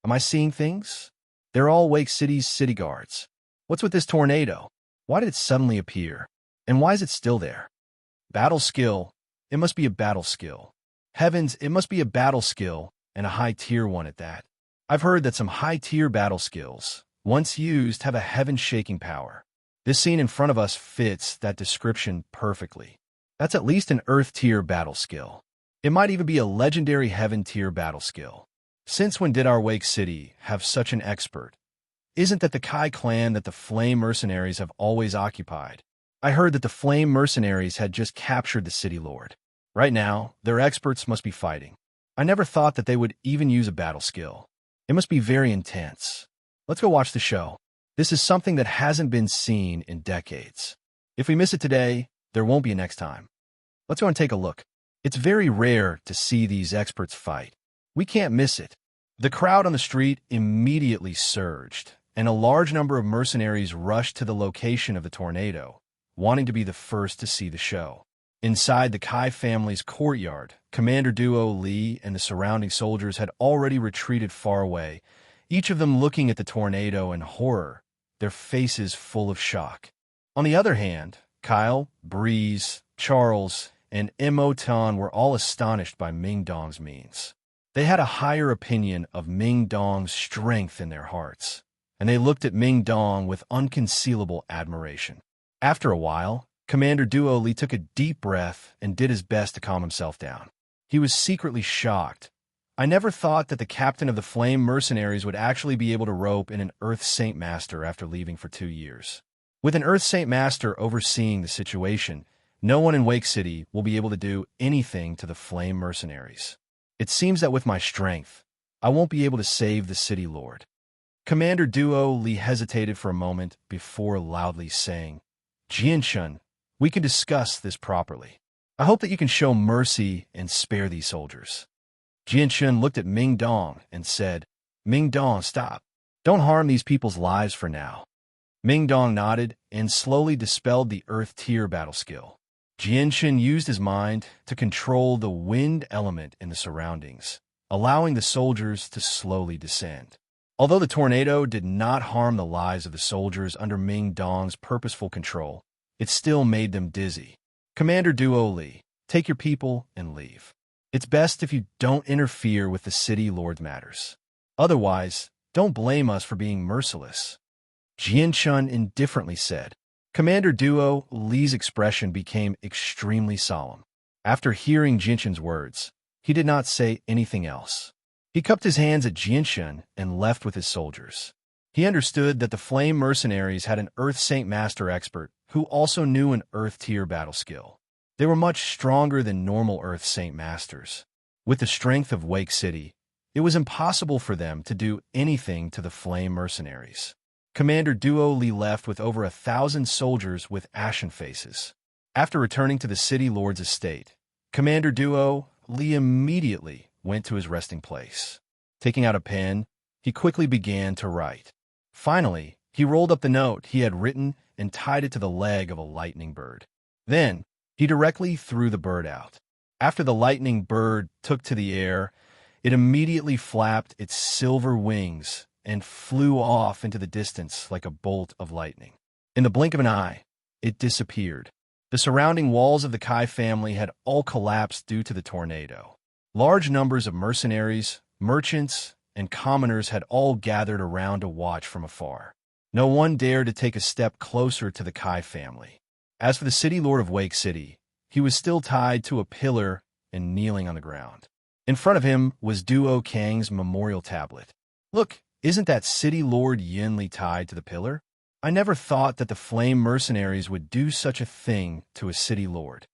Speaker 1: Am I seeing things? They're all Wake City's city guards. What's with this tornado? Why did it suddenly appear? And why is it still there? Battle skill. It must be a battle skill. Heavens, it must be a battle skill, and a high-tier one at that. I've heard that some high-tier battle skills, once used, have a heaven-shaking power. This scene in front of us fits that description perfectly. That's at least an Earth-tier battle skill. It might even be a legendary Heaven-tier battle skill. Since when did our Wake City have such an expert? Isn't that the Kai clan that the Flame Mercenaries have always occupied? I heard that the Flame Mercenaries had just captured the city lord. Right now, their experts must be fighting. I never thought that they would even use a battle skill. It must be very intense. Let's go watch the show. This is something that hasn't been seen in decades. If we miss it today, there won't be a next time. Let's go and take a look. It's very rare to see these experts fight. We can't miss it. The crowd on the street immediately surged, and a large number of mercenaries rushed to the location of the tornado, wanting to be the first to see the show. Inside the Kai family's courtyard, Commander Duo Li and the surrounding soldiers had already retreated far away, each of them looking at the tornado in horror, their faces full of shock. On the other hand, Kyle, Breeze, Charles, and Mo Tan were all astonished by Ming Dong's means. They had a higher opinion of Ming Dong's strength in their hearts, and they looked at Ming Dong with unconcealable admiration. After a while, Commander Duo Li took a deep breath and did his best to calm himself down. He was secretly shocked. I never thought that the captain of the Flame Mercenaries would actually be able to rope in an Earth Saint Master after leaving for 2 years. With an Earth Saint Master overseeing the situation, no one in Wake City will be able to do anything to the Flame Mercenaries. It seems that with my strength, I won't be able to save the city lord. Commander Duo Li hesitated for a moment before loudly saying, Jianshun, we can discuss this properly. I hope that you can show mercy and spare these soldiers. Jianshun looked at Ming Dong and said, Ming Dong, stop. Don't harm these people's lives for now. Ming Dong nodded and slowly dispelled the Earth-tier battle skill. Jianshun used his mind to control the wind element in the surroundings, allowing the soldiers to slowly descend. Although the tornado did not harm the lives of the soldiers under Ming Dong's purposeful control, it still made them dizzy. Commander Duo Li, take your people and leave. It's best if you don't interfere with the city lord's matters. Otherwise, don't blame us for being merciless. Jianshun indifferently said. Commander Duo Li's expression became extremely solemn. After hearing Jianshun's words, he did not say anything else. He cupped his hands at Jianshun and left with his soldiers. He understood that the Flame Mercenaries had an Earth Saint Master expert who also knew an Earth tier battle skill. They were much stronger than normal Earth Saint Masters. With the strength of Wake City, it was impossible for them to do anything to the Flame Mercenaries. Commander Duo Li left with over 1,000 soldiers with ashen faces. After returning to the City Lord's estate, Commander Duo Li immediately went to his resting place. Taking out a pen, he quickly began to write. Finally, he rolled up the note he had written and tied it to the leg of a lightning bird. Then, he directly threw the bird out. After the lightning bird took to the air, it immediately flapped its silver wings and flew off into the distance like a bolt of lightning. In the blink of an eye, it disappeared. The surrounding walls of the Kai family had all collapsed due to the tornado. Large numbers of mercenaries, merchants, and commoners had all gathered around to watch from afar. No one dared to take a step closer to the Kai family. As for the City Lord of Wake City, he was still tied to a pillar and kneeling on the ground. In front of him was Duo Kang's memorial tablet. Look, isn't that City Lord Yunli tied to the pillar? I never thought that the Flame Mercenaries would do such a thing to a City Lord.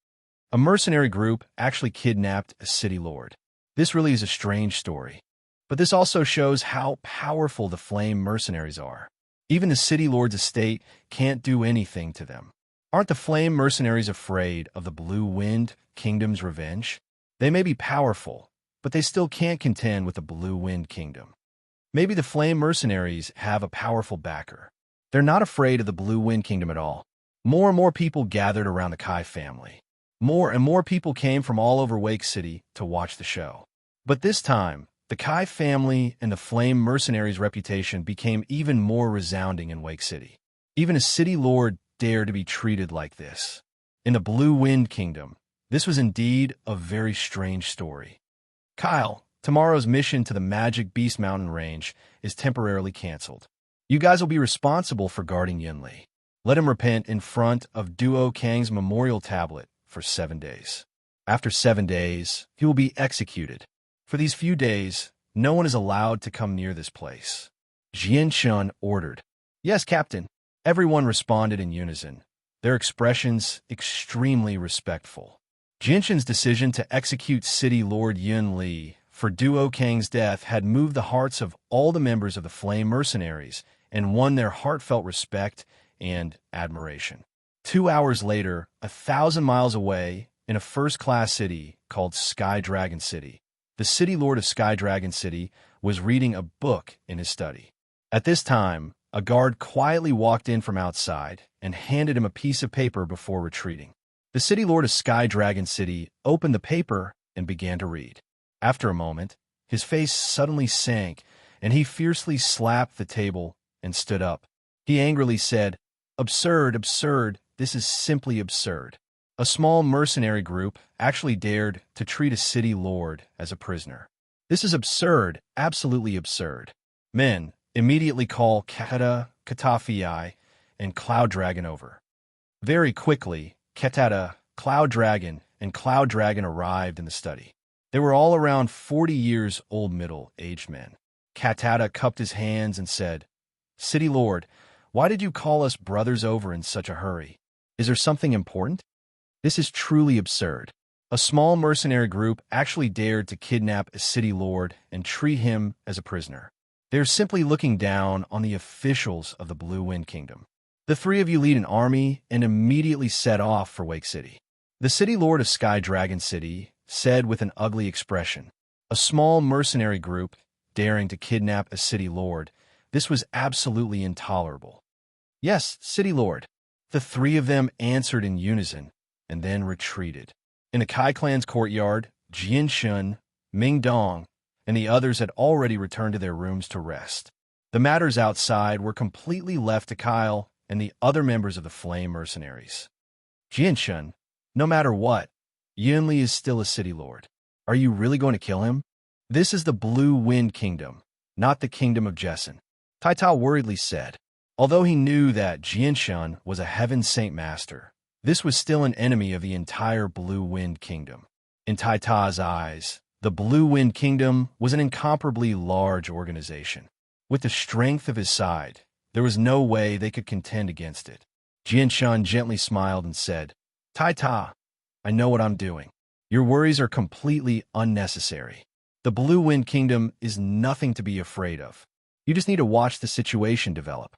Speaker 1: A mercenary group actually kidnapped a City Lord. This really is a strange story. But this also shows how powerful the Flame Mercenaries are. Even the City Lord's estate can't do anything to them. Aren't the Flame Mercenaries afraid of the Blue Wind Kingdom's revenge? They may be powerful, but they still can't contend with the Blue Wind Kingdom. Maybe the Flame Mercenaries have a powerful backer. They're not afraid of the Blue Wind Kingdom at all. More and more people gathered around the Kai family. More and more people came from all over Wake City to watch the show. But this time, the Kai family and the Flame Mercenaries' reputation became even more resounding in Wake City. Even a City Lord dared to be treated like this. In the Blue Wind Kingdom, this was indeed a very strange story. Kyle, tomorrow's mission to the Magic Beast Mountain Range is temporarily canceled. You guys will be responsible for guarding Yunli. Let him repent in front of Duo Kang's memorial tablet for 7 days. After 7 days, he will be executed. For these few days, no one is allowed to come near this place. Jianshun ordered. Yes, Captain. Everyone responded in unison, their expressions extremely respectful. Jianshun's decision to execute City Lord Yunli for Duo Kang's death had moved the hearts of all the members of the Flame Mercenaries and won their heartfelt respect and admiration. 2 hours later, 1,000 miles away, in a first-class city called Sky Dragon City, the City Lord of Sky Dragon City was reading a book in his study. At this time, a guard quietly walked in from outside and handed him a piece of paper before retreating. The City Lord of Sky Dragon City opened the paper and began to read. After a moment, his face suddenly sank, and he fiercely slapped the table and stood up. He angrily said, "Absurd, absurd, this is simply absurd." A small mercenary group actually dared to treat a city lord as a prisoner. This is absurd, absolutely absurd. Men, immediately call Ketata, Katafi, and Cloud Dragon over. Very quickly, Ketata, Cloud Dragon, and Cloud Dragon arrived in the study. They were all around 40 years old middle-aged men. Ketata cupped his hands and said, "City Lord, why did you call us brothers over in such a hurry? Is there something important? This is truly absurd. A small mercenary group actually dared to kidnap a city lord and treat him as a prisoner. They are simply looking down on the officials of the Blue Wind Kingdom. The three of you lead an army and immediately set off for Wake City." The City Lord of Sky Dragon City said with an ugly expression, "A small mercenary group daring to kidnap a city lord. This was absolutely intolerable." "Yes, City Lord." The three of them answered in unison and then retreated. In the Kai clan's courtyard, Jianshun, Mingdong, and the others had already returned to their rooms to rest. The matters outside were completely left to Kyle and the other members of the Flame Mercenaries. "Jianshun, no matter what, Yunli is still a city lord. Are you really going to kill him? This is the Blue Wind Kingdom, not the Kingdom of Jessen," Taita worriedly said. Although he knew that Jianshun was a Heaven Saint Master, this was still an enemy of the entire Blue Wind Kingdom. In Taita's eyes, the Blue Wind Kingdom was an incomparably large organization. With the strength of his side, there was no way they could contend against it. Jianshun gently smiled and said, Tai Ta, I know what I'm doing. Your worries are completely unnecessary. The Blue Wind Kingdom is nothing to be afraid of. You just need to watch the situation develop.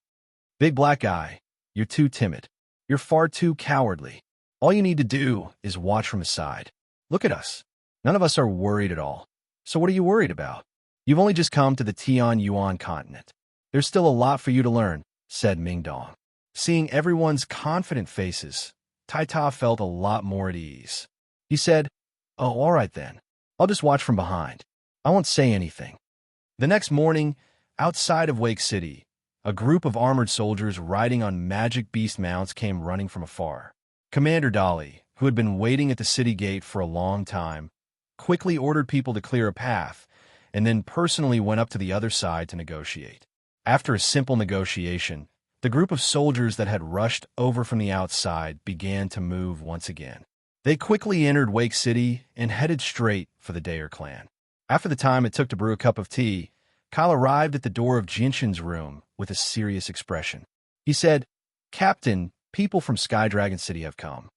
Speaker 1: Big black guy, you're too timid. You're far too cowardly. All you need to do is watch from his side. Look at us. None of us are worried at all. So what are you worried about? You've only just come to the Tian Yuan continent. There's still a lot for you to learn, said Ming Dong. Seeing everyone's confident faces, Tai Ta felt a lot more at ease. He said, Oh, all right then. I'll just watch from behind. I won't say anything. The next morning, outside of Wake City, a group of armored soldiers riding on magic beast mounts came running from afar. Commander Dali, who had been waiting at the city gate for a long time, quickly ordered people to clear a path and then personally went up to the other side to negotiate. After a simple negotiation, the group of soldiers that had rushed over from the outside began to move once again. They quickly entered Wake City and headed straight for the Dayer clan. After the time it took to brew a cup of tea, Kyle arrived at the door of Jinshin's room with a serious expression. He said, Captain, people from Sky Dragon City have come.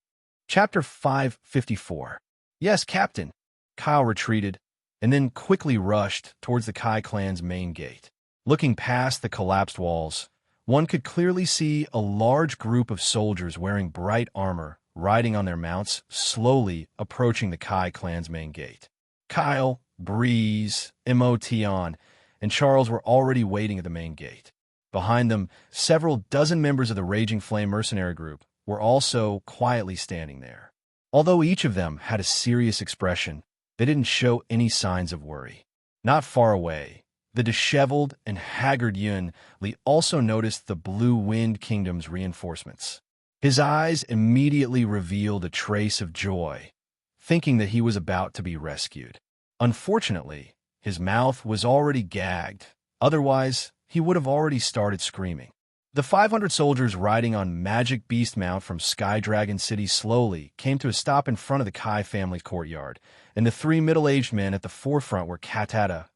Speaker 1: Chapter 554. Yes, Captain. Kyle retreated and then quickly rushed towards the Kai clan's main gate. Looking past the collapsed walls, one could clearly see a large group of soldiers wearing bright armor, riding on their mounts, slowly approaching the Kai clan's main gate. Kyle, Breeze, Emotion, and Charles were already waiting at the main gate. Behind them, several dozen members of the Raging Flame mercenary group were also quietly standing there. Although each of them had a serious expression, they didn't show any signs of worry. Not far away, the disheveled and haggard Yun Li also noticed the Blue Wind Kingdom's reinforcements. His eyes immediately revealed a trace of joy, thinking that he was about to be rescued. Unfortunately, his mouth was already gagged. Otherwise, he would have already started screaming. The 500 soldiers riding on Magic Beast Mount from Sky Dragon City slowly came to a stop in front of the Kai family's courtyard, and the three middle-aged men at the forefront were Katata,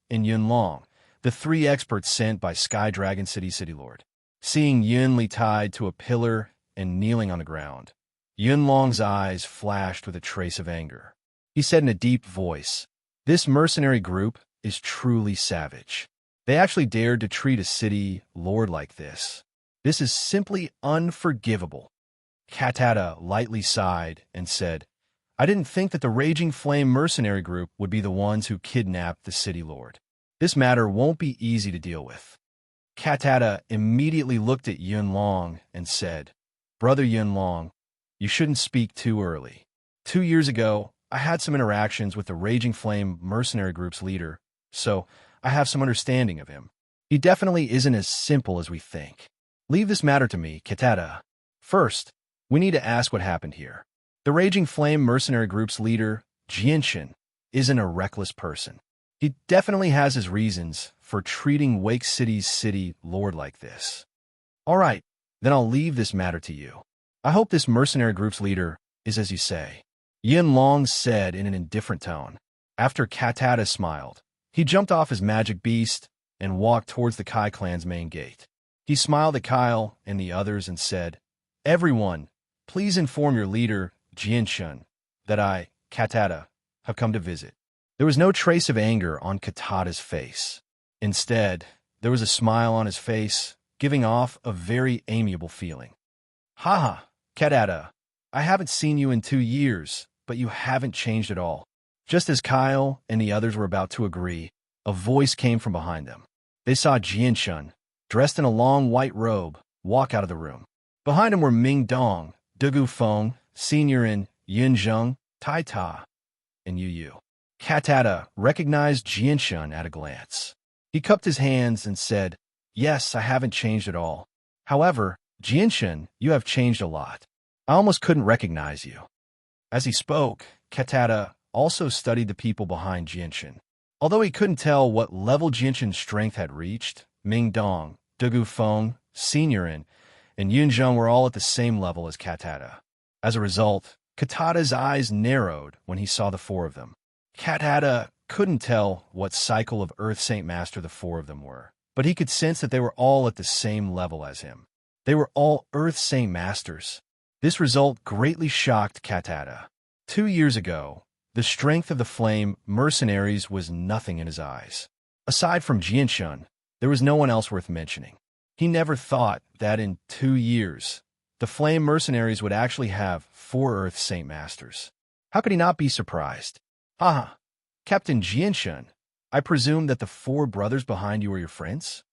Speaker 1: and Yun Long, the three experts sent by Sky Dragon City Lord. Seeing Yun Li tied to a pillar and kneeling on the ground, Yun Long's eyes flashed with a trace of anger. He said in a deep voice, This mercenary group is truly savage. They actually dared to treat a city lord like this. This is simply unforgivable. Katata lightly sighed and said, I didn't think that the Raging Flame mercenary group would be the ones who kidnapped the city lord. This matter won't be easy to deal with. Katata immediately looked at Yun Long and said, Brother Yun Long, you shouldn't speak too early. 2 years ago, I had some interactions with the Raging Flame mercenary group's leader, so I have some understanding of him. He definitely isn't as simple as we think. Leave this matter to me, Katata. First, we need to ask what happened here. The Raging Flame mercenary group's leader, Jianshin, isn't a reckless person. He definitely has his reasons for treating Wake City's city lord like this. All right, then I'll leave this matter to you. I hope this mercenary group's leader is as you say. Yin Long said in an indifferent tone. After Katata smiled, he jumped off his magic beast and walked towards the Kai clan's main gate. He smiled at Kyle and the others and said, Everyone, please inform your leader, Jianshun, that I, Katata, have come to visit. There was no trace of anger on Katata's face. Instead, there was a smile on his face, giving off a very amiable feeling. Haha, Katata, I haven't seen you in 2 years, but you haven't changed at all. Just as Kyle and the others were about to agree, a voice came from behind them. They saw Jianshun, dressed in a long white robe, walk out of the room. Behind him were Ming Dong, Dugu Feng, Senior and Yun Zheng, Tai Ta, and Yu Yu. Katata recognized Jianshun at a glance. He cupped his hands and said, Yes, I haven't changed at all. However, Jianshun, you have changed a lot. I almost couldn't recognize you. As he spoke, Katata also studied the people behind Jianshin. Although he couldn't tell what level Jianshin's strength had reached, Ming Dong, Dugu Feng, Senior and Yun Zheng were all at the same level as Katata. As a result, Katata's eyes narrowed when he saw the four of them. Katata couldn't tell what cycle of Earth Saint Master the four of them were, but he could sense that they were all at the same level as him. They were all Earth Saint Masters. This result greatly shocked Katata. 2 years ago, the strength of the flame mercenaries was nothing in his eyes. Aside from Jianshun, there was no one else worth mentioning. He never thought that in 2 years, the flame mercenaries would actually have 4 Earth Saint Masters. How could he not be surprised? Haha, Captain Jianshun, I presume that the 4 brothers behind you are your friends?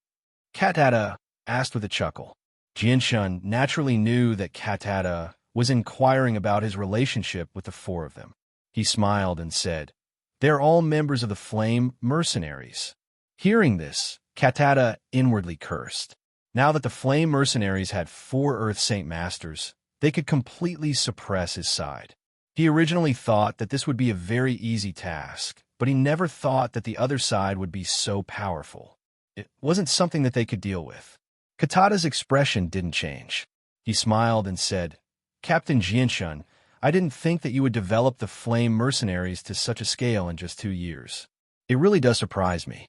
Speaker 1: Katata asked with a chuckle. Jianshun naturally knew that Katata was inquiring about his relationship with the 4 of them. He smiled and said, "They're all members of the Flame Mercenaries." Hearing this, Katata inwardly cursed. Now that the Flame Mercenaries had 4 Earth Saint Masters, they could completely suppress his side. He originally thought that this would be a very easy task, but he never thought that the other side would be so powerful. It wasn't something that they could deal with. Katata's expression didn't change. He smiled and said, "Captain Jianshun, I didn't think that you would develop the Flame Mercenaries to such a scale in just 2 years. It really does surprise me."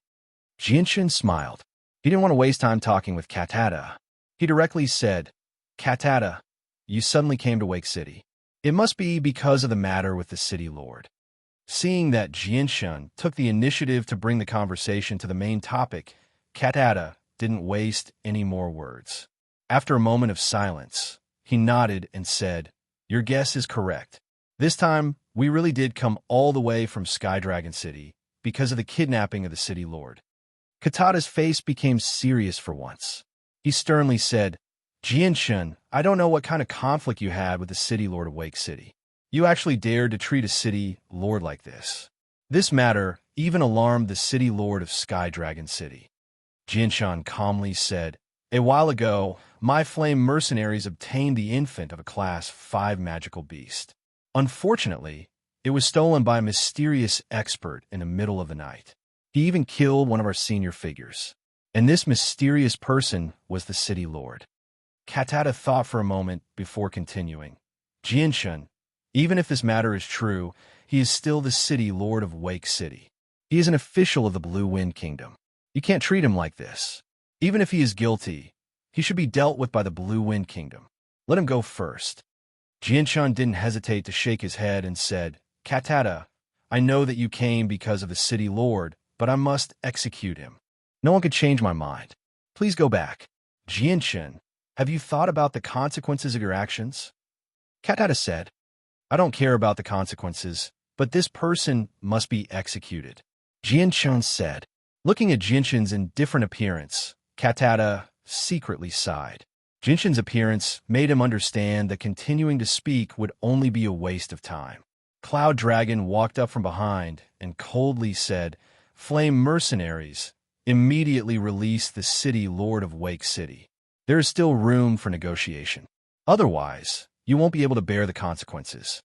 Speaker 1: Jianshun smiled. He didn't want to waste time talking with Katata. He directly said, "Katata, you suddenly came to Wake City. It must be because of the matter with the city lord." Seeing that Jianshun took the initiative to bring the conversation to the main topic, Katata didn't waste any more words. After a moment of silence, he nodded and said, "Your guess is correct. This time, we really did come all the way from Sky Dragon City because of the kidnapping of the city lord." Katata's face became serious for once. He sternly said, "Jianshun, I don't know what kind of conflict you had with the city lord of Wake City. You actually dared to treat a city lord like this. This matter even alarmed the city lord of Sky Dragon City." Jianshun calmly said, "A while ago, my flame mercenaries obtained the infant of a Class 5 magical beast. Unfortunately, it was stolen by a mysterious expert in the middle of the night. He even killed one of our senior figures. And this mysterious person was the city lord." Katata thought for a moment before continuing. "Jianshun, even if this matter is true, he is still the city lord of Wake City. He is an official of the Blue Wind Kingdom. You can't treat him like this. Even if he is guilty, he should be dealt with by the Blue Wind Kingdom. Let him go first." Jianshun didn't hesitate to shake his head and said, "Katata, I know that you came because of the city lord, but I must execute him. No one could change my mind. Please go back." "Jianshun, have you thought about the consequences of your actions?" Katata said, "I don't care about the consequences, but this person must be executed." Jianshun said. Looking at Jianshun's indifferent appearance, Katata secretly sighed. Jianshun's appearance made him understand that continuing to speak would only be a waste of time. Cloud Dragon walked up from behind and coldly said, "Flame mercenaries, immediately release the city lord of Wake City. There is still room for negotiation. Otherwise, you won't be able to bear the consequences."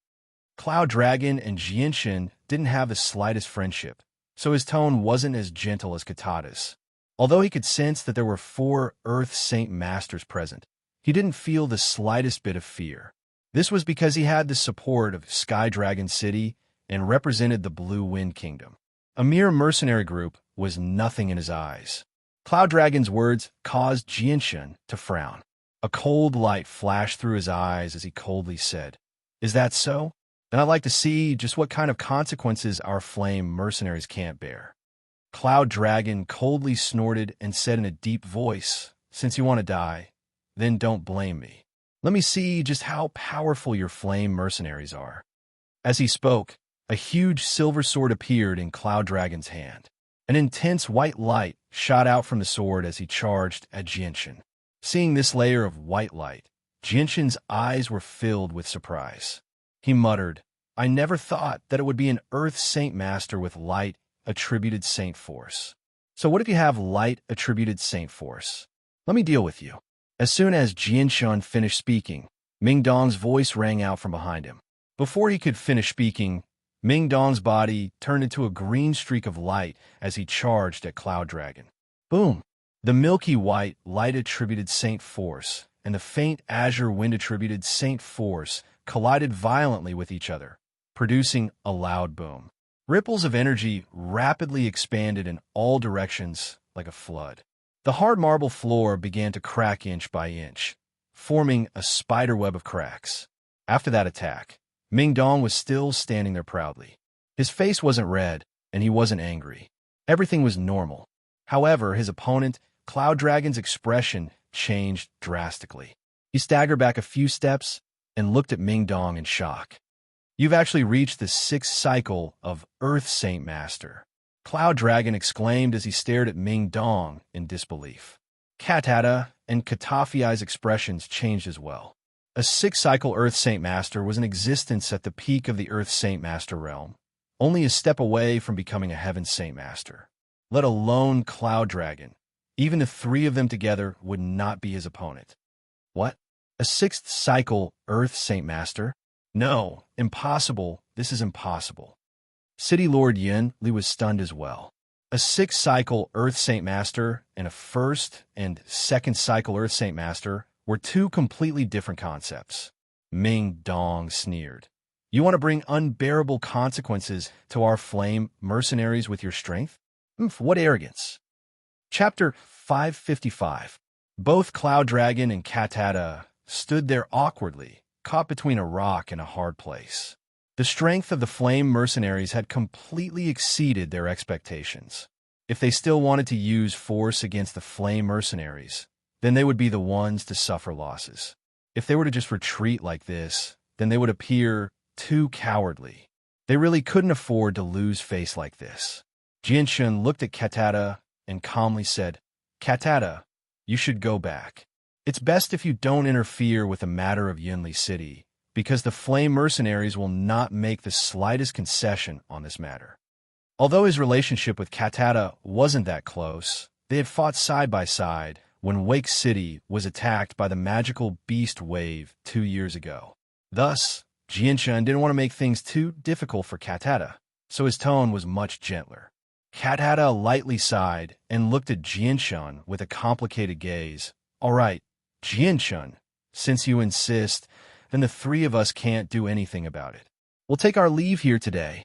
Speaker 1: Cloud Dragon and Jianshun didn't have the slightest friendship, so his tone wasn't as gentle as Katata's. Although he could sense that there were 4 Earth Saint Masters present, he didn't feel the slightest bit of fear. This was because he had the support of Sky Dragon City and represented the Blue Wind Kingdom. A mere mercenary group was nothing in his eyes. Cloud Dragon's words caused Jianshun to frown. A cold light flashed through his eyes as he coldly said, "Is that so? Then I'd like to see just what kind of consequences our flame mercenaries can't bear." Cloud Dragon coldly snorted and said in a deep voice, "Since you want to die, then don't blame me. Let me see just how powerful your flame mercenaries are." As he spoke, a huge silver sword appeared in Cloud Dragon's hand. An intense white light shot out from the sword as he charged at Jianshun. Seeing this layer of white light, Jianshun's eyes were filled with surprise. He muttered, "I never thought that it would be an Earth Saint Master with light attributed Saint Force. So what if you have light attributed Saint Force? Let me deal with you." As soon as Jianshun finished speaking, Ming Dong's voice rang out from behind him. Before he could finish speaking, Ming Dong's body turned into a green streak of light as he charged at Cloud Dragon. Boom! The milky white light attributed Saint Force and the faint azure wind attributed Saint Force collided violently with each other, producing a loud boom. Ripples of energy rapidly expanded in all directions like a flood. The hard marble floor began to crack inch by inch, forming a spiderweb of cracks. After that attack, Ming Dong was still standing there proudly. His face wasn't red, and he wasn't angry. Everything was normal. However, his opponent, Cloud Dragon's expression changed drastically. He staggered back a few steps and looked at Ming Dong in shock. "You've actually reached the 6th cycle of Earth Saint Master," Cloud Dragon exclaimed as he stared at Ming Dong in disbelief. Katata and Katafiai's expressions changed as well. A 6th cycle Earth Saint Master was in existence at the peak of the Earth Saint Master realm, only a step away from becoming a Heaven Saint Master. Let alone Cloud Dragon. Even the 3 of them together would not be his opponent. What? A 6th cycle Earth Saint Master? No, impossible. This is impossible. City Lord Yin Li was stunned as well. A 6th cycle Earth Saint Master and a 1st and 2nd cycle Earth Saint Master were 2 completely different concepts. Ming Dong sneered. "You want to bring unbearable consequences to our flame mercenaries with your strength? What arrogance." Chapter 555. Both Cloud Dragon and Katata stood there awkwardly, caught between a rock and a hard place. The strength of the flame mercenaries had completely exceeded their expectations. If they still wanted to use force against the flame mercenaries, then they would be the ones to suffer losses. If they were to just retreat like this, then they would appear too cowardly. They really couldn't afford to lose face like this. Jianshun looked at Katata and calmly said, "Katata, you should go back. It's best if you don't interfere with the matter of Yunli City, because the flame mercenaries will not make the slightest concession on this matter." Although his relationship with Katata wasn't that close, they had fought side by side when Wake City was attacked by the magical beast wave 2 years ago. Thus, Jianshun didn't want to make things too difficult for Katata, so his tone was much gentler. Katata lightly sighed and looked at Jianshun with a complicated gaze. "All right, Jianshun, since you insist, then the 3 of us can't do anything about it. We'll take our leave here today."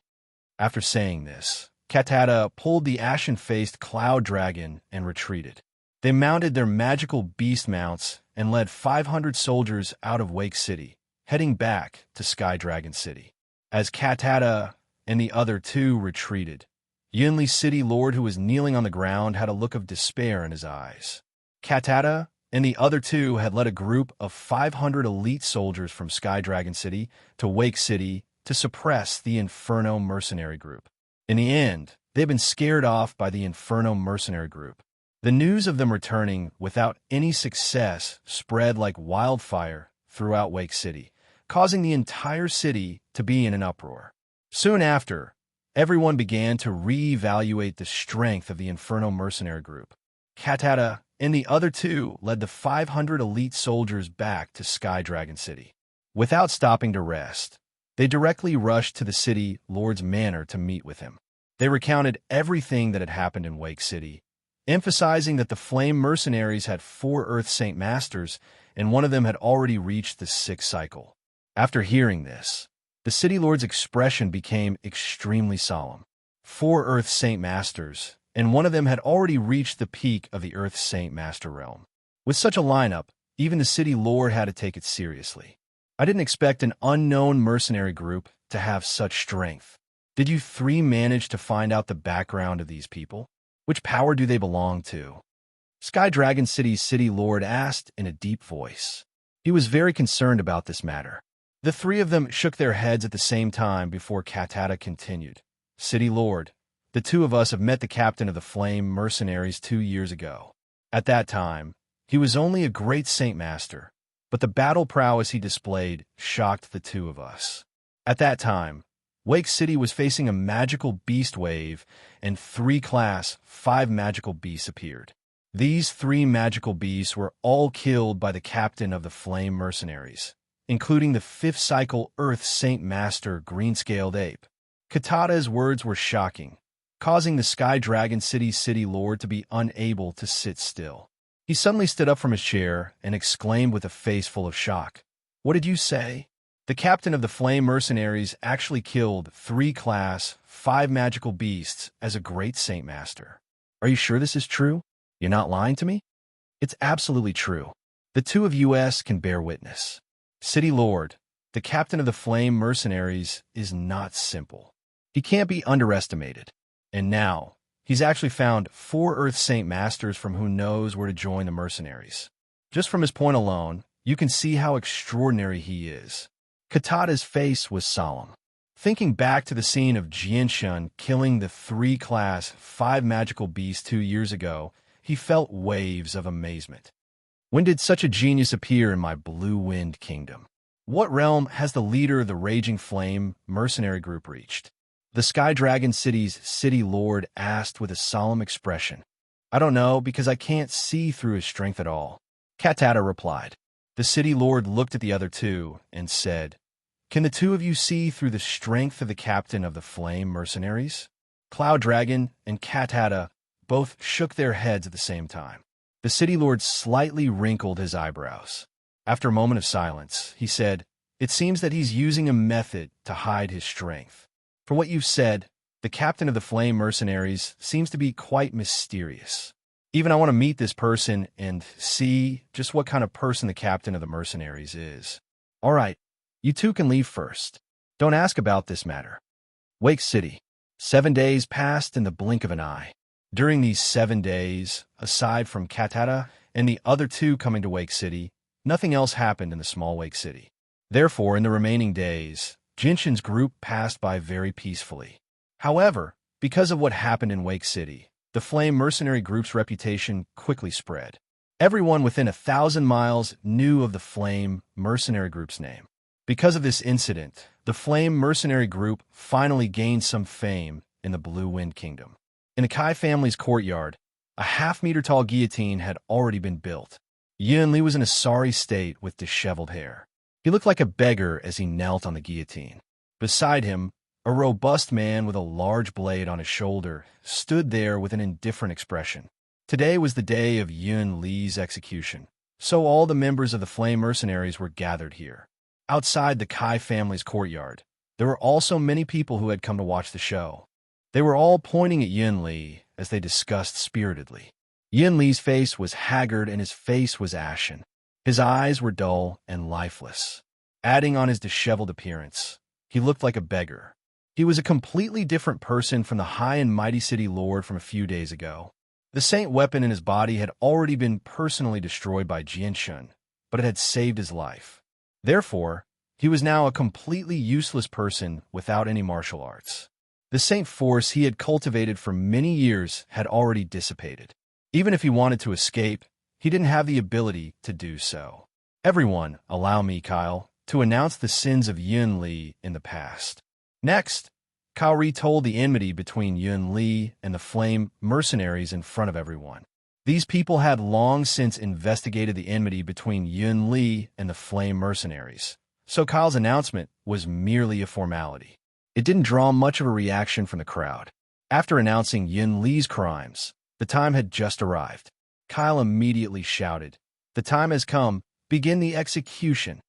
Speaker 1: After saying this, Katata pulled the ashen-faced Cloud Dragon and retreated. They mounted their magical beast mounts and led 500 soldiers out of Wake City, heading back to Sky Dragon City. As Katata and the other 2 retreated, Yunli City Lord, who was kneeling on the ground, had a look of despair in his eyes. Katata and the other 2 had led a group of 500 elite soldiers from Sky Dragon City to Wake City to suppress the Inferno Mercenary Group. In the end, they'd been scared off by the Inferno Mercenary Group. The news of them returning without any success spread like wildfire throughout Wake City, causing the entire city to be in an uproar. Soon after, everyone began to re-evaluate the strength of the Inferno Mercenary Group. Katata and the other 2 led the 500 elite soldiers back to Sky Dragon City. Without stopping to rest, they directly rushed to the city lord's manor to meet with him. They recounted everything that had happened in Wake City, emphasizing that the flame mercenaries had 4 Earth Saint Masters, and one of them had already reached the 6th cycle. After hearing this, the city lord's expression became extremely solemn. 4 Earth Saint Masters, and one of them had already reached the peak of the Earth Saint Master realm. With such a lineup, even the city lord had to take it seriously. "I didn't expect an unknown mercenary group to have such strength. Did you 3 manage to find out the background of these people? Which power do they belong to?" Sky Dragon City's city lord asked in a deep voice. He was very concerned about this matter. The 3 of them shook their heads at the same time before Katata continued. "City Lord, the 2 of us have met the captain of the Flame Mercenaries 2 years ago. At that time, he was only a great Saint Master, but the battle prowess he displayed shocked the 2 of us. At that time, Wake City was facing a magical beast wave, and 3 Class 5 magical beasts appeared. These 3 magical beasts were all killed by the captain of the Flame Mercenaries, including the 5th cycle Earth Saint Master Green-Scaled Ape." Katata's words were shocking, causing the Sky Dragon City's city lord to be unable to sit still. He suddenly stood up from his chair and exclaimed with a face full of shock, "What did you say? The captain of the Flame Mercenaries actually killed 3 class, 5 magical beasts as a great Saint Master. Are you sure this is true? You're not lying to me? It's absolutely true. The two of us can bear witness. City Lord, the captain of the Flame Mercenaries, is not simple. He can't be underestimated. And now, he's actually found 4 Earth Saint Masters from who knows where to join the mercenaries. Just from his point alone, you can see how extraordinary he is. Katata's face was solemn. Thinking back to the scene of Jianshun killing the 3 class, 5 magical beasts 2 years ago, he felt waves of amazement. When did such a genius appear in my Blue Wind Kingdom? What realm has the leader of the Raging Flame mercenary group reached? The Sky Dragon City's City Lord asked with a solemn expression. I don't know, because I can't see through his strength at all. Katata replied. The City Lord looked at the other two and said, Can the two of you see through the strength of the captain of the Flame Mercenaries? Cloud Dragon and Katata both shook their heads at the same time. The City Lord slightly wrinkled his eyebrows. After a moment of silence, he said, It seems that he's using a method to hide his strength. From what you've said, the captain of the Flame Mercenaries seems to be quite mysterious. Even I want to meet this person and see just what kind of person the captain of the mercenaries is. All right, you two can leave first. Don't ask about this matter. Wake City. 7 days passed in the blink of an eye. During these 7 days, aside from Katata and the other two coming to Wake City, nothing else happened in the small Wake City. Therefore, in the remaining days, Jinshin's group passed by very peacefully. However, because of what happened in Wake City, the Flame Mercenary Group's reputation quickly spread. Everyone within 1,000 miles knew of the Flame Mercenary Group's name. Because of this incident, the Flame Mercenary Group finally gained some fame in the Blue Wind Kingdom. In the Kai family's courtyard, a half-meter-tall guillotine had already been built. Yunli was in a sorry state with disheveled hair. He looked like a beggar as he knelt on the guillotine. Beside him, a robust man with a large blade on his shoulder stood there with an indifferent expression. Today was the day of Yun Li's execution, so all the members of the Flame Mercenaries were gathered here. Outside the Kai family's courtyard, there were also many people who had come to watch the show. They were all pointing at Yun Li as they discussed spiritedly. Yun Li's face was haggard and his face was ashen. His eyes were dull and lifeless. Adding on his disheveled appearance, he looked like a beggar. He was a completely different person from the high and mighty city lord from a few days ago. The saint weapon in his body had already been personally destroyed by Jianshun, but it had saved his life. Therefore, he was now a completely useless person without any martial arts. The saint force he had cultivated for many years had already dissipated. Even if he wanted to escape, he didn't have the ability to do so. Everyone, allow me, Kyle, to announce the sins of Yun Li in the past. Next, Kaori told the enmity between Yun Li and the Flame Mercenaries in front of everyone. These people had long since investigated the enmity between Yun Li and the Flame Mercenaries, so Kyle's announcement was merely a formality. It didn't draw much of a reaction from the crowd. After announcing Yun Li's crimes, the time had just arrived. Kyle immediately shouted, "The time has come, begin the execution."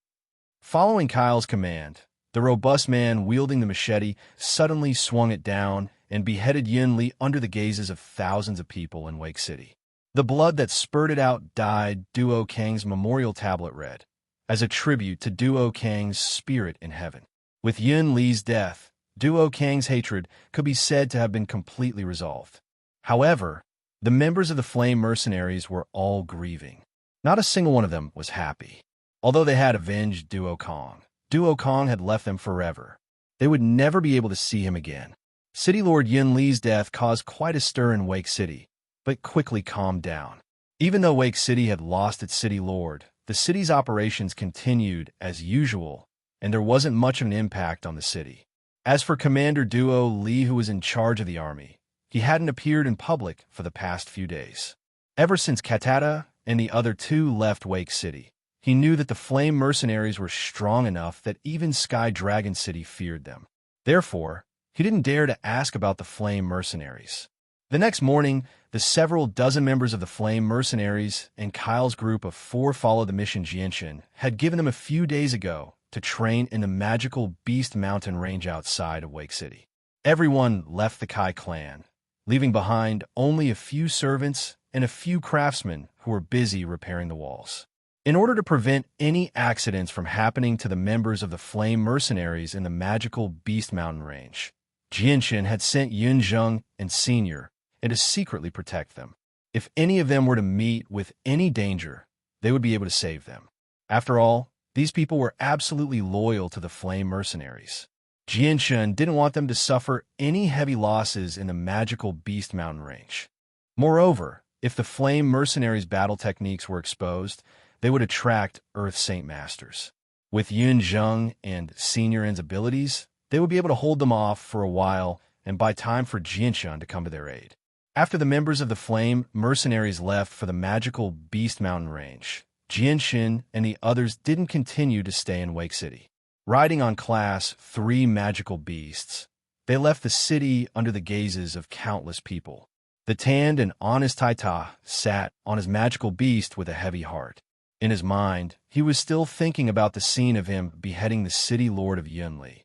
Speaker 1: Following Kyle's command, the robust man wielding the machete suddenly swung it down and beheaded Yun Li under the gazes of thousands of people in Wake City. The blood that spurted out dyed Duo Kang's memorial tablet read, as a tribute to Duo Kang's spirit in heaven. With Yun Li's death, Duo Kang's hatred could be said to have been completely resolved. However, the members of the Flame Mercenaries were all grieving. Not a single one of them was happy. Although they had avenged Duo Kang had left them forever. They would never be able to see him again. City Lord Yun Li's death caused quite a stir in Wake City, but quickly calmed down. Even though Wake City had lost its city lord, the city's operations continued as usual, and there wasn't much of an impact on the city. As for Commander Duo Li, who was in charge of the army, he hadn't appeared in public for the past few days. Ever since Katata and the other two left Wake City, he knew that the Flame Mercenaries were strong enough that even Sky Dragon City feared them. Therefore, he didn't dare to ask about the Flame Mercenaries. The next morning, the several dozen members of the Flame Mercenaries and Kyle's group of 4 followed the mission Jianshin had given them a few days ago to train in the magical Beast Mountain range outside of Wake City. Everyone left the Kai clan, leaving behind only a few servants and a few craftsmen who were busy repairing the walls. In order to prevent any accidents from happening to the members of the Flame Mercenaries in the magical Beast Mountain range, Jianshan had sent Yunzheng and Senior in to secretly protect them. If any of them were to meet with any danger, they would be able to save them. After all, these people were absolutely loyal to the Flame Mercenaries. Jianshan didn't want them to suffer any heavy losses in the magical Beast Mountain range. Moreover, if the Flame Mercenaries' battle techniques were exposed, they would attract Earth Saint Masters. With Yunzheng and Seniorin's abilities, they would be able to hold them off for a while and buy time for Jianshan to come to their aid. After the members of the Flame Mercenaries left for the magical Beast Mountain range, Jianshan and the others didn't continue to stay in Wake City. Riding on Class 3 magical beasts, they left the city under the gazes of countless people. The tanned and honest Taita sat on his magical beast with a heavy heart. In his mind, he was still thinking about the scene of him beheading the city lord of Yunli.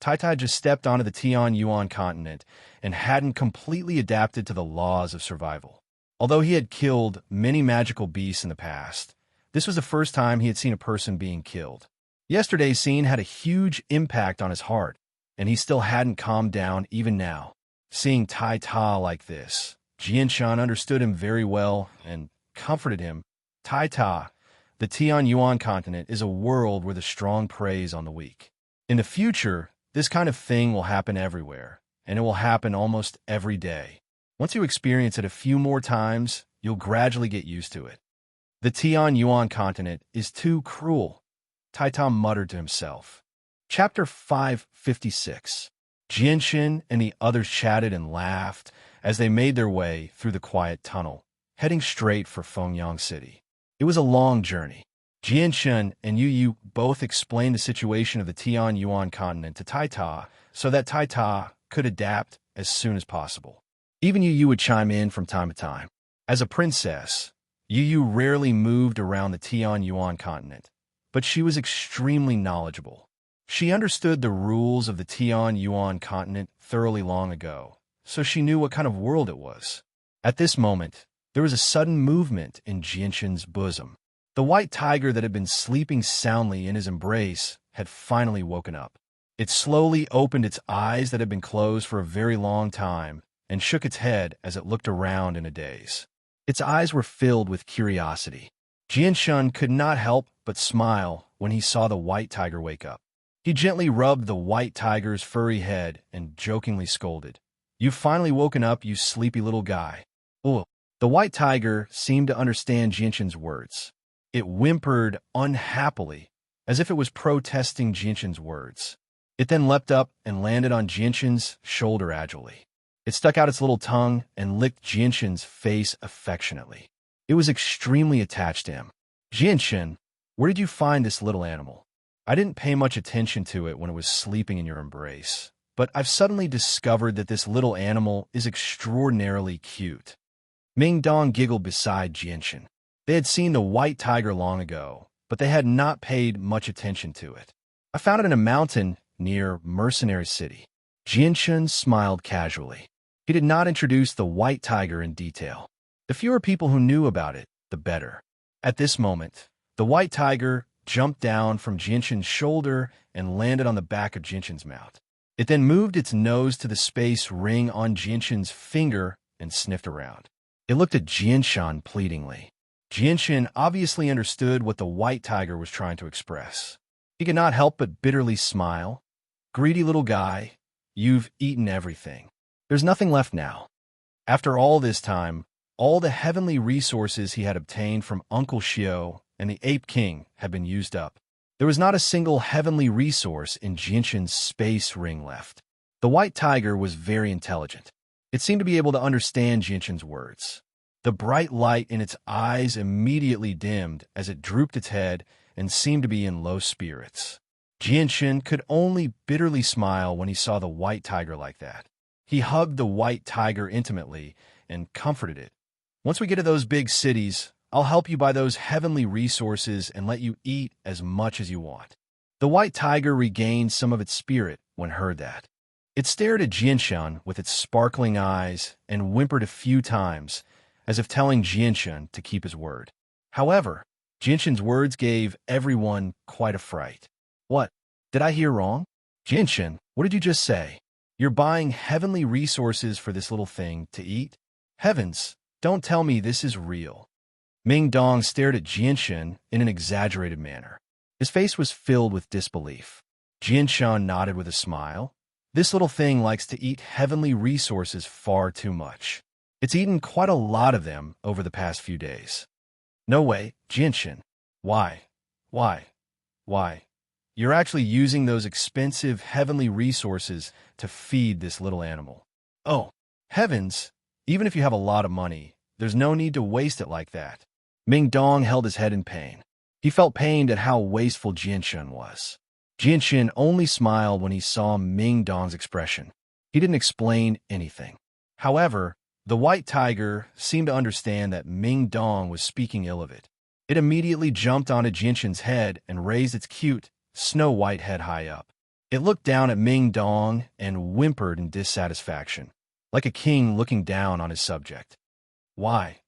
Speaker 1: Taita just stepped onto the Tian Yuan continent and hadn't completely adapted to the laws of survival. Although he had killed many magical beasts in the past, this was the first time he had seen a person being killed. Yesterday's scene had a huge impact on his heart, and he still hadn't calmed down even now. Seeing Taita like this, Jianshan understood him very well and comforted him. Taita, the Tian Yuan continent is a world where the strong preys on the weak. In the future, this kind of thing will happen everywhere, and it will happen almost every day. Once you experience it a few more times, you'll gradually get used to it. The Tian Yuan continent is too cruel, Taita muttered to himself. Chapter 556. Jianshan and the others chatted and laughed as they made their way through the quiet tunnel, heading straight for Fengyang City. It was a long journey. Jianshan and Yu both explained the situation of the Tian Yuan continent to Taita so that Taita could adapt as soon as possible. Even Yu would chime in from time to time. As a princess, Yu rarely moved around the Tian Yuan continent, but she was extremely knowledgeable. She understood the rules of the Tian Yuan continent thoroughly long ago, so she knew what kind of world it was. At this moment, there was a sudden movement in Jianshan's bosom. The white tiger that had been sleeping soundly in his embrace had finally woken up. It slowly opened its eyes that had been closed for a very long time and shook its head as it looked around in a daze. Its eyes were filled with curiosity. Jianshan could not help but smile when he saw the white tiger wake up. He gently rubbed the white tiger's furry head and jokingly scolded, "You've finally woken up, you sleepy little guy." Oh, the white tiger seemed to understand Jianshan's words. It whimpered unhappily, as if it was protesting Jianshan's words. It then leapt up and landed on Jianshan's shoulder agilely. It stuck out its little tongue and licked Jianshan's face affectionately. It was extremely attached to him. "Jianshan, where did you find this little animal? I didn't pay much attention to it when it was sleeping in your embrace, but I've suddenly discovered that this little animal is extraordinarily cute." Ming Dong giggled beside Jianshan. They had seen the white tiger long ago, but they had not paid much attention to it. "I found it in a mountain near Mercenary City." Jianshan smiled casually. He did not introduce the white tiger in detail. The fewer people who knew about it, the better. At this moment, the white tiger jumped down from Jianshan's shoulder and landed on the back of Jianshan's mouth. It then moved its nose to the space ring on Jianshan's finger and sniffed around. It looked at Jianshan pleadingly. Jianshan obviously understood what the white tiger was trying to express. He could not help but bitterly smile. "Greedy little guy, you've eaten everything. There's nothing left now." After all this time, all the heavenly resources he had obtained from Uncle Xiao and the Ape King had been used up. There was not a single heavenly resource in Jianshan's space ring left. The white tiger was very intelligent. It seemed to be able to understand Jianshan's words. The bright light in its eyes immediately dimmed as it drooped its head and seemed to be in low spirits. Jianshan could only bitterly smile when he saw the white tiger like that. He hugged the white tiger intimately and comforted it. "Once we get to those big cities, I'll help you buy those heavenly resources and let you eat as much as you want." The white tiger regained some of its spirit when heard that. It stared at Jianshun with its sparkling eyes and whimpered a few times, as if telling Jianshun to keep his word. However, Jianshun's words gave everyone quite a fright. What? Did I hear wrong? Jianshun, what did you just say? You're buying heavenly resources for this little thing to eat? Heavens, don't tell me this is real. Ming Dong stared at Jianshun in an exaggerated manner. His face was filled with disbelief. Jianshun nodded with a smile. This little thing likes to eat heavenly resources far too much. It's eaten quite a lot of them over the past few days. No way, Jianshun. Why? You're actually using those expensive heavenly resources to feed this little animal. Oh, heavens, even if you have a lot of money, there's no need to waste it like that. Ming Dong held his head in pain. He felt pained at how wasteful Jianshun was. Jianshun only smiled when he saw Ming Dong's expression. He didn't explain anything. However, the white tiger seemed to understand that Ming Dong was speaking ill of it. It immediately jumped onto Jianshun's head and raised its cute, snow-white head high up. It looked down at Ming Dong and whimpered in dissatisfaction, like a king looking down on his subject. Why?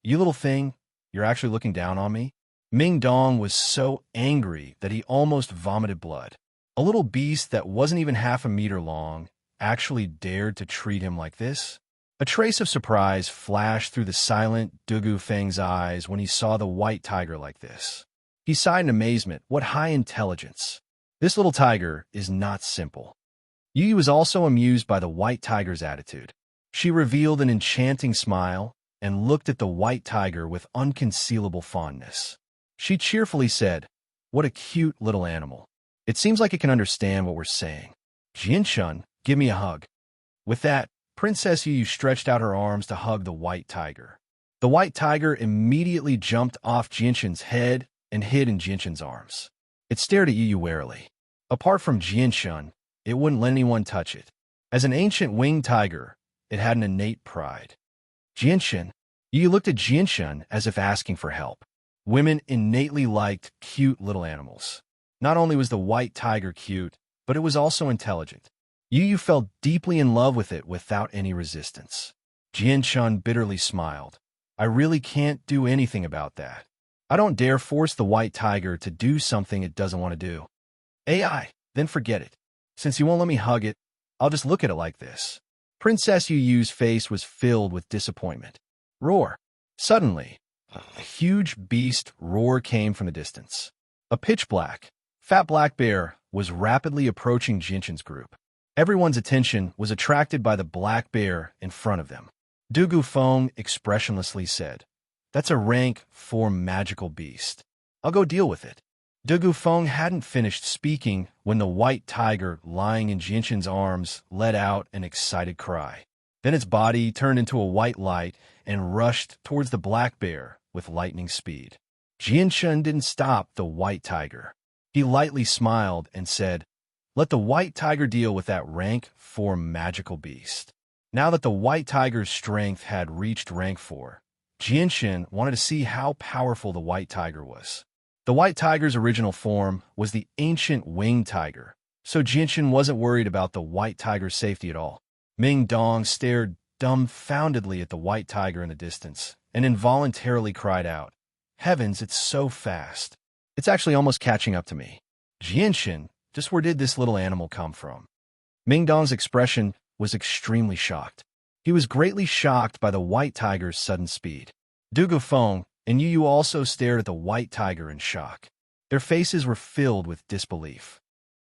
Speaker 1: You little thing, you're actually looking down on me? Ming Dong was so angry that he almost vomited blood. A little beast that wasn't even half a meter long actually dared to treat him like this? A trace of surprise flashed through the silent Dugu Feng's eyes when he saw the white tiger like this. He sighed in amazement. What high intelligence! This little tiger is not simple. Yu was also amused by the white tiger's attitude. She revealed an enchanting smile and looked at the white tiger with unconcealable fondness. She cheerfully said, "What a cute little animal. It seems like it can understand what we're saying. Jianshun, give me a hug." With that, Princess Yu stretched out her arms to hug the white tiger. The white tiger immediately jumped off Jianshun's head and hid in Jianshun's arms. It stared at Yu warily. Apart from Jianshun, it wouldn't let anyone touch it. As an ancient winged tiger, it had an innate pride. Jianshun. Yu looked at Jianshun as if asking for help. Women innately liked cute little animals. Not only was the white tiger cute, but it was also intelligent. Yu fell deeply in love with it without any resistance. Jianshun bitterly smiled. I really can't do anything about that. I don't dare force the white tiger to do something it doesn't want to do. AI, then forget it. Since you won't let me hug it, I'll just look at it like this. Princess Yu's face was filled with disappointment. Roar. Suddenly, a huge beast roar came from the distance. A pitch-black, fat black bear was rapidly approaching Jianshun's group. Everyone's attention was attracted by the black bear in front of them. Dugu Feng expressionlessly said, "That's a rank 4 magical beast. I'll go deal with it." Dugu Feng hadn't finished speaking when the white tiger lying in Jianshun's arms let out an excited cry. Then its body turned into a white light and rushed towards the black bear with lightning speed. Jianshun didn't stop the white tiger. He lightly smiled and said, "Let the white tiger deal with that rank 4 magical beast." Now that the white tiger's strength had reached rank 4, Jianshun wanted to see how powerful the white tiger was. The white tiger's original form was the ancient winged tiger, so Jianshun wasn't worried about the white tiger's safety at all. Ming Dong stared dumbfoundedly at the white tiger in the distance and involuntarily cried out, "Heavens, it's so fast. It's actually almost catching up to me. Jianshun, just where did this little animal come from?" Ming Dong's expression was extremely shocked. He was greatly shocked by the white tiger's sudden speed. Dugu Feng and Yu also stared at the white tiger in shock. Their faces were filled with disbelief.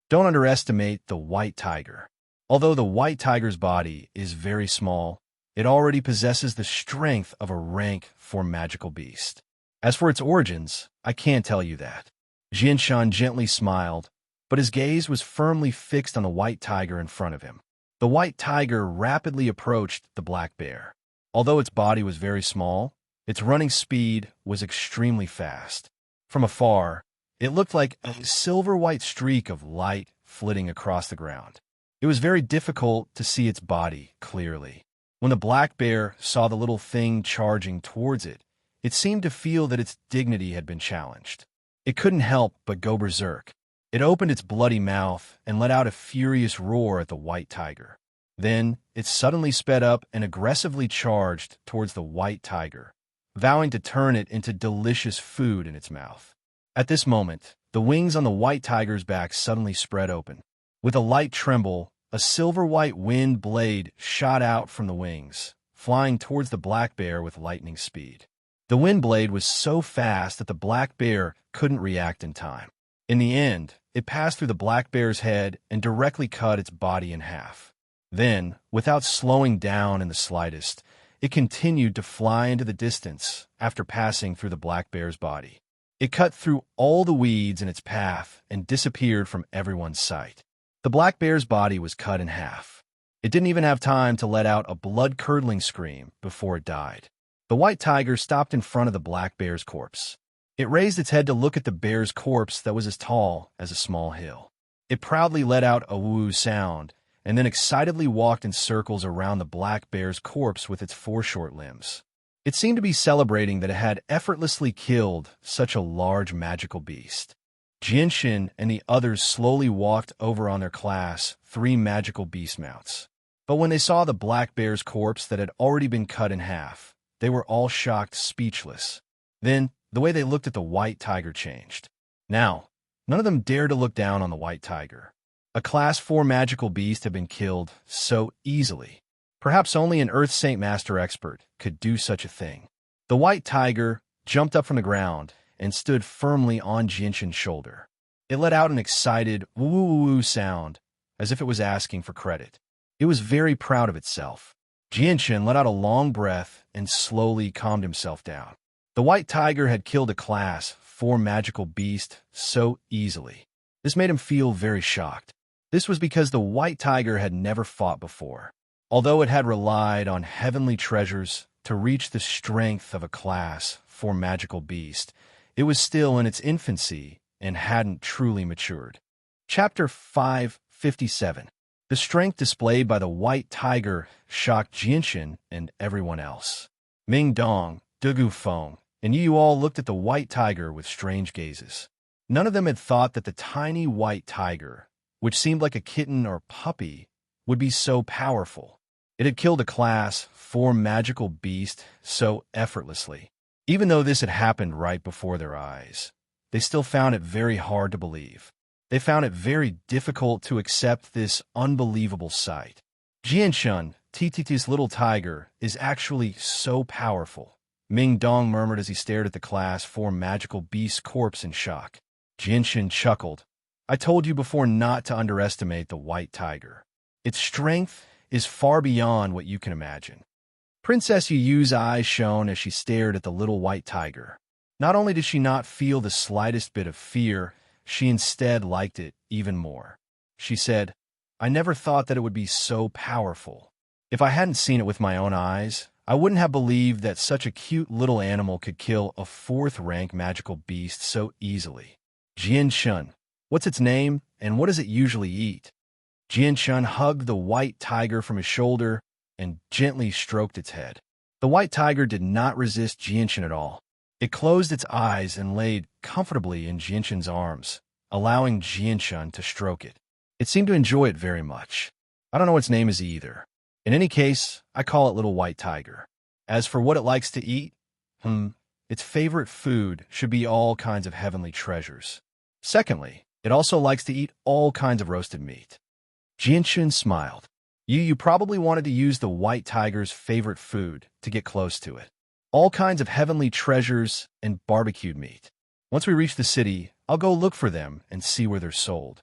Speaker 1: Don't underestimate the white tiger. Although the white tiger's body is very small, it already possesses the strength of a rank 4 magical beast. As for its origins, I can't tell you that. Jianshun gently smiled, but his gaze was firmly fixed on the white tiger in front of him. The white tiger rapidly approached the black bear. Although its body was very small, its running speed was extremely fast. From afar, it looked like a silver-white streak of light flitting across the ground. It was very difficult to see its body clearly. When the black bear saw the little thing charging towards it, it seemed to feel that its dignity had been challenged. It couldn't help but go berserk. It opened its bloody mouth and let out a furious roar at the white tiger. Then, it suddenly sped up and aggressively charged towards the white tiger, vowing to turn it into delicious food in its mouth. At this moment, the wings on the white tiger's back suddenly spread open. With a light tremble, a silver-white wind blade shot out from the wings, flying towards the black bear with lightning speed. The wind blade was so fast that the black bear couldn't react in time. In the end, it passed through the black bear's head and directly cut its body in half. Then, without slowing down in the slightest, it continued to fly into the distance after passing through the black bear's body. It cut through all the weeds in its path and disappeared from everyone's sight. The black bear's body was cut in half. It didn't even have time to let out a blood-curdling scream before it died. The white tiger stopped in front of the black bear's corpse. It raised its head to look at the bear's corpse that was as tall as a small hill. It proudly let out a woo sound and then excitedly walked in circles around the black bear's corpse with its four short limbs. It seemed to be celebrating that it had effortlessly killed such a large magical beast. Jinshin and the others slowly walked over on their class 3 magical beast mounts. But when they saw the black bear's corpse that had already been cut in half, they were all shocked, speechless. Then, the way they looked at the white tiger changed. Now, none of them dared to look down on the white tiger. A Class 4 magical beast had been killed so easily. Perhaps only an Earth Saint Master expert could do such a thing. The white tiger jumped up from the ground and stood firmly on Jinshin's shoulder. It let out an excited woo-woo-woo sound, as if it was asking for credit. It was very proud of itself. Jinshin let out a long breath and slowly calmed himself down. The white tiger had killed a Class 4 magical beast so easily. This made him feel very shocked. This was because the white tiger had never fought before. Although it had relied on heavenly treasures to reach the strength of a Class 4 magical beast, it was still in its infancy and hadn't truly matured. Chapter 557. The strength displayed by the white tiger shocked Jinshin and everyone else. Ming Dong, Dugu Feng, and Yu all looked at the white tiger with strange gazes. None of them had thought that the tiny white tiger, which seemed like a kitten or puppy, would be so powerful. It had killed a Class 4 magical beast so effortlessly. Even though this had happened right before their eyes, they still found it very hard to believe. They found it very difficult to accept this unbelievable sight. Jianshan, Titi's little tiger, is actually so powerful, Ming Dong murmured as he stared at the Class 4 magical beast's corpse in shock. Jinshin chuckled. I told you before not to underestimate the white tiger. Its strength is far beyond what you can imagine. Princess Yu's eyes shone as she stared at the little white tiger. Not only did she not feel the slightest bit of fear, she instead liked it even more. She said, I never thought that it would be so powerful. If I hadn't seen it with my own eyes, I wouldn't have believed that such a cute little animal could kill a 4th-rank magical beast so easily. Jianshan, what's its name, and what does it usually eat? Jianshan hugged the white tiger from his shoulder and gently stroked its head. The white tiger did not resist Jianshan at all. It closed its eyes and laid comfortably in Jianshan's arms, allowing Jianshan to stroke it. It seemed to enjoy it very much. I don't know its name is either. In any case, I call it Little White Tiger. As for what it likes to eat, its favorite food should be all kinds of heavenly treasures. Secondly, it also likes to eat all kinds of roasted meat. Jianshan smiled. You probably wanted to use the white tiger's favorite food to get close to it. All kinds of heavenly treasures and barbecued meat. Once we reach the city, I'll go look for them and see where they're sold.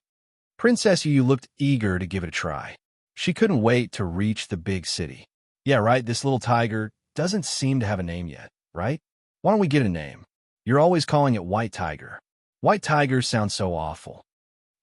Speaker 1: Princess Yu looked eager to give it a try. She couldn't wait to reach the big city. Yeah, right, this little tiger doesn't seem to have a name yet, right? Why don't we get a name? You're always calling it White Tiger. White Tiger sounds so awful.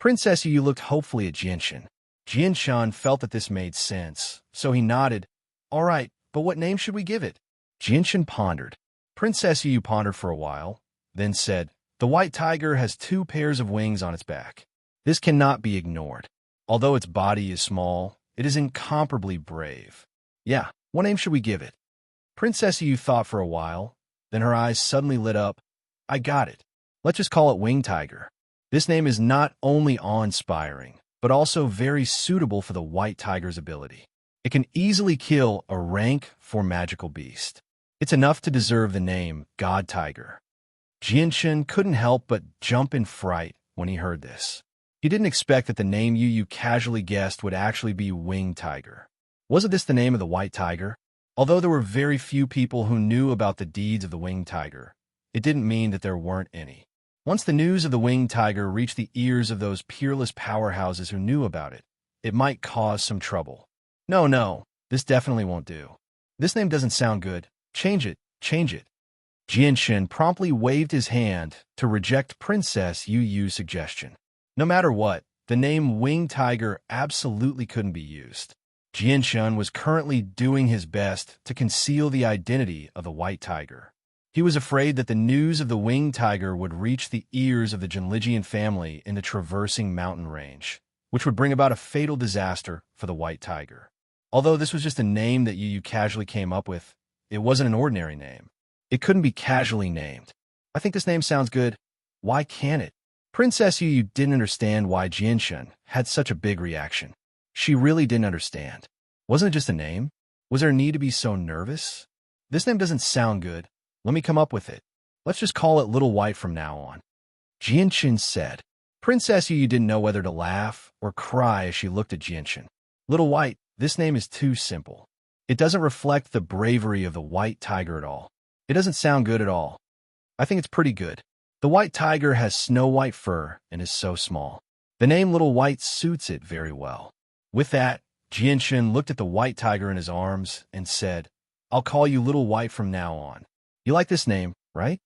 Speaker 1: Princess Yu looked hopefully at Jianshan. Jianshan felt that this made sense, so he nodded. All right, but what name should we give it? Jianshan pondered. Princess Yu pondered for a while, then said, The white tiger has 2 pairs of wings on its back. This cannot be ignored. Although its body is small, it is incomparably brave. Yeah, what name should we give it? Princess Yu thought for a while, then her eyes suddenly lit up. I got it. Let's just call it Winged Tiger. This name is not only awe-inspiring, but also very suitable for the White Tiger's ability. It can easily kill a rank 4 magical beast. It's enough to deserve the name God Tiger. Jianchen couldn't help but jump in fright when he heard this. He didn't expect that the name Yu casually guessed would actually be Winged Tiger. Wasn't this the name of the White Tiger? Although there were very few people who knew about the deeds of the Winged Tiger, it didn't mean that there weren't any. Once the news of the Winged Tiger reached the ears of those peerless powerhouses who knew about it, it might cause some trouble. No, this definitely won't do. This name doesn't sound good. Change it. Jianchen promptly waved his hand to reject Princess Yu's suggestion. No matter what, the name Winged Tiger absolutely couldn't be used. Jianchen was currently doing his best to conceal the identity of the White Tiger. He was afraid that the news of the Winged Tiger would reach the ears of the Jinlijian family in the traversing mountain range, which would bring about a fatal disaster for the White Tiger. Although this was just a name that Yu casually came up with, it wasn't an ordinary name. It couldn't be casually named. I think this name sounds good. Why can't it? Princess Yu didn't understand why Jianchen had such a big reaction. She really didn't understand. Wasn't it just a name? Was there a need to be so nervous? This name doesn't sound good. Let me come up with it. Let's just call it Little White from now on. Jianchen said. Princess Yu didn't know whether to laugh or cry as she looked at Jianchen. Little White, this name is too simple. It doesn't reflect the bravery of the White Tiger at all. It doesn't sound good at all. I think it's pretty good. The White Tiger has snow-white fur and is so small. The name Little White suits it very well. With that, Jianchen looked at the White Tiger in his arms and said, I'll call you Little White from now on. You like this name, right?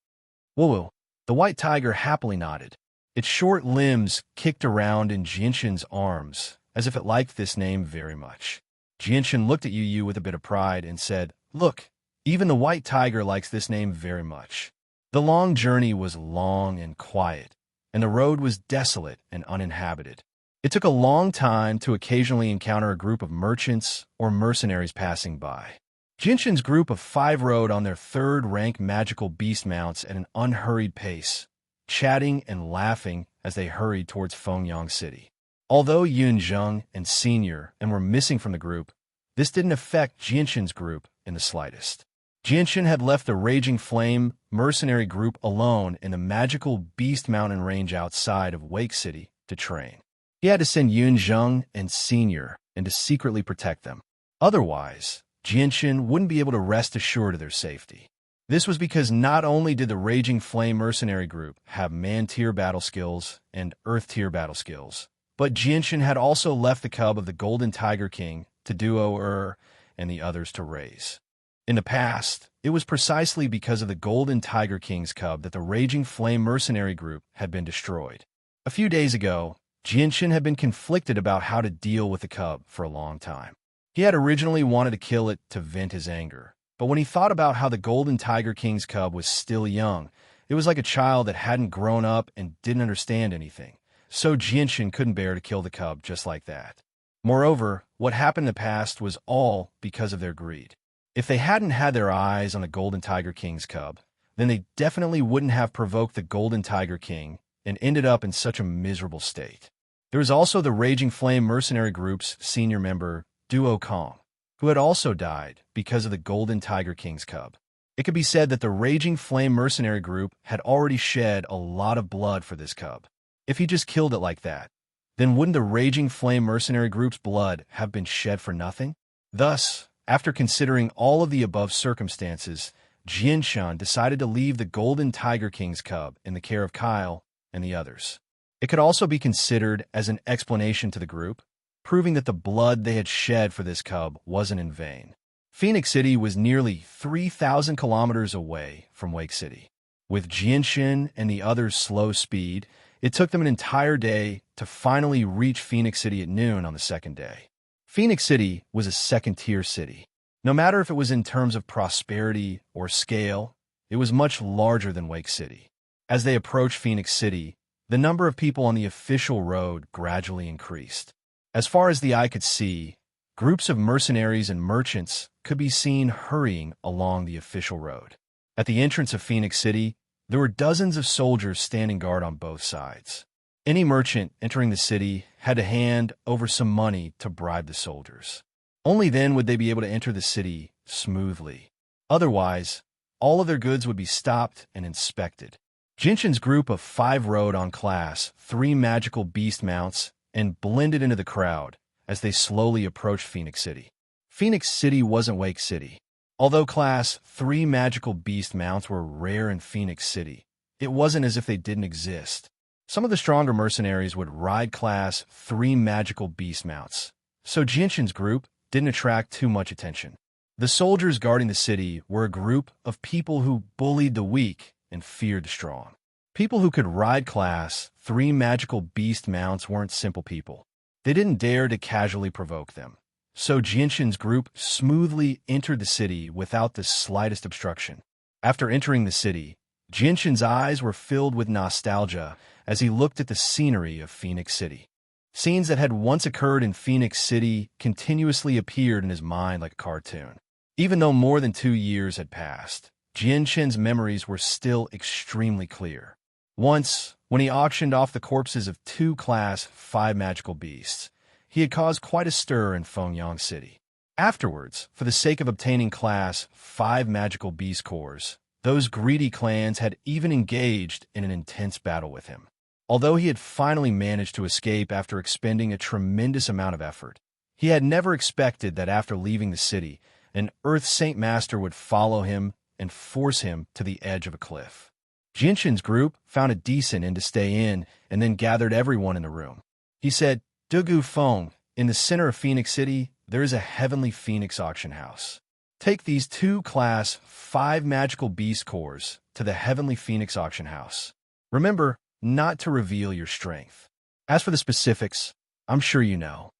Speaker 1: Woo-woo. The White Tiger happily nodded. Its short limbs kicked around in Jianchen's arms, as if it liked this name very much. Jianchen looked at Yu with a bit of pride and said, Look, even the White Tiger likes this name very much. The long journey was long and quiet, and the road was desolate and uninhabited. It took a long time to occasionally encounter a group of merchants or mercenaries passing by. Jianchen's group of 5 rode on their 3rd-rank magical beast mounts at an unhurried pace, chatting and laughing as they hurried towards Fengyang City. Although Yunzheng and Senior were missing from the group, this didn't affect Jianchen's group in the slightest. Jianchen had left the Raging Flame mercenary group alone in the magical Beast Mountain range outside of Wake City to train. He had to send Yunzheng and Senior in to secretly protect them. Otherwise, Jianchen wouldn't be able to rest assured of their safety. This was because not only did the Raging Flame mercenary group have man-tier battle skills and earth-tier battle skills, but Jianchen had also left the cub of the Golden Tiger King to Duo and the others to raise. In the past, it was precisely because of the Golden Tiger King's cub that the Raging Flame mercenary group had been destroyed. A few days ago, Jianchen had been conflicted about how to deal with the cub for a long time. He had originally wanted to kill it to vent his anger, but when he thought about how the Golden Tiger King's cub was still young, it was like a child that hadn't grown up and didn't understand anything. So Jianchen couldn't bear to kill the cub just like that. Moreover, what happened in the past was all because of their greed. If they hadn't had their eyes on the Golden Tiger King's cub, then they definitely wouldn't have provoked the Golden Tiger King and ended up in such a miserable state. There was also the Raging Flame mercenary group's senior member, Duo Kong, who had also died because of the Golden Tiger King's cub. It could be said that the Raging Flame mercenary group had already shed a lot of blood for this cub. If he just killed it like that, then wouldn't the Raging Flame mercenary group's blood have been shed for nothing? Thus, after considering all of the above circumstances, Jianchen decided to leave the Golden Tiger King's cub in the care of Kyle and the others. It could also be considered as an explanation to the group, proving that the blood they had shed for this cub wasn't in vain. Phoenix City was nearly 3,000 kilometers away from Wake City. With Jianchen and the others' slow speed, it took them an entire day to finally reach Phoenix City at noon on the 2nd day. Phoenix City was a 2nd-tier city. No matter if it was in terms of prosperity or scale, it was much larger than Wake City. As they approached Phoenix City, the number of people on the official road gradually increased. As far as the eye could see, groups of mercenaries and merchants could be seen hurrying along the official road. At the entrance of Phoenix City, There were dozens of soldiers standing guard on both sides. Any merchant entering the city had to hand over some money to bribe the soldiers. Only then would they be able to enter the city smoothly. Otherwise, all of their goods would be stopped and inspected. Jinshin's group of 5 rode on Class 3 magical beast mounts and blended into the crowd as they slowly approached Phoenix City. Phoenix City wasn't Wake City. Although Class 3 magical beast mounts were rare in Phoenix City, it wasn't as if they didn't exist. Some of the stronger mercenaries would ride Class 3 magical beast mounts, so Jinshin's group didn't attract too much attention. The soldiers guarding the city were a group of people who bullied the weak and feared the strong. People who could ride Class 3 magical beast mounts weren't simple people. They didn't dare to casually provoke them. So Jinshin's group smoothly entered the city without the slightest obstruction. After entering the city, Jinshin's eyes were filled with nostalgia as he looked at the scenery of Phoenix City. Scenes that had once occurred in Phoenix City continuously appeared in his mind like a cartoon. Even though more than 2 years had passed, Jinshin's memories were still extremely clear. Once, when he auctioned off the corpses of 2 Class 5 magical beasts, he had caused quite a stir in Fengyang City. Afterwards, for the sake of obtaining Class 5 magical beast cores, those greedy clans had even engaged in an intense battle with him. Although he had finally managed to escape after expending a tremendous amount of effort, he had never expected that after leaving the city, an Earth Saint Master would follow him and force him to the edge of a cliff. Jinshin's group found a decent inn to stay in and then gathered everyone in the room. He said, "Dugu Feng, in the center of Phoenix City, there is a heavenly phoenix auction house. Take these 2 Class 5 magical beast cores to the heavenly phoenix auction house. Remember not to reveal your strength. As for the specifics, I'm sure you know.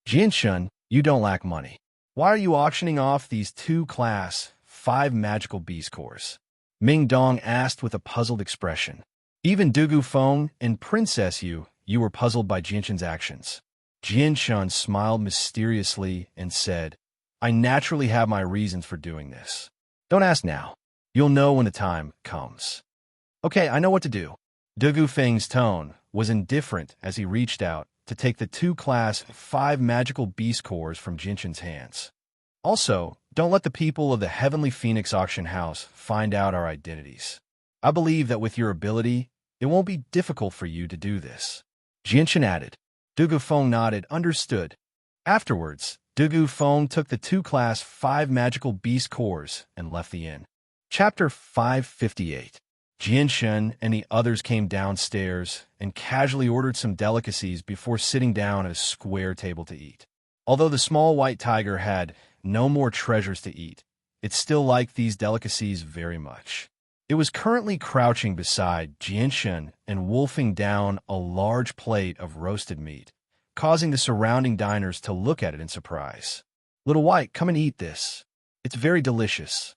Speaker 1: Jinshin, you don't lack money. Why are you auctioning off these 2 Class 5 magical beast cores?" Ming Dong asked with a puzzled expression. Even Dugu Feng and Princess you were puzzled by Jinshin's actions. Jinshin smiled mysteriously and said, "I naturally have my reasons for doing this. Don't ask now. You'll know when the time comes." "Okay, I know what to do." Dugu Feng's tone was indifferent as he reached out to take the 2 Class 5 magical beast cores from Jinshin's hands. "Also, don't let the people of the Heavenly Phoenix Auction House find out our identities. I believe that with your ability, it won't be difficult for you to do this." Jinshin added. Dugu Feng nodded, understood. Afterwards, Dugu Feng took the 2 Class 5 magical beast cores and left the inn. Chapter 558. Jinshin and the others came downstairs and casually ordered some delicacies before sitting down at a square table to eat. Although the small white tiger had no more treasures to eat, it still liked these delicacies very much. It was currently crouching beside Jinshin and wolfing down a large plate of roasted meat, causing the surrounding diners to look at it in surprise. "Little White, come and eat this. It's very delicious,"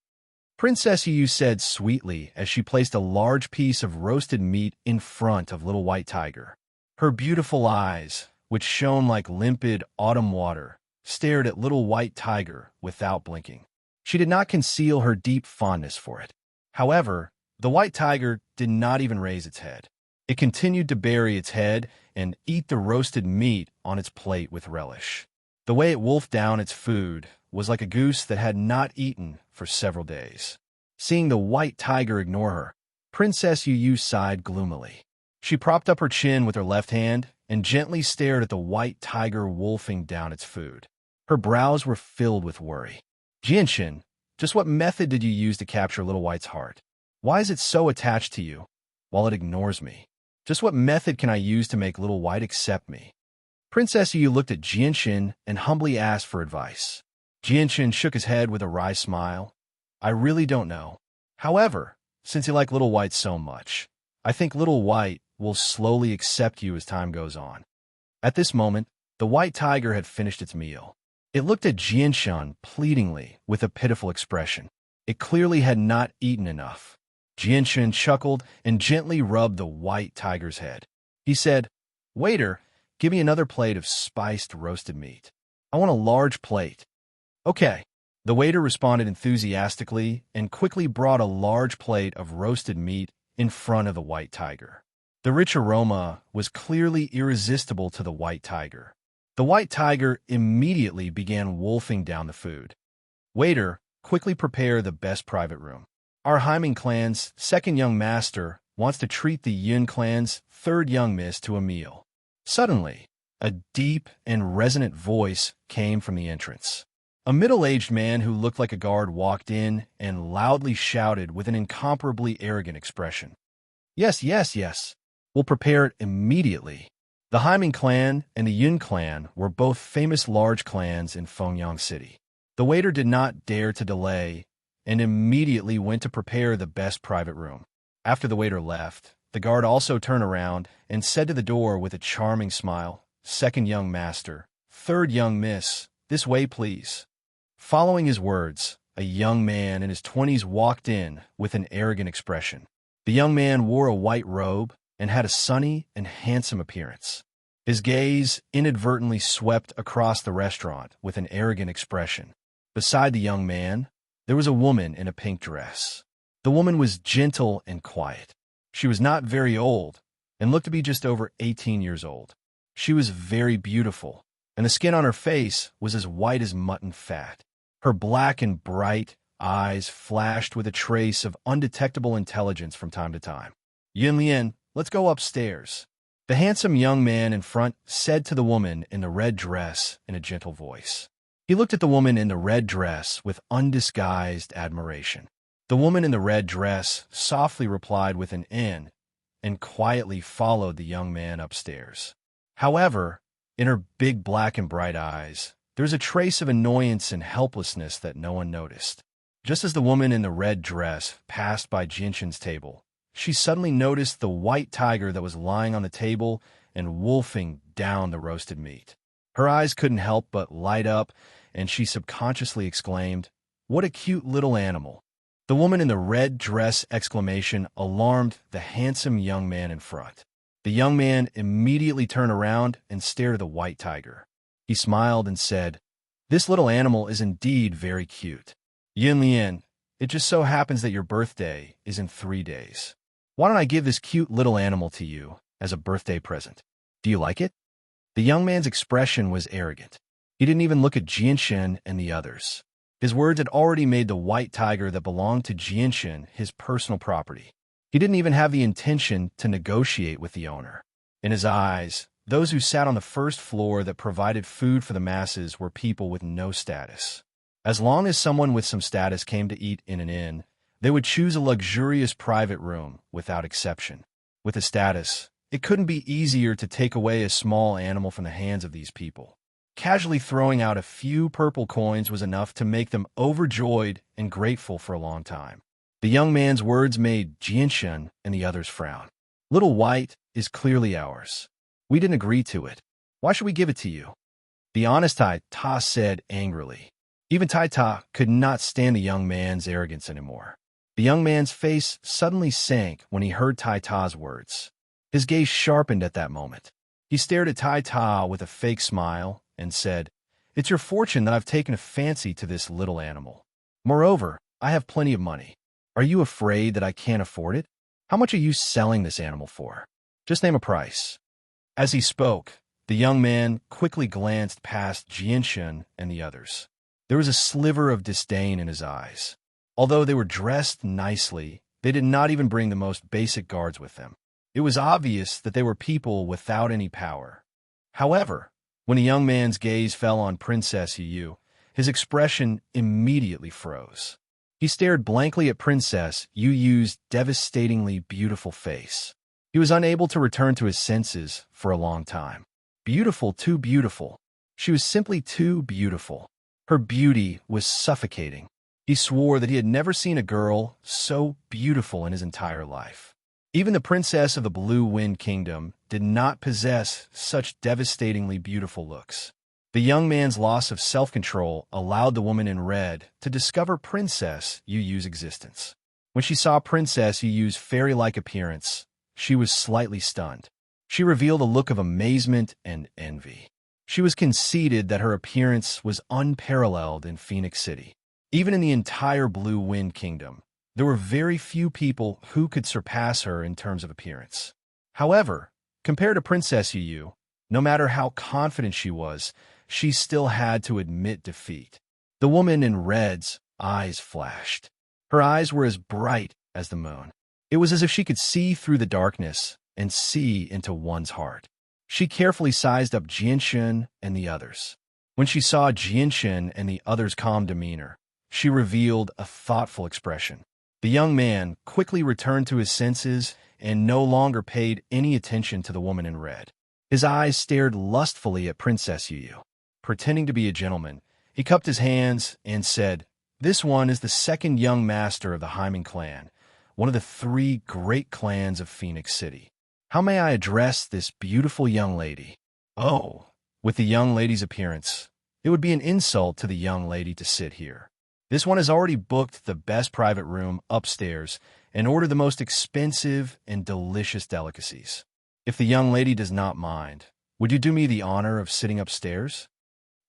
Speaker 1: Princess Yu said sweetly as she placed a large piece of roasted meat in front of Little White Tiger. Her beautiful eyes, which shone like limpid autumn water, stared at Little White Tiger without blinking. She did not conceal her deep fondness for it. However, the white tiger did not even raise its head. It continued to bury its head and eat the roasted meat on its plate with relish. The way it wolfed down its food was like a goose that had not eaten for several days. Seeing the white tiger ignore her, Princess Yu sighed gloomily. She propped up her chin with her left hand and gently stared at the white tiger wolfing down its food. Her brows were filled with worry. "Jinshin, just what method did you use to capture Little White's heart? Why is it so attached to you, while it ignores me? Just what method can I use to make Little White accept me?" Princess Yu looked at Jinshin and humbly asked for advice. Jinshin shook his head with a wry smile. "I really don't know. However, since you like Little White so much, I think Little White will slowly accept you as time goes on." At this moment, the white tiger had finished its meal. It looked at Jinshin pleadingly with a pitiful expression. It clearly had not eaten enough. Jinshin chuckled and gently rubbed the white tiger's head. He said, "Waiter, give me another plate of spiced roasted meat. I want a large plate." "Okay." The waiter responded enthusiastically and quickly brought a large plate of roasted meat in front of the white tiger. The rich aroma was clearly irresistible to the white tiger. The white tiger immediately began wolfing down the food. "Waiter, quickly prepare the best private room. Our Hyman clan's second young master wants to treat the Yun clan's third young miss to a meal." Suddenly, a deep and resonant voice came from the entrance. A middle-aged man who looked like a guard walked in and loudly shouted with an incomparably arrogant expression, "Yes, yes, yes. We'll prepare it immediately." The Hyman clan and the Yun clan were both famous large clans in Fengyang City. The waiter did not dare to delay and immediately went to prepare the best private room. After the waiter left, the guard also turned around and said to the door with a charming smile, "Second young master, third young miss, this way please." Following his words, a young man in his 20s walked in with an arrogant expression. The young man wore a white robe and had a sunny and handsome appearance. His gaze inadvertently swept across the restaurant with an arrogant expression. Beside the young man, there was a woman in a pink dress. The woman was gentle and quiet. She was not very old and looked to be just over 18 years old. She was very beautiful, and the skin on her face was as white as mutton fat. Her black and bright eyes flashed with a trace of undetectable intelligence from time to time. "Yin Lian, let's go upstairs," the handsome young man in front said to the woman in the red dress in a gentle voice. He looked at the woman in the red dress with undisguised admiration. The woman in the red dress softly replied with an "N" and quietly followed the young man upstairs. However, in her big black and bright eyes, there was a trace of annoyance and helplessness that no one noticed. Just as the woman in the red dress passed by Jinshin's table, she suddenly noticed the white tiger that was lying on the table and wolfing down the roasted meat. Her eyes couldn't help but light up, and she subconsciously exclaimed, "What a cute little animal." The woman in the red dress exclamation alarmed the handsome young man in front. The young man immediately turned around and stared at the white tiger. He smiled and said, "This little animal is indeed very cute. Yin Lian, it just so happens that your birthday is in 3 days. Why don't I give this cute little animal to you as a birthday present? Do you like it?" The young man's expression was arrogant. He didn't even look at Jinshin and the others. His words had already made the white tiger that belonged to Jinshin his personal property. He didn't even have the intention to negotiate with the owner. In his eyes, those who sat on the first floor that provided food for the masses were people with no status. As long as someone with some status came to eat in an inn, they would choose a luxurious private room without exception. With a status, it couldn't be easier to take away a small animal from the hands of these people. Casually throwing out a few purple coins was enough to make them overjoyed and grateful for a long time. The young man's words made Jinshin and the others frown. "Little White is clearly ours. We didn't agree to it. Why should we give it to you?" The honest Tai Ta said angrily. Even Tai Ta could not stand the young man's arrogance anymore. The young man's face suddenly sank when he heard Tai Ta's words. His gaze sharpened at that moment. He stared at Tai Ta with a fake smile and said, "It's your fortune that I've taken a fancy to this little animal. Moreover, I have plenty of money. Are you afraid that I can't afford it? How much are you selling this animal for? Just name a price." As he spoke, the young man quickly glanced past Jinshin and the others. There was a sliver of disdain in his eyes. Although they were dressed nicely, they did not even bring the most basic guards with them. It was obvious that they were people without any power. However, when the young man's gaze fell on Princess Yu, his expression immediately froze. He stared blankly at Princess Yu's devastatingly beautiful face. He was unable to return to his senses for a long time. Beautiful, too beautiful. She was simply too beautiful. Her beauty was suffocating. He swore that he had never seen a girl so beautiful in his entire life. Even the princess of the Blue Wind Kingdom did not possess such devastatingly beautiful looks. The young man's loss of self-control allowed the woman in red to discover Princess Yu's existence. When she saw Princess Yu's fairy-like appearance, she was slightly stunned. She revealed a look of amazement and envy. She was conceited that her appearance was unparalleled in Phoenix City. Even in the entire Blue Wind Kingdom, There were very few people who could surpass her in terms of appearance. However, compared to Princess Yu, no matter how confident she was, she still had to admit defeat. The woman in red's eyes flashed. Her eyes were as bright as the moon. It was as if she could see through the darkness and see into one's heart. She carefully sized up Jianxun and the others. When she saw Jianxun and the others' calm demeanor, she revealed a thoughtful expression. The young man quickly returned to his senses and no longer paid any attention to the woman in red. His eyes stared lustfully at Princess Yu. Pretending to be a gentleman, he cupped his hands and said, "This one is the second young master of the Hyman clan, one of the 3 great clans of Phoenix City. How may I address this beautiful young lady?" "Oh, with the young lady's appearance, it would be an insult to the young lady to sit here. This one has already booked the best private room upstairs and ordered the most expensive and delicious delicacies. If the young lady does not mind, would you do me the honor of sitting upstairs?"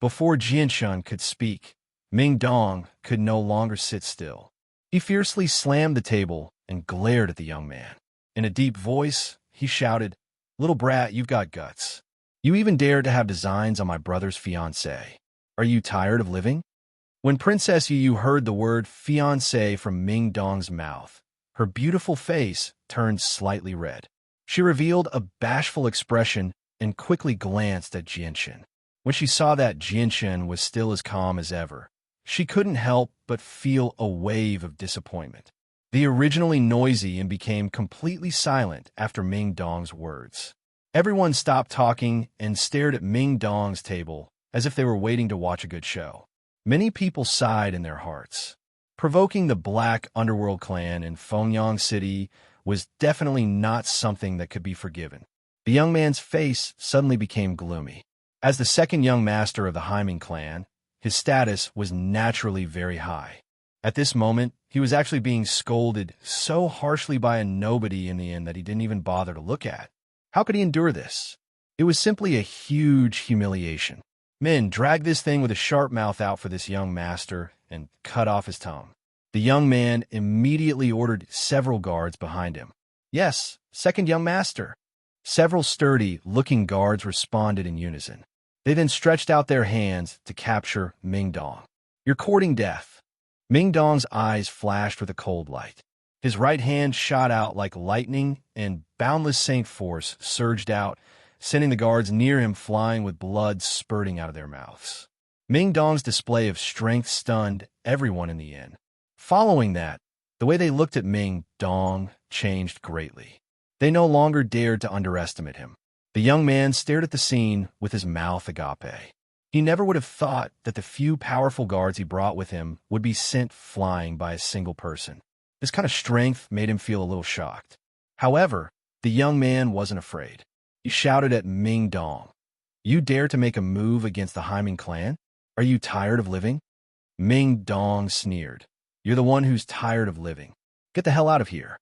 Speaker 1: Before Jianxun could speak, Ming Dong could no longer sit still. He fiercely slammed the table and glared at the young man. In a deep voice, he shouted, "Little brat, you've got guts. You even dare to have designs on my brother's fiancée. Are you tired of living?" When Princess Yu heard the word fiancé from Ming Dong's mouth, her beautiful face turned slightly red. She revealed a bashful expression and quickly glanced at Jianxun. When she saw that Jianxun was still as calm as ever, she couldn't help but feel a wave of disappointment. The originally noisy and became completely silent after Ming Dong's words. Everyone stopped talking and stared at Ming Dong's table as if they were waiting to watch a good show. Many people sighed in their hearts. Provoking the Black Underworld clan in Fengyang City was definitely not something that could be forgiven. The young man's face suddenly became gloomy. As the second young master of the Hyman clan, his status was naturally very high. At this moment, he was actually being scolded so harshly by a nobody in the inn that he didn't even bother to look at. How could he endure this? It was simply a huge humiliation. "Men, drag this thing with a sharp mouth out for this young master and cut off his tongue." The young man immediately ordered several guards behind him. "Yes, second young master." Several sturdy-looking guards responded in unison. They then stretched out their hands to capture Ming Dong. "You're courting death." Ming Dong's eyes flashed with a cold light. His right hand shot out like lightning, and boundless saint force surged out, sending the guards near him flying with blood spurting out of their mouths. Ming Dong's display of strength stunned everyone in the inn. Following that, the way they looked at Ming Dong changed greatly. They no longer dared to underestimate him. The young man stared at the scene with his mouth agape. He never would have thought that the few powerful guards he brought with him would be sent flying by a single person. This kind of strength made him feel a little shocked. However, the young man wasn't afraid. He shouted at Ming Dong, "You dare to make a move against the Hyman clan? Are you tired of living?" Ming Dong sneered, "You're the one who's tired of living. Get the hell out of here."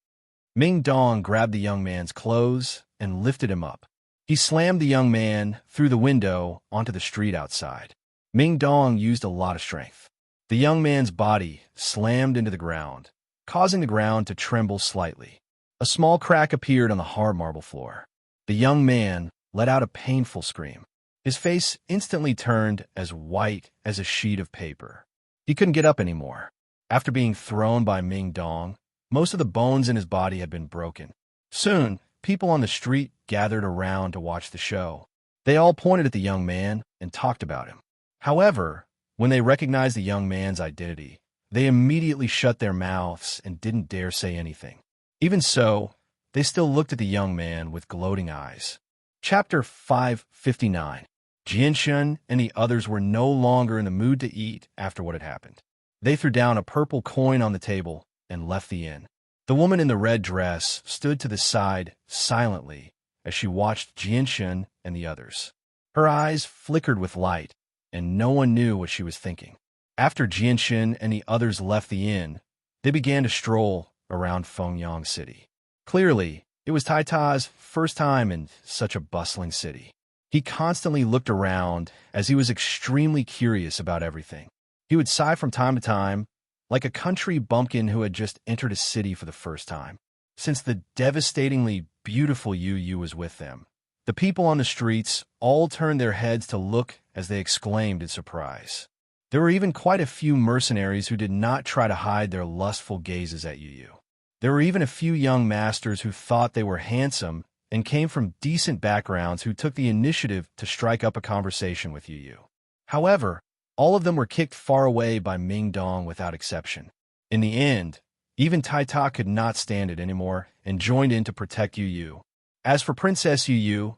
Speaker 1: Ming Dong grabbed the young man's clothes and lifted him up. He slammed the young man through the window onto the street outside. Ming Dong used a lot of strength. The young man's body slammed into the ground, causing the ground to tremble slightly. A small crack appeared on the hard marble floor. The young man let out a painful scream. His face instantly turned as white as a sheet of paper. He couldn't get up anymore. After being thrown by Ming Dong, most of the bones in his body had been broken. Soon, people on the street gathered around to watch the show. They all pointed at the young man and talked about him. However, when they recognized the young man's identity, they immediately shut their mouths and didn't dare say anything. Even so, they still looked at the young man with gloating eyes. Chapter 559. Jianxun and the others were no longer in the mood to eat after what had happened. They threw down a purple coin on the table and left the inn. The woman in the red dress stood to the side silently as she watched Jianxun and the others. Her eyes flickered with light, and no one knew what she was thinking. After Jianxun and the others left the inn, they began to stroll around Fengyang City. Clearly, it was Tai Ta's first time in such a bustling city. He constantly looked around as he was extremely curious about everything. He would sigh from time to time, like a country bumpkin who had just entered a city for the first time. Since the devastatingly beautiful Yu was with them, the people on the streets all turned their heads to look as they exclaimed in surprise. There were even quite a few mercenaries who did not try to hide their lustful gazes at Yu. There were even a few young masters who thought they were handsome and came from decent backgrounds who took the initiative to strike up a conversation with Yu. However, all of them were kicked far away by Ming Dong without exception. In the end, even Tai Ta could not stand it anymore and joined in to protect Yu. As for Princess Yu,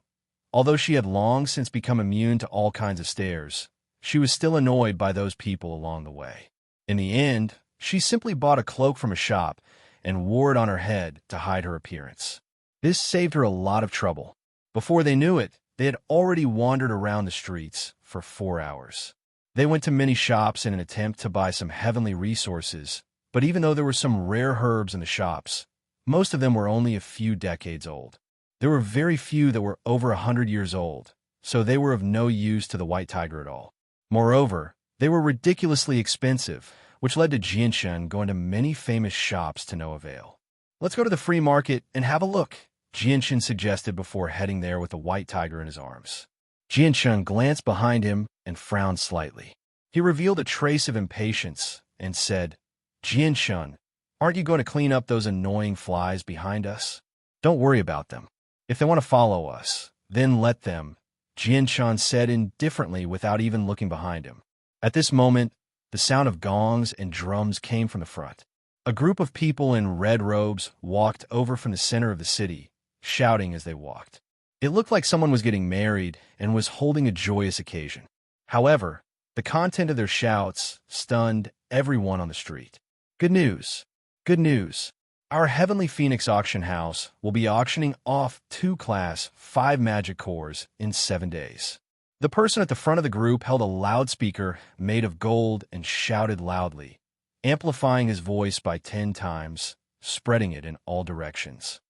Speaker 1: although she had long since become immune to all kinds of stares, she was still annoyed by those people along the way. In the end, she simply bought a cloak from a shop and wore it on her head to hide her appearance. This saved her a lot of trouble. Before they knew it, they had already wandered around the streets for 4 hours. They went to many shops in an attempt to buy some heavenly resources, but even though there were some rare herbs in the shops, most of them were only a few decades old. There were very few that were over 100 years old, so they were of no use to the white tiger at all. Moreover, they were ridiculously expensive, which led to Jianshan going to many famous shops to no avail. "Let's go to the free market and have a look," Jianshan suggested before heading there with the white tiger in his arms. Jianshan glanced behind him and frowned slightly. He revealed a trace of impatience and said, "Jianshan, aren't you going to clean up those annoying flies behind us? Don't worry about them. If they want to follow us, then let them," Jianshan said indifferently without even looking behind him. At this moment, the sound of gongs and drums came from the front. A group of people in red robes walked over from the center of the city, shouting as they walked. It looked like someone was getting married and was holding a joyous occasion. However, the content of their shouts stunned everyone on the street. "Good news! Good news! Our Heavenly Phoenix auction house will be auctioning off 2 Class 5 magic cores in 7 days." The person at the front of the group held a loudspeaker made of gold and shouted loudly, amplifying his voice by 10 times, spreading it in all directions.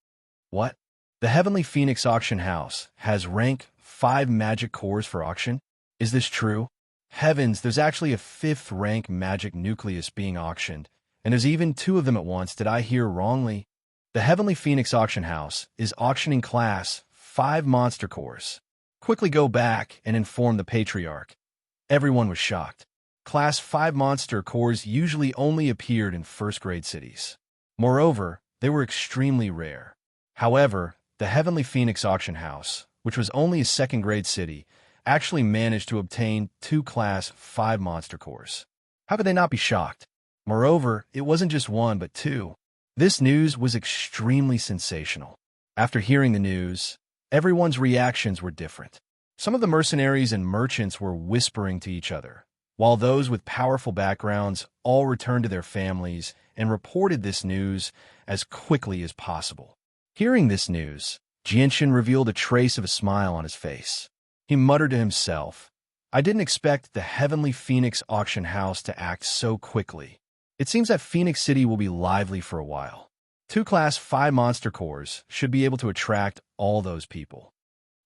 Speaker 1: "What? The Heavenly Phoenix auction house has rank 5 magic cores for auction? Is this true? Heavens, there's actually a 5th rank magic nucleus being auctioned, and there's even 2 of them at once. Did I hear wrongly? The Heavenly Phoenix auction house is auctioning Class 5 monster cores. Quickly go back and inform the Patriarch." Everyone was shocked. Class 5 monster cores usually only appeared in first-grade cities. Moreover, they were extremely rare. However, the Heavenly Phoenix auction house, which was only a second-grade city, actually managed to obtain 2 Class 5 monster cores. How could they not be shocked? Moreover, it wasn't just 1 but 2. This news was extremely sensational. After hearing the news, everyone's reactions were different. Some of the mercenaries and merchants were whispering to each other, while those with powerful backgrounds all returned to their families and reported this news as quickly as possible. Hearing this news, Jianshan revealed a trace of a smile on his face. He muttered to himself, "I didn't expect the Heavenly Phoenix auction house to act so quickly. It seems that Phoenix City will be lively for a while. 2 Class 5 monster cores should be able to attract all those people."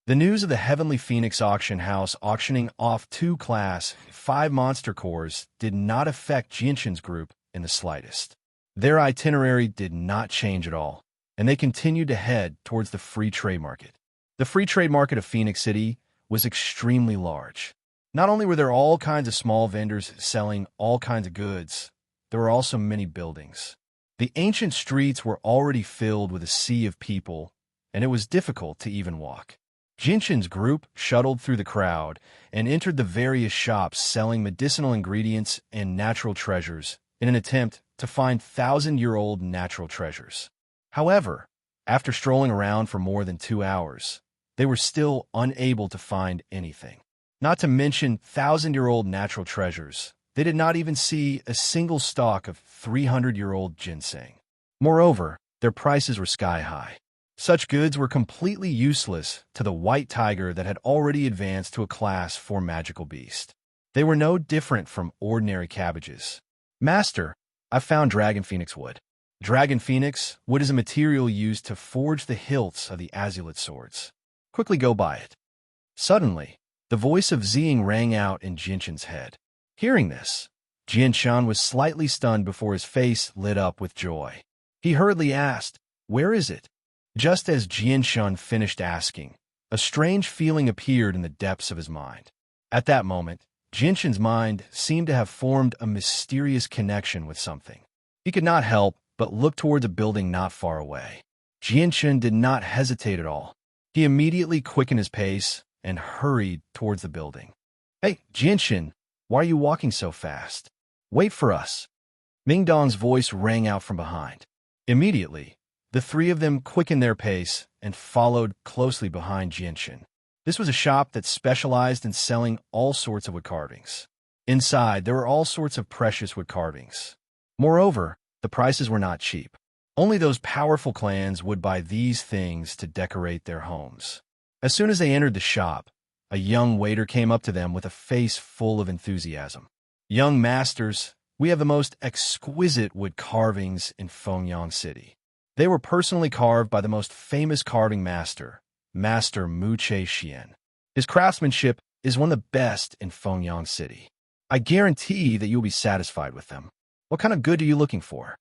Speaker 1: The news of the Heavenly Phoenix auction house auctioning off 2 Class 5 monster cores did not affect Jianshan's group in the slightest. Their itinerary did not change at all, and they continued to head towards the free trade market. The free trade market of Phoenix City was extremely large. Not only were there all kinds of small vendors selling all kinds of goods, there were also many buildings. The ancient streets were already filled with a sea of people, and it was difficult to even walk. Jinshin's group shuttled through the crowd and entered the various shops selling medicinal ingredients and natural treasures in an attempt to find 1,000-year-old natural treasures. However, after strolling around for more than 2 hours, they were still unable to find anything. Not to mention 1,000-year-old natural treasures, they did not even see a single stalk of 300-year-old ginseng. Moreover, their prices were sky-high. Such goods were completely useless to the white tiger that had already advanced to a Class 4 magical beast. They were no different from ordinary cabbages. "Master, I found Dragon Phoenix wood." Dragon Phoenix wood is a material used to forge the hilts of the azulate swords. "Quickly go buy it." Suddenly, the voice of Ziying rang out in Jinshin's head. Hearing this, Jianshan was slightly stunned before his face lit up with joy. He hurriedly asked, "Where is it?" Just as Jianshan finished asking, a strange feeling appeared in the depths of his mind. At that moment, Jianshan's mind seemed to have formed a mysterious connection with something. He could not help but look towards a building not far away. Jianshan did not hesitate at all. He immediately quickened his pace and hurried towards the building. "Hey, Jianshan, why are you walking so fast? Wait for us." Mingdong's voice rang out from behind. Immediately, the three of them quickened their pace and followed closely behind Jianshan. This was a shop that specialized in selling all sorts of wood carvings. Inside, there were all sorts of precious wood carvings. Moreover, the prices were not cheap. Only those powerful clans would buy these things to decorate their homes. As soon as they entered the shop, a young waiter came up to them with a face full of enthusiasm. "Young masters, we have the most exquisite wood carvings in Fengyang City. They were personally carved by the most famous carving master, Master Mu Che Xian. His craftsmanship is one of the best in Fengyang City. I guarantee that you'll be satisfied with them. What kind of good are you looking for?"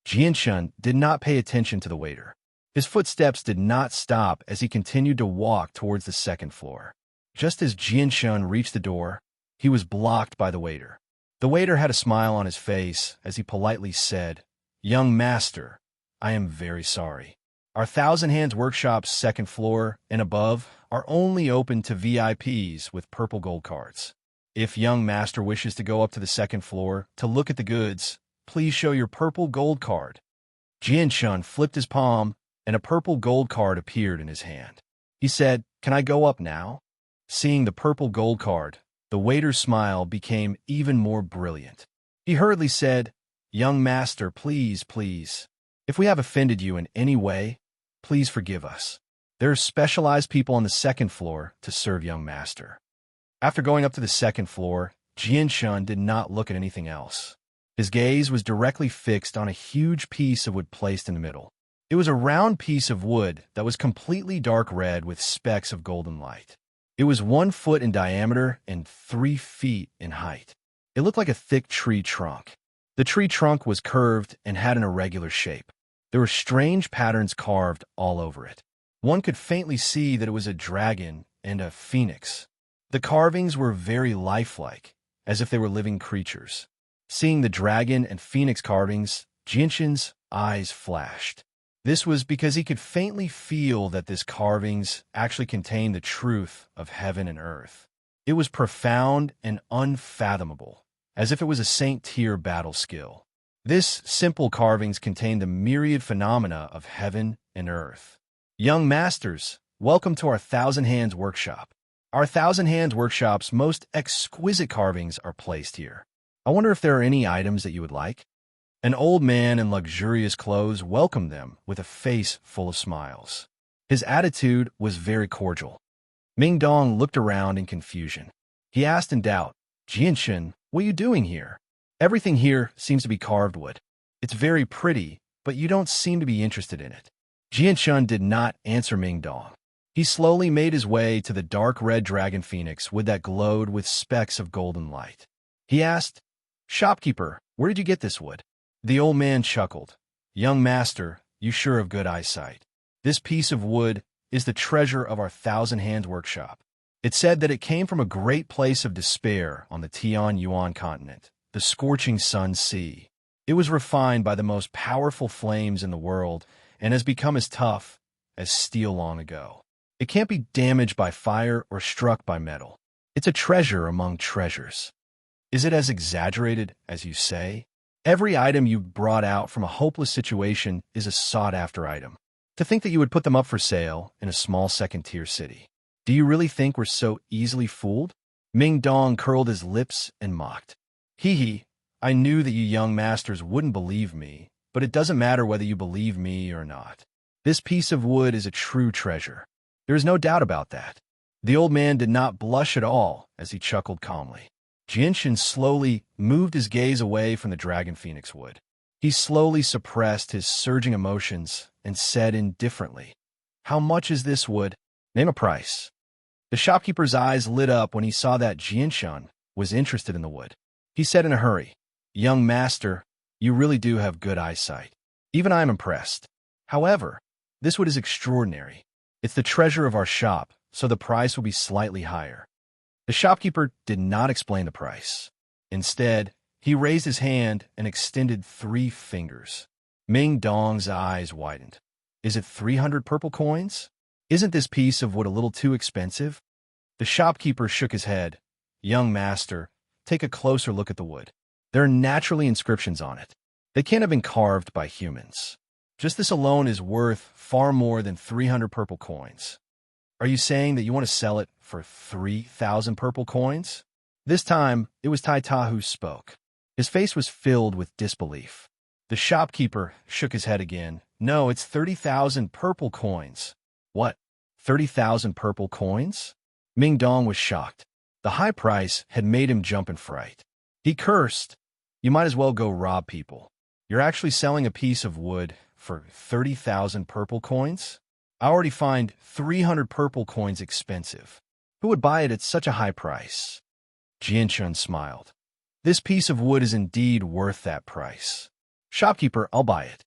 Speaker 1: Jianshan did not pay attention to the waiter. His footsteps did not stop as he continued to walk towards the second floor. Just as Jianshan reached the door, he was blocked by the waiter. The waiter had a smile on his face as he politely said, "Young master, I am very sorry. Our Thousand Hands Workshop's second floor and above are only open to VIPs with purple gold cards. If young master wishes to go up to the second floor to look at the goods, please show your purple gold card." Jianshan flipped his palm, and a purple gold card appeared in his hand. He said, "Can I go up now?" Seeing the purple gold card, the waiter's smile became even more brilliant. He hurriedly said, "Young master, please, please. If we have offended you in any way, please forgive us. There are specialized people on the second floor to serve young master." After going up to the second floor, Jianshan did not look at anything else. His gaze was directly fixed on a huge piece of wood placed in the middle. It was a round piece of wood that was completely dark red with specks of golden light. It was 1 foot in diameter and 3 feet in height. It looked like a thick tree trunk. The tree trunk was curved and had an irregular shape. There were strange patterns carved all over it. One could faintly see that it was a dragon and a phoenix. The carvings were very lifelike, as if they were living creatures. Seeing the dragon and phoenix carvings, Jianshan's eyes flashed. This was because he could faintly feel that these carvings actually contained the truth of heaven and earth. It was profound and unfathomable, as if it was a saint-tier battle skill. This simple carvings contained the myriad phenomena of heaven and earth. "Young masters, welcome to our Thousand Hands Workshop. Our Thousand Hands Workshop's most exquisite carvings are placed here. I wonder if there are any items that you would like?" An old man in luxurious clothes welcomed them with a face full of smiles. His attitude was very cordial. Mingdong looked around in confusion. He asked in doubt, "Jianshan, what are you doing here? Everything here seems to be carved wood. It's very pretty, but you don't seem to be interested in it." Jianshan did not answer Mingdong. He slowly made his way to the dark red dragon phoenix wood that glowed with specks of golden light. He asked, "Shopkeeper, where did you get this wood?" The old man chuckled. "Young master, you sure have good eyesight. This piece of wood is the treasure of our Thousand Hands Workshop. It said that it came from a great place of despair on the Tian-Yuan continent, the scorching Sun Sea. It was refined by the most powerful flames in the world and has become as tough as steel long ago. It can't be damaged by fire or struck by metal. It's a treasure among treasures. Is it as exaggerated as you say? Every item you brought out from a hopeless situation is a sought-after item. To think that you would put them up for sale in a small second-tier city. Do you really think we're so easily fooled?" Mingdong curled his lips and mocked. "Hee, I knew that you young masters wouldn't believe me, but it doesn't matter whether you believe me or not. This piece of wood is a true treasure. There is no doubt about that." The old man did not blush at all as he chuckled calmly. Jianshan slowly moved his gaze away from the dragon phoenix wood. He slowly suppressed his surging emotions and said indifferently, "How much is this wood? Name a price." The shopkeeper's eyes lit up when he saw that Jianshan was interested in the wood. He said in a hurry, Young master, you really do have good eyesight. Even I am impressed. However, this wood is extraordinary. It's the treasure of our shop, so the price will be slightly higher. The shopkeeper did not explain the price. Instead, he raised his hand and extended 3 fingers. Ming Dong's eyes widened. Is it 300 purple coins? Isn't this piece of wood a little too expensive? The shopkeeper shook his head. Young master, take a closer look at the wood. There are naturally inscriptions on it. They can't have been carved by humans. Just this alone is worth far more than 300 purple coins. Are you saying that you want to sell it for 3,000 purple coins? This time, it was Tai Ta who spoke. His face was filled with disbelief. The shopkeeper shook his head again. No, it's 30,000 purple coins. What? 30,000 purple coins? Ming Dong was shocked. The high price had made him jump in fright. He cursed. You might as well go rob people. You're actually selling a piece of wood for 30,000 purple coins? I already find 300 purple coins expensive. Who would buy it at such a high price? Jianshun smiled. This piece of wood is indeed worth that price. Shopkeeper, I'll buy it.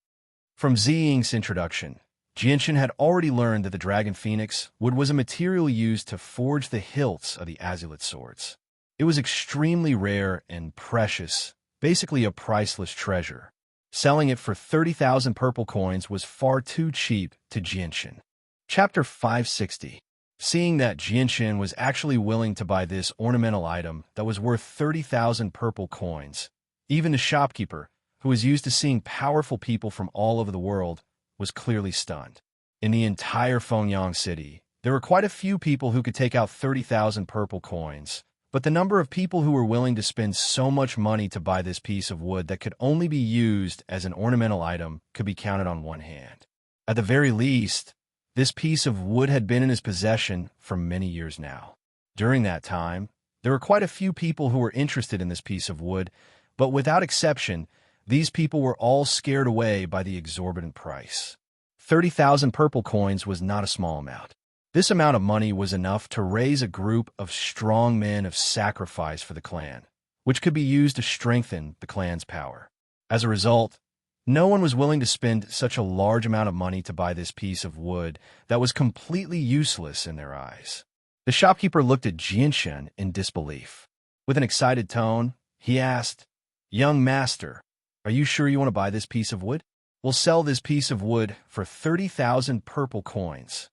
Speaker 1: From Ziying's introduction, Jianshun had already learned that the dragon phoenix wood was a material used to forge the hilts of the azulate swords. It was extremely rare and precious, basically a priceless treasure. Selling it for 30,000 purple coins was far too cheap to Jianshun. Chapter 560. Seeing that Jianshun was actually willing to buy this ornamental item that was worth 30,000 purple coins, even the shopkeeper, who was used to seeing powerful people from all over the world, was clearly stunned. In the entire Fengyang city, there were quite a few people who could take out 30,000 purple coins, but the number of people who were willing to spend so much money to buy this piece of wood that could only be used as an ornamental item could be counted on one hand. At the very least, this piece of wood had been in his possession for many years now. During that time, there were quite a few people who were interested in this piece of wood, but without exception, these people were all scared away by the exorbitant price. 30,000 purple coins was not a small amount. This amount of money was enough to raise a group of strong men of sacrifice for the clan, which could be used to strengthen the clan's power. As a result, no one was willing to spend such a large amount of money to buy this piece of wood that was completely useless in their eyes. The shopkeeper looked at Jianshun in disbelief. With an excited tone, he asked, Young master, are you sure you want to buy this piece of wood? We'll sell this piece of wood for 30,000 purple coins.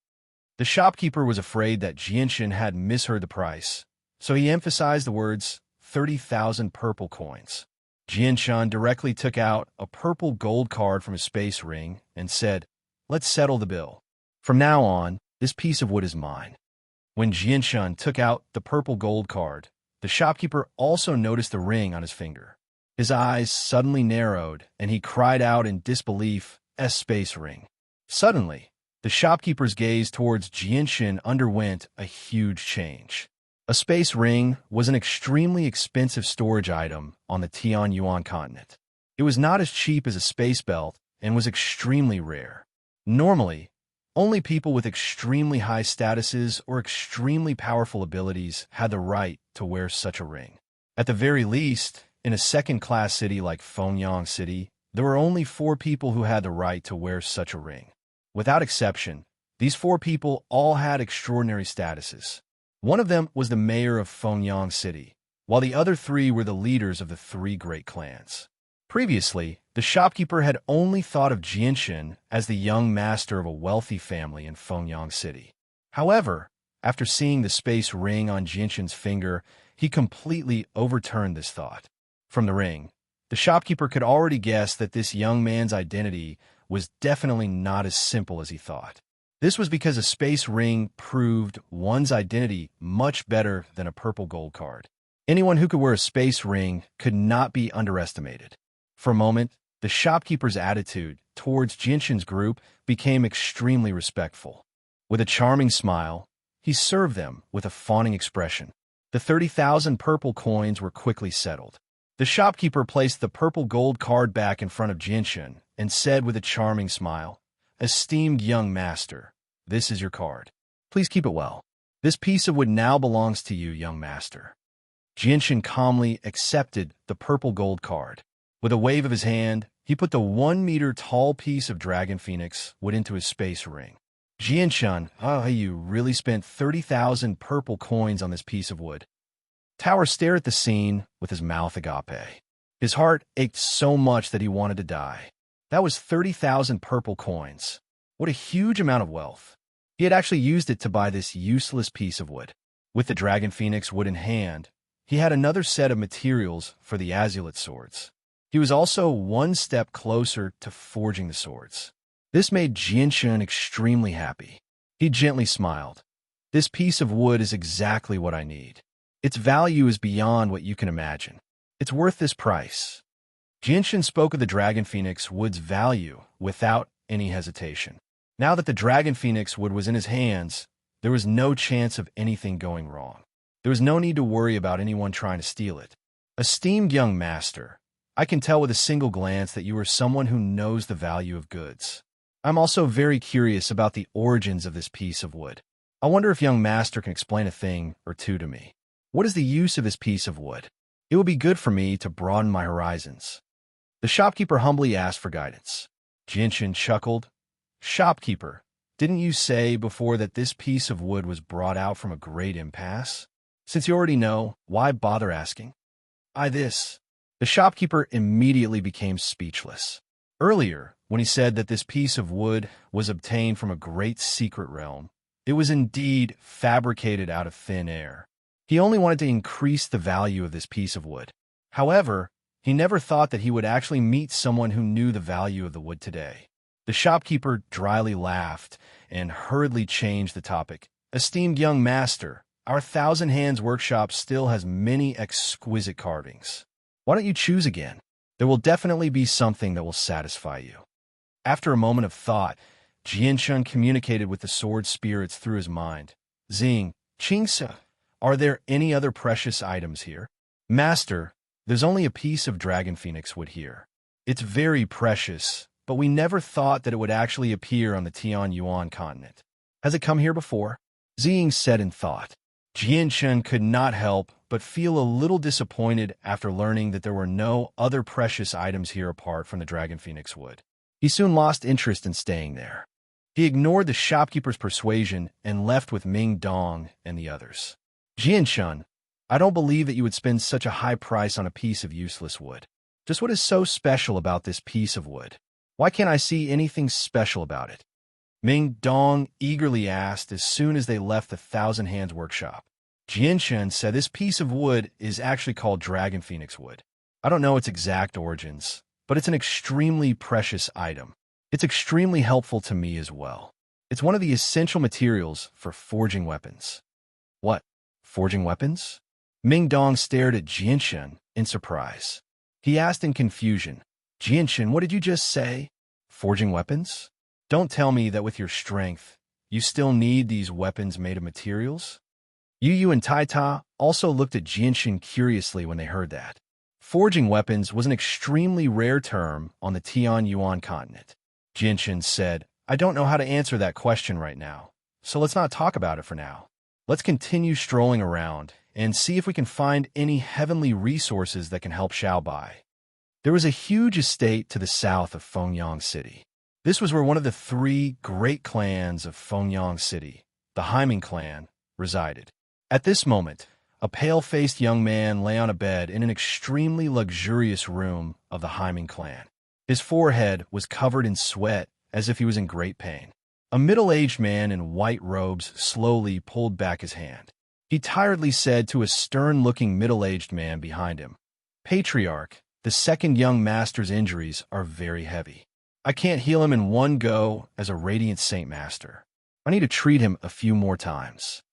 Speaker 1: The shopkeeper was afraid that Jianshun had misheard the price, so he emphasized the words 30,000 purple coins. Jianshun directly took out a purple gold card from his space ring and said, Let's settle the bill. From now on, this piece of wood is mine. When Jianshun took out the purple gold card, the shopkeeper also noticed the ring on his finger. His eyes suddenly narrowed, and he cried out in disbelief, "A space ring." Suddenly, the shopkeeper's gaze towards Jianshun underwent a huge change. A space ring was an extremely expensive storage item on the Tianyuan continent. It was not as cheap as a space belt and was extremely rare. Normally, only people with extremely high statuses or extremely powerful abilities had the right to wear such a ring. At the very least, in a second-class city like Fengyang City, there were only 4 people who had the right to wear such a ring. Without exception, these 4 people all had extraordinary statuses. One of them was the mayor of Fengyang City, while the other 3 were the leaders of the 3 great clans. Previously, the shopkeeper had only thought of Jianshun as the young master of a wealthy family in Fengyang City. However, after seeing the space ring on Jianshun's finger, he completely overturned this thought. From the ring, the shopkeeper could already guess that this young man's identity was definitely not as simple as he thought. This was because a space ring proved one's identity much better than a purple gold card. Anyone who could wear a space ring could not be underestimated. For a moment, the shopkeeper's attitude towards Jianshun's group became extremely respectful. With a charming smile, he served them with a fawning expression. The 30,000 purple coins were quickly settled. The shopkeeper placed the purple gold card back in front of Jianshun and said with a charming smile, "Esteemed young master, this is your card. Please keep it well. This piece of wood now belongs to you, young master." Jianshan calmly accepted the purple gold card. With a wave of his hand, he put the 1-meter-tall piece of dragon phoenix wood into his space ring. Jianshan, you really spent 30,000 purple coins on this piece of wood. Tower stared at the scene with his mouth agape. His heart ached so much that he wanted to die. That was 30,000 purple coins. What a huge amount of wealth. He had actually used it to buy this useless piece of wood. With the dragon phoenix wood in hand, he had another set of materials for the azulite swords. He was also one step closer to forging the swords. This made Jianshan extremely happy. He gently smiled. This piece of wood is exactly what I need. Its value is beyond what you can imagine. It's worth this price. Jianshan spoke of the dragon phoenix wood's value without any hesitation. Now that the dragon phoenix wood was in his hands, there was no chance of anything going wrong. There was no need to worry about anyone trying to steal it. Esteemed young master, I can tell with a single glance that you are someone who knows the value of goods. I'm also very curious about the origins of this piece of wood. I wonder if young master can explain a thing or two to me. What is the use of this piece of wood? It will be good for me to broaden my horizons. The shopkeeper humbly asked for guidance. Jianshan chuckled. Shopkeeper, didn't you say before that this piece of wood was brought out from a great impasse? Since you already know, why bother asking? The shopkeeper immediately became speechless. Earlier, when he said that this piece of wood was obtained from a great secret realm, it was indeed fabricated out of thin air. He only wanted to increase the value of this piece of wood. However, he never thought that he would actually meet someone who knew the value of the wood today. The shopkeeper dryly laughed and hurriedly changed the topic. Esteemed young master, our Thousand Hands workshop still has many exquisite carvings. Why don't you choose again? There will definitely be something that will satisfy you. After a moment of thought, Jianshan communicated with the sword spirits through his mind. Xing, Qingse, are there any other precious items here? Master, there's only a piece of dragon phoenix wood here. It's very precious, but we never thought that it would actually appear on the Tianyuan continent. Has it come here before? Xing said in thought. Jianshan could not help but feel a little disappointed after learning that there were no other precious items here apart from the dragon phoenix wood. He soon lost interest in staying there. He ignored the shopkeeper's persuasion and left with Ming Dong and the others. Jianshan, I don't believe that you would spend such a high price on a piece of useless wood. Just what is so special about this piece of wood? Why can't I see anything special about it? Ming Dong eagerly asked as soon as they left the Thousand Hands workshop. Jianshan said this piece of wood is actually called dragon phoenix wood. I don't know its exact origins, but it's an extremely precious item. It's extremely helpful to me as well. It's one of the essential materials for forging weapons. What? Forging weapons? Ming Dong stared at Jianshan in surprise. He asked in confusion, Jianshan, what did you just say? Forging weapons? Don't tell me that with your strength, you still need these weapons made of materials? Yu and Taita also looked at Jianshan curiously when they heard that. Forging weapons was an extremely rare term on the Tianyuan continent. Jianshan said, I don't know how to answer that question right now, so let's not talk about it for now. Let's continue strolling around and see if we can find any heavenly resources that can help Xiaobai. There was a huge estate to the south of Fengyang City. This was where one of the 3 great clans of Fengyang City, the Haiming clan, resided. At this moment, a pale-faced young man lay on a bed in an extremely luxurious room of the Haiming clan. His forehead was covered in sweat as if he was in great pain. A middle-aged man in white robes slowly pulled back his hand. He tiredly said to a stern-looking middle-aged man behind him, Patriarch, the second young master's injuries are very heavy. I can't heal him in one go as a radiant saint master. I need to treat him a few more times.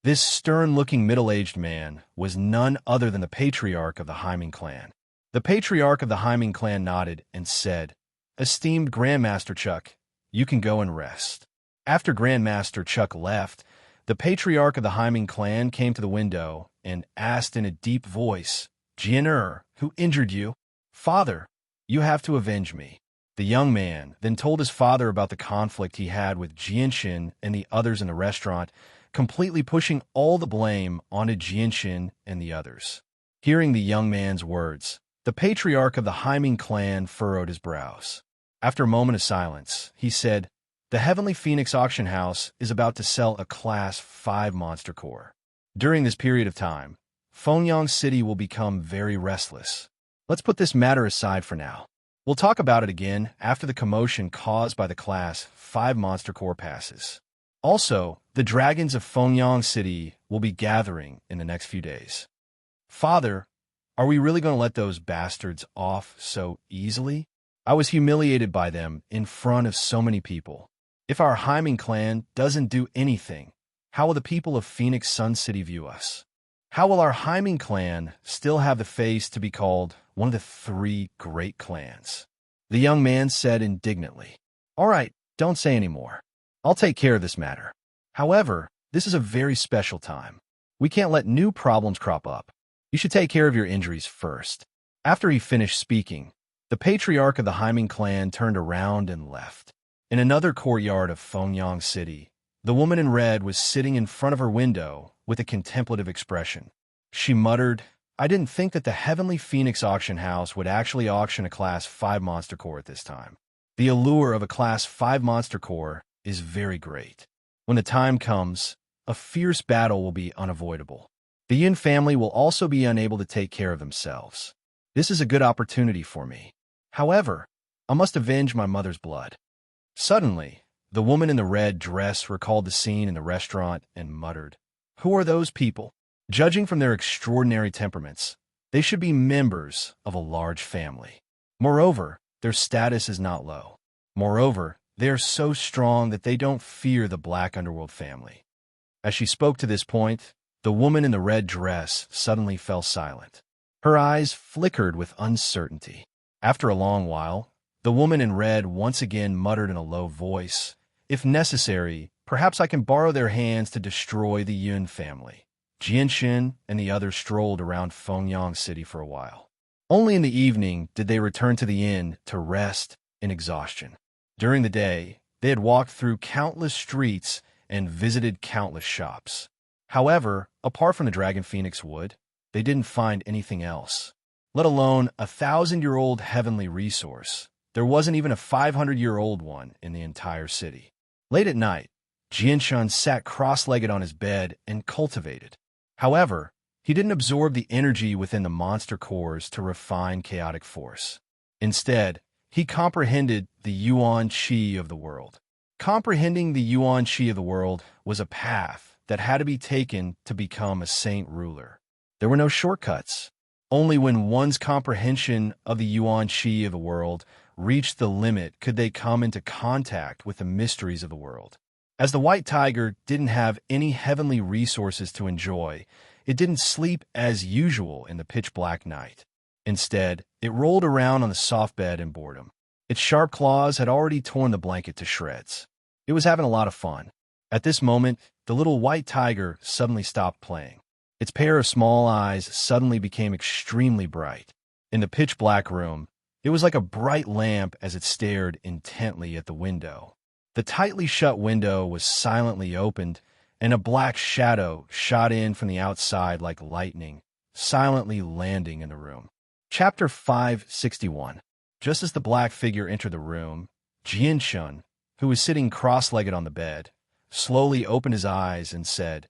Speaker 1: This stern-looking middle-aged man was none other than the patriarch of the Haiming clan. The patriarch of the Haiming clan nodded and said, Esteemed Grandmaster Chuck, you can go and rest. After Grandmaster Chuck left, the patriarch of the Haiming clan came to the window and asked in a deep voice, Jianer, who injured you? Father, you have to avenge me. The young man then told his father about the conflict he had with Jianshan and the others in the restaurant, completely pushing all the blame onto Jianshan and the others. Hearing the young man's words, the patriarch of the Hyming clan furrowed his brows. After a moment of silence, he said, "The Heavenly Phoenix Auction House is about to sell a Class 5 monster core. During this period of time, Fengyang City will become very restless. Let's put this matter aside for now. We'll talk about it again after the commotion caused by the Class 5 monster core passes. Also, the dragons of Fengyang City will be gathering in the next few days." "Father, are we really going to let those bastards off so easily? I was humiliated by them in front of so many people. If our Hyming clan doesn't do anything, how will the people of Phoenix Sun City view us? How will our Hyming clan still have the face to be called one of the 3 great clans?" The young man said indignantly. "All right, don't say any more. I'll take care of this matter. However, this is a very special time. We can't let new problems crop up. You should take care of your injuries first." After he finished speaking, the patriarch of the Hyming clan turned around and left. In another courtyard of Fengyang City, the woman in red was sitting in front of her window with a contemplative expression. She muttered, "I didn't think that the Heavenly Phoenix Auction House would actually auction a Class 5 monster core at this time. The allure of a Class 5 monster core is very great. When the time comes, a fierce battle will be unavoidable. The Yin family will also be unable to take care of themselves. This is a good opportunity for me. However, I must avenge my mother's blood." Suddenly, the woman in the red dress recalled the scene in the restaurant and muttered, "Who are those people? Judging from their extraordinary temperaments, they should be members of a large family. Moreover, their status is not low. Moreover, they are so strong that they don't fear the Black Underworld family." As she spoke to this point, the woman in the red dress suddenly fell silent. Her eyes flickered with uncertainty. After a long while, the woman in red once again muttered in a low voice, "If necessary, perhaps I can borrow their hands to destroy the Yun family." Jianshin and the others strolled around Fengyang City for a while. Only in the evening did they return to the inn to rest in exhaustion. During the day, they had walked through countless streets and visited countless shops. However, apart from the Dragon Phoenix Wood, they didn't find anything else. Let alone a 1,000-year-old heavenly resource. There wasn't even a 500-year-old one in the entire city. Late at night, Jianshan sat cross-legged on his bed and cultivated. However, he didn't absorb the energy within the monster cores to refine chaotic force. Instead, he comprehended the Yuan Qi of the world. Comprehending the Yuan Qi of the world was a path that had to be taken to become a saint ruler. There were no shortcuts. Only when one's comprehension of the Yuan Qi of the world reached the limit could they come into contact with the mysteries of the world. As the white tiger didn't have any heavenly resources to enjoy, it didn't sleep as usual in the pitch-black night. Instead, it rolled around on the soft bed in boredom. Its sharp claws had already torn the blanket to shreds. It was having a lot of fun. At this moment, the little white tiger suddenly stopped playing. Its pair of small eyes suddenly became extremely bright. In the pitch-black room, it was like a bright lamp as it stared intently at the window. The tightly shut window was silently opened, and a black shadow shot in from the outside like lightning, silently landing in the room. Chapter 561. Just as the black figure entered the room, Jianshun, who was sitting cross-legged on the bed, slowly opened his eyes and said,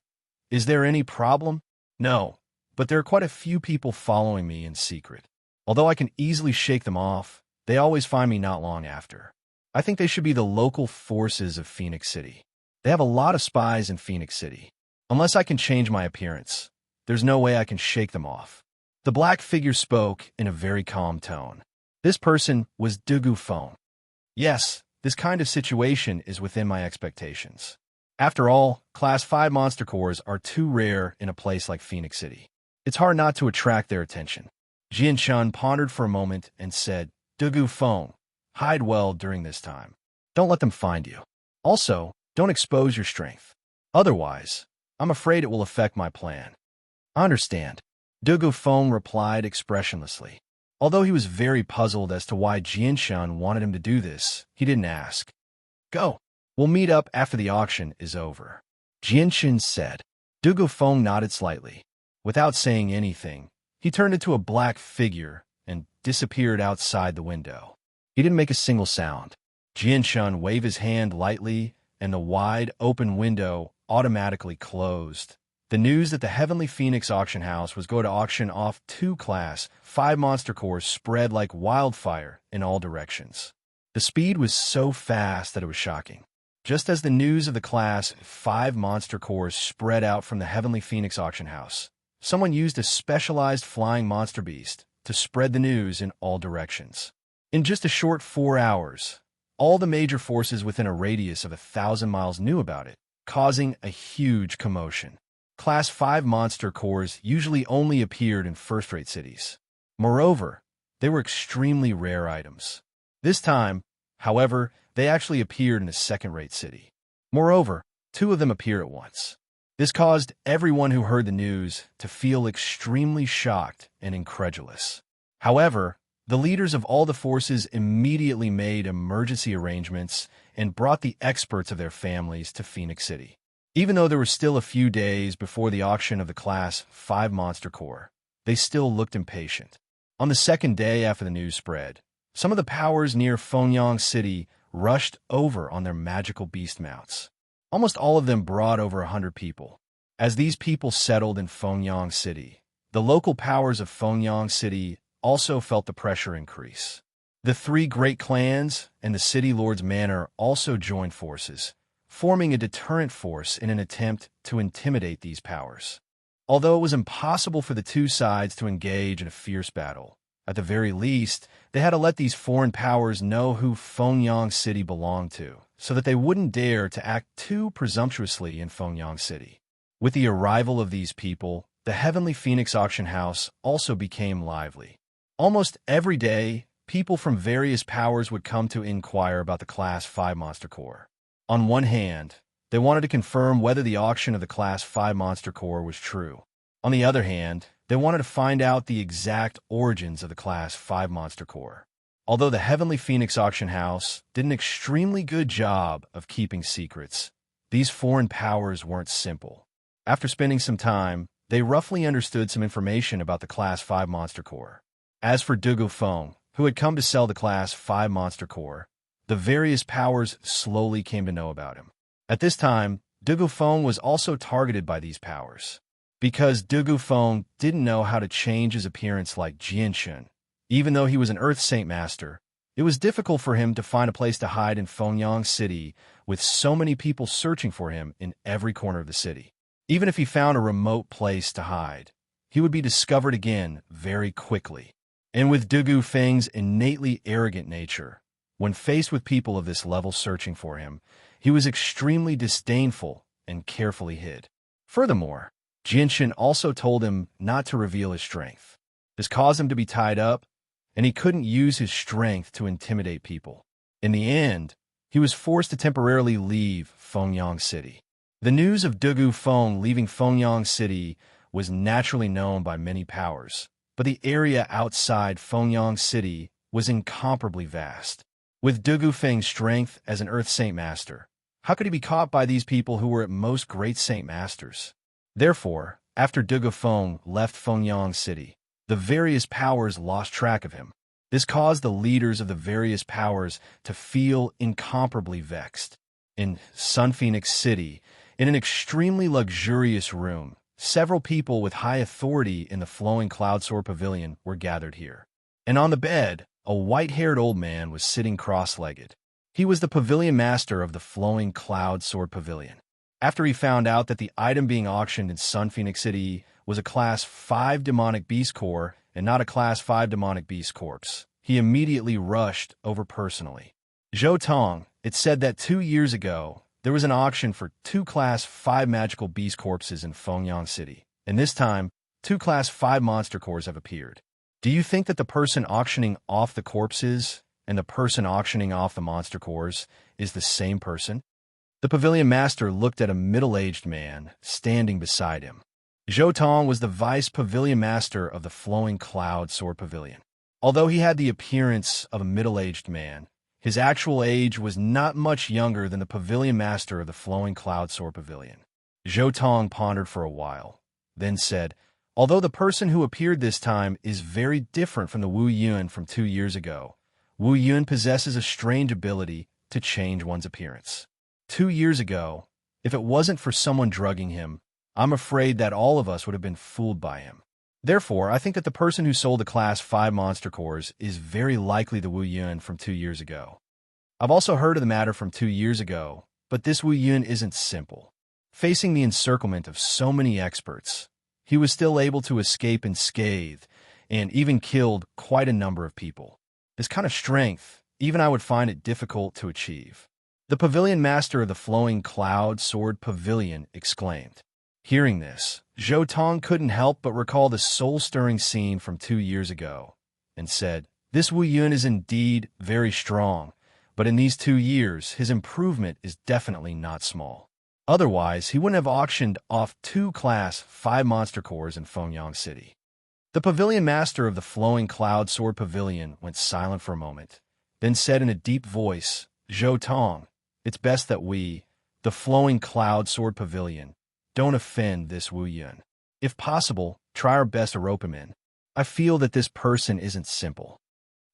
Speaker 1: "Is there any problem?" "No, but there are quite a few people following me in secret. Although I can easily shake them off, they always find me not long after. I think they should be the local forces of Phoenix City. They have a lot of spies in Phoenix City. Unless I can change my appearance, there's no way I can shake them off." The black figure spoke in a very calm tone. This person was Dugu Feng. "Yes, this kind of situation is within my expectations. After all, Class 5 monster cores are too rare in a place like Phoenix City. It's hard not to attract their attention." Jianshan pondered for a moment and said, "Dugu Feng, hide well during this time. Don't let them find you. Also, don't expose your strength. Otherwise, I'm afraid it will affect my plan." "I understand," Dugu Feng replied expressionlessly. Although he was very puzzled as to why Jianshan wanted him to do this, he didn't ask. "Go. We'll meet up after the auction is over," Jianshan said. Dugu Feng nodded slightly. Without saying anything, He turned into a black figure and disappeared outside the window. He didn't make a single sound. Jianshun waved his hand lightly, and the wide, open window automatically closed. The news that the Heavenly Phoenix auction house was going to auction off 2 Class 5 monster cores spread like wildfire in all directions. The speed was so fast that it was shocking. Just as the news of the Class 5 monster cores spread out from the Heavenly Phoenix auction house, someone used a specialized flying monster beast to spread the news in all directions. In just a short 4 hours, all the major forces within a radius of 1,000 miles knew about it, causing a huge commotion. Class 5 monster cores usually only appeared in first-rate cities. Moreover, they were extremely rare items. This time, however, they actually appeared in a second-rate city. Moreover, 2 of them appeared at once. This caused everyone who heard the news to feel extremely shocked and incredulous. However, the leaders of all the forces immediately made emergency arrangements and brought the experts of their families to Phoenix City. Even though there were still a few days before the auction of the Class 5 monster core, they still looked impatient. On the second day after the news spread, some of the powers near Fengyang City rushed over on their magical beast mounts. Almost all of them brought over 100 people. As these people settled in Fengyang City, the local powers of Fengyang City also felt the pressure increase. The 3 great clans and the city lord's manor also joined forces, forming a deterrent force in an attempt to intimidate these powers. Although it was impossible for the 2 sides to engage in a fierce battle, at the very least, they had to let these foreign powers know who Fengyang City belonged to, so that they wouldn't dare to act too presumptuously in Fengyang City. With the arrival of these people, the Heavenly Phoenix auction house also became lively. Almost every day, people from various powers would come to inquire about the Class 5 monster core. On one hand, they wanted to confirm whether the auction of the Class 5 monster core was true. On the other hand, they wanted to find out the exact origins of the Class 5 monster core. Although the Heavenly Phoenix auction house did an extremely good job of keeping secrets, these foreign powers weren't simple. After spending some time, they roughly understood some information about the Class 5 monster core. As for Dugu Feng, who had come to sell the Class 5 monster core, the various powers slowly came to know about him. At this time, Dugu Feng was also targeted by these powers. Because Dugu Feng didn't know how to change his appearance like Jianshun, even though he was an Earth Saint Master, it was difficult for him to find a place to hide in Fengyang City with so many people searching for him in every corner of the city. Even if he found a remote place to hide, he would be discovered again very quickly. And with Dugu Feng's innately arrogant nature, when faced with people of this level searching for him, he was extremely disdainful and carefully hid. Furthermore, Jianshun also told him not to reveal his strength. This caused him to be tied up, and he couldn't use his strength to intimidate people. In the end, he was forced to temporarily leave Fengyang City. The news of Dugu Feng leaving Fengyang City was naturally known by many powers, but the area outside Fengyang City was incomparably vast. With Dugu Feng's strength as an Earth Saint Master, how could he be caught by these people who were at most great Saint Masters? Therefore, after Dugu Feng left Fengyang City, the various powers lost track of him. This caused the leaders of the various powers to feel incomparably vexed. In Sun Phoenix City, in an extremely luxurious room, several people with high authority in the Flowing Cloud Sword Pavilion were gathered here. And on the bed, a white-haired old man was sitting cross-legged. He was the pavilion master of the Flowing Cloud Sword Pavilion. After he found out that the item being auctioned in Sun Phoenix City was a Class 5 demonic beast core and not a Class 5 demonic beast corpse, he immediately rushed over personally. Zhou Tong, it said that 2 years ago, there was an auction for 2 Class 5 magical beast corpses in Fengyang City, and this time, 2 Class 5 monster cores have appeared. Do you think that the person auctioning off the corpses and the person auctioning off the monster cores is the same person? The pavilion master looked at a middle-aged man standing beside him. Zhou Tong was the vice pavilion master of the Flowing Cloud Sword Pavilion. Although he had the appearance of a middle-aged man, his actual age was not much younger than the pavilion master of the Flowing Cloud Sword Pavilion. Zhou Tong pondered for a while, then said, Although the person who appeared this time is very different from the Wu Yun from 2 years ago, Wu Yun possesses a strange ability to change one's appearance. 2 years ago, if it wasn't for someone drugging him, I'm afraid that all of us would have been fooled by him. Therefore, I think that the person who sold the Class 5 monster cores is very likely the Wu Yun from 2 years ago. I've also heard of the matter from 2 years ago, but this Wu Yun isn't simple. Facing the encirclement of so many experts, he was still able to escape unscathed and even killed quite a number of people. This kind of strength, even I would find it difficult to achieve. The pavilion master of the flowing cloud sword pavilion exclaimed. Hearing this, Zhou Tong couldn't help but recall the soul-stirring scene from 2 years ago, and said, "This Wu Yun is indeed very strong, but in these 2 years, his improvement is definitely not small. Otherwise, he wouldn't have auctioned off 2 Class 5 monster cores in Fengyang City." The pavilion master of the flowing cloud sword pavilion went silent for a moment, then said in a deep voice, "Zhou Tong, it's best that we, the flowing cloud sword pavilion, don't offend this Wu Yun. If possible, try our best to rope him in. I feel that this person isn't simple."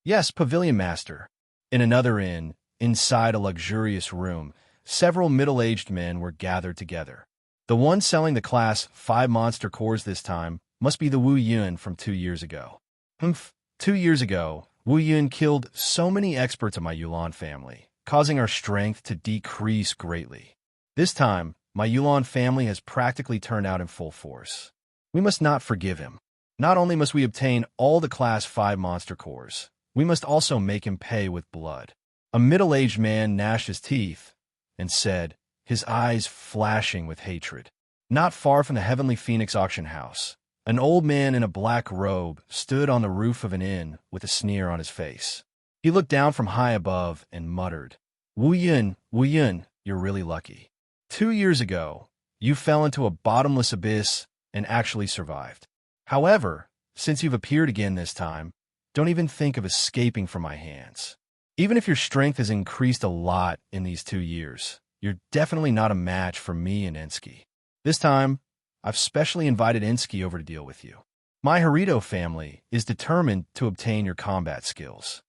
Speaker 1: "Yes, pavilion master." In another inn, inside a luxurious room, several middle-aged men were gathered together. The one selling the Class 5 monster cores this time must be the Wu Yun from 2 years ago. 2 years ago, Wu Yun killed so many experts of my Yulan family, causing our strength to decrease greatly. This time, my Yulan family has practically turned out in full force. We must not forgive him. Not only must we obtain all the Class 5 monster cores, we must also make him pay with blood. A middle-aged man gnashed his teeth and said, his eyes flashing with hatred. Not far from the Heavenly Phoenix auction house, an old man in a black robe stood on the roof of an inn with a sneer on his face. He looked down from high above and muttered, Wu Yun, you're really lucky. 2 years ago, you fell into a bottomless abyss and actually survived. However, since you've appeared again this time, don't even think of escaping from my hands. Even if your strength has increased a lot in these 2 years, you're definitely not a match for me and Ensky. This time, I've specially invited Ensky over to deal with you. My Harito family is determined to obtain your combat skills.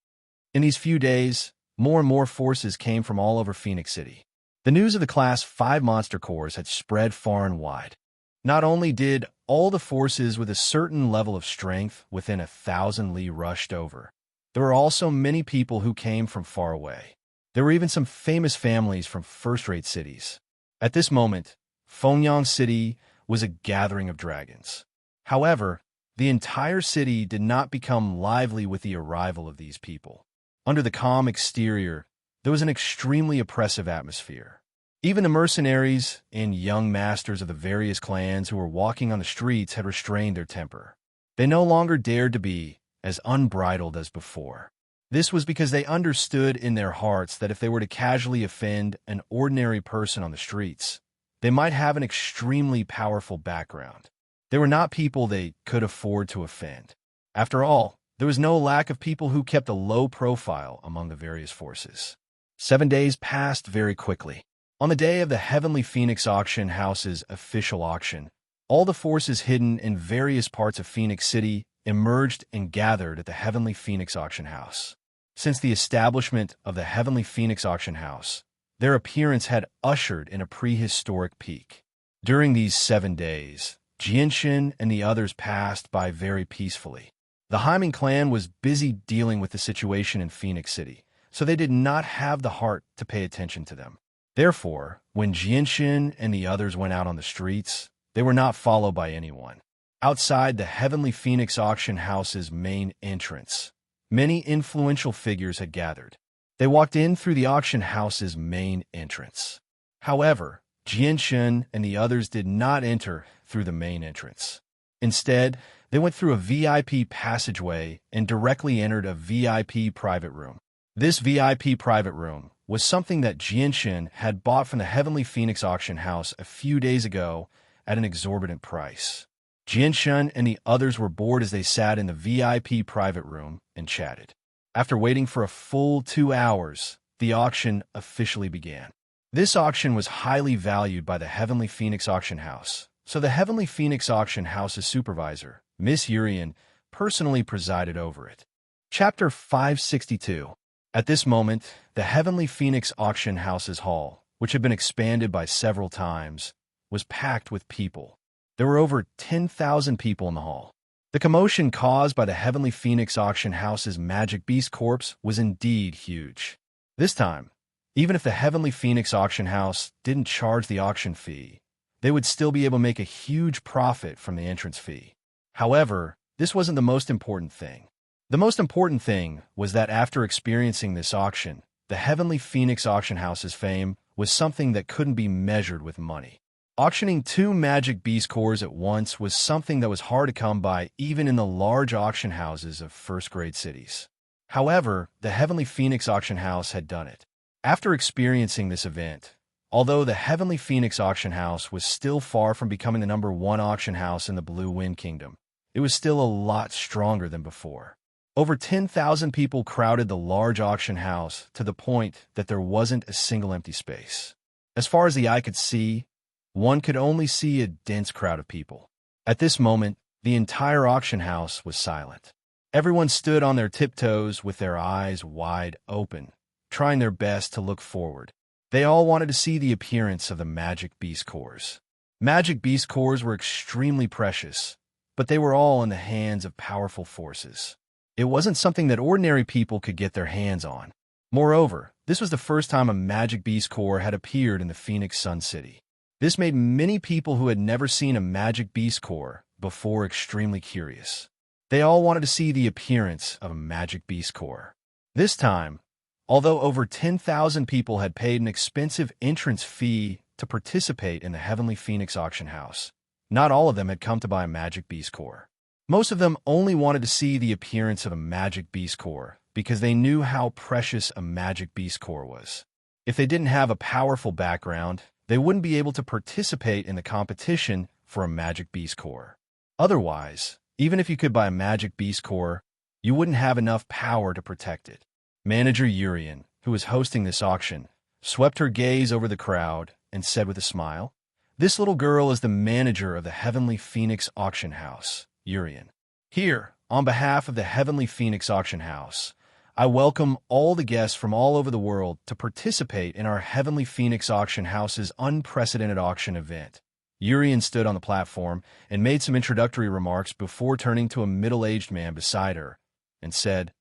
Speaker 1: In these few days, more and more forces came from all over Phoenix City. The news of the Class 5 monster cores had spread far and wide. Not only did all the forces with a certain level of strength within 1,000 li rushed over, there were also many people who came from far away. There were even some famous families from first-rate cities. At this moment, Fengyang City was a gathering of dragons. However, the entire city did not become lively with the arrival of these people. Under the calm exterior, there was an extremely oppressive atmosphere. Even the mercenaries and young masters of the various clans who were walking on the streets had restrained their temper. They no longer dared to be as unbridled as before. This was because they understood in their hearts that if they were to casually offend an ordinary person on the streets, they might have an extremely powerful background. They were not people they could afford to offend. After all, there was no lack of people who kept a low profile among the various forces. 7 days passed very quickly. On the day of the Heavenly Phoenix Auction House's official auction, all the forces hidden in various parts of Phoenix City emerged and gathered at the Heavenly Phoenix Auction House. Since the establishment of the Heavenly Phoenix Auction House, their appearance had ushered in a prehistoric peak. During these 7 days, Jianshin and the others passed by very peacefully. The Hyman clan was busy dealing with the situation in Phoenix City, so they did not have the heart to pay attention to them. Therefore, when Jianshin and the others went out on the streets, they were not followed by anyone. Outside the Heavenly Phoenix Auction House's main entrance, many influential figures had gathered. They walked in through the auction house's main entrance. However, Jianshin and the others did not enter through the main entrance. Instead, they went through a VIP passageway and directly entered a VIP private room. This VIP private room was something that Jianshin had bought from the Heavenly Phoenix Auction House a few days ago at an exorbitant price. Jianshin and the others were bored as they sat in the VIP private room and chatted. After waiting for a full 2 hours, the auction officially began. This auction was highly valued by the Heavenly Phoenix Auction House, so the Heavenly Phoenix Auction House's supervisor, Miss Urian, personally presided over it. Chapter 562. At this moment, the Heavenly Phoenix Auction House's hall, which had been expanded by several times, was packed with people. There were over 10,000 people in the hall. The commotion caused by the Heavenly Phoenix Auction House's Magic Beast Corpse was indeed huge. This time, even if the Heavenly Phoenix Auction House didn't charge the auction fee, they would still be able to make a huge profit from the entrance fee. However, this wasn't the most important thing. The most important thing was that after experiencing this auction, the Heavenly Phoenix Auction House's fame was something that couldn't be measured with money. Auctioning 2 Magic Beast cores at once was something that was hard to come by even in the large auction houses of first-grade cities. However, the Heavenly Phoenix Auction House had done it. After experiencing this event, although the Heavenly Phoenix Auction House was still far from becoming the #1 auction house in the Blue Wind Kingdom, it was still a lot stronger than before. Over 10,000 people crowded the large auction house to the point that there wasn't a single empty space. As far as the eye could see, one could only see a dense crowd of people. At this moment, the entire auction house was silent. Everyone stood on their tiptoes with their eyes wide open, trying their best to look forward. They all wanted to see the appearance of the Magic Beast cores. Magic Beast cores were extremely precious, but they were all in the hands of powerful forces. It wasn't something that ordinary people could get their hands on. Moreover, this was the first time a Magic Beast core had appeared in the Phoenix Sun City. This made many people who had never seen a Magic Beast core before extremely curious. They all wanted to see the appearance of a Magic Beast core. This time, although over 10,000 people had paid an expensive entrance fee to participate in the Heavenly Phoenix Auction House, not all of them had come to buy a Magic Beast core. Most of them only wanted to see the appearance of a Magic Beast core because they knew how precious a Magic Beast core was. If they didn't have a powerful background, they wouldn't be able to participate in the competition for a Magic Beast core. Otherwise, even if you could buy a Magic Beast core, you wouldn't have enough power to protect it. Manager Urian, who was hosting this auction, swept her gaze over the crowd and said with a smile, "This little girl is the manager of the Heavenly Phoenix Auction House, Urian. Here, on behalf of the Heavenly Phoenix Auction House, I welcome all the guests from all over the world to participate in our Heavenly Phoenix Auction House's unprecedented auction event." Urian stood on the platform and made some introductory remarks before turning to a middle-aged man beside her and said,